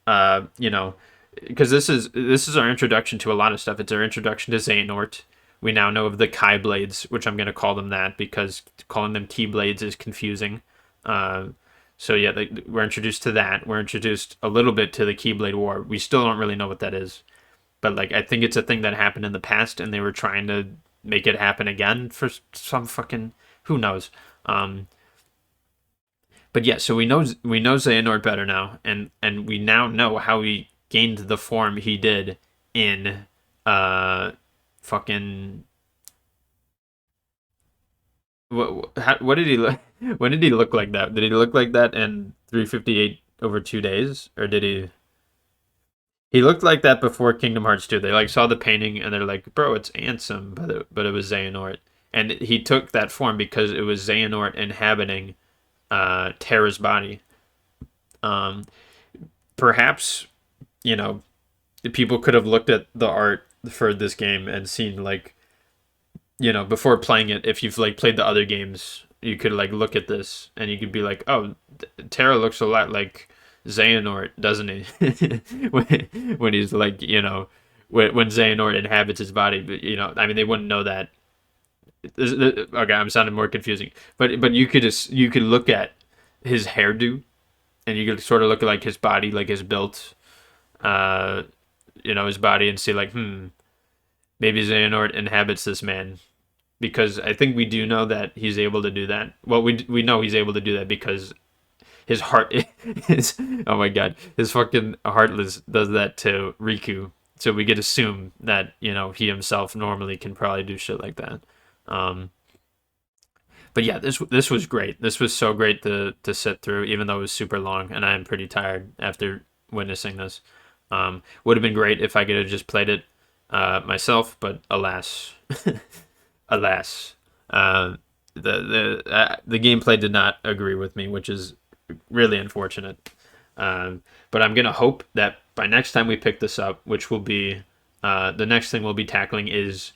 because this is our introduction to a lot of stuff. It's our introduction to Xehanort. We now know of the Kai Blades, which I'm going to call them that because calling them Keyblades is confusing. So yeah, we're introduced to that. We're introduced a little bit to the Keyblade War. We still don't really know what that is, but like I think it's a thing that happened in the past, and they were trying to make it happen again for some fucking, who knows. But yeah, so we know Xehanort better now, and we now know how he gained the form he did in fucking what did he look? When did he look like that? Did he look like that in 358 over 2 days, or did he? He looked like that before Kingdom Hearts 2. They like saw the painting and they're like, "Bro, it's Ansem," but it was Xehanort, and he took that form because it was Xehanort inhabiting Terra's body. perhaps, you know, people could have looked at the art for this game and seen like, you know, before playing it, if you've like played the other games, you could like look at this and you could be like, oh, Terra looks a lot like Xehanort, doesn't he? when he's like, you know, when Xehanort inhabits his body. But you know, I mean, they wouldn't know that. Okay, I'm sounding more confusing, but you could look at his hairdo, and you could sort of look at like his body, like his built, uh, you know, his body, and see like, maybe Xehanort inhabits this man, because I think we do know that he's able to do that. Well, we know he's able to do that because his heart is, oh my god, his fucking heartless does that to Riku. So we could assume that, you know, he himself normally can probably do shit like that. Um, but yeah, this was great. This was so great to sit through, even though it was super long, and I am pretty tired after witnessing this. Would have been great if I could have just played it myself, but alas, alas, the gameplay did not agree with me, which is really unfortunate. But I'm gonna hope that by next time we pick this up, which will be the next thing we'll be tackling is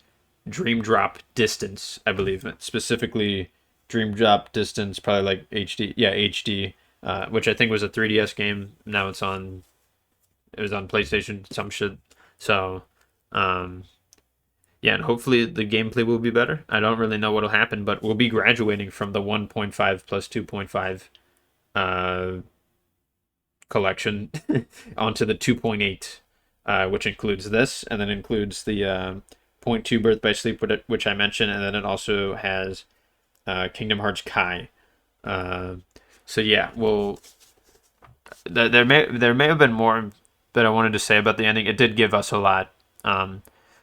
Dream Drop Distance, I believe, specifically Dream Drop Distance, probably like HD, yeah, HD, which I think was a 3DS game. Now it was on PlayStation, some shit. So, yeah, and hopefully the gameplay will be better. I don't really know what'll happen, but we'll be graduating from the 1.5 plus 2.5 collection onto the 2.8, which includes this, and then includes the 0.2 Birth by Sleep, which I mentioned, and then it also has Kingdom Hearts Kai. So yeah, well, there may have been more that I wanted to say about the ending. It did give us a lot.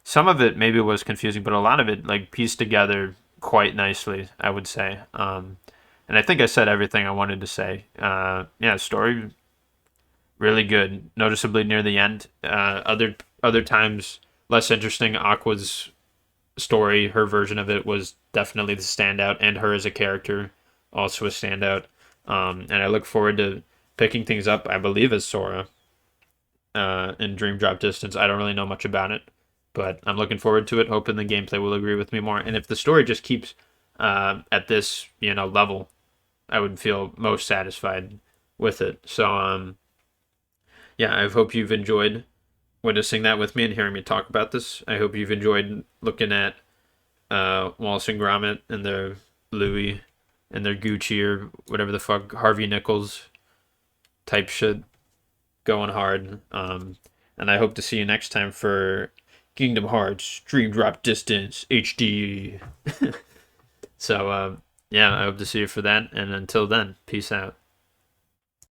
Some of it maybe was confusing, but a lot of it like pieced together quite nicely, I would say. And I think I said everything I wanted to say. Yeah, story really good, noticeably near the end. Other times less interesting. Aqua's story, her version of it, was definitely the standout, and her as a character also a standout. And I look forward to picking things up, I believe, as Sora in Dream Drop Distance. I don't really know much about it, but I'm looking forward to it, hoping the gameplay will agree with me more. And if the story just keeps at this, you know, level, I would feel most satisfied with it. So, yeah, I hope you've enjoyed witnessing that with me and hearing me talk about this. I hope you've enjoyed looking at Wallace and Gromit and their Louis and their Gucci or whatever the fuck, Harvey Nichols type shit going hard. And I hope to see you next time for Kingdom Hearts Dream Drop Distance HD. So, yeah, I hope to see you for that. And until then, peace out.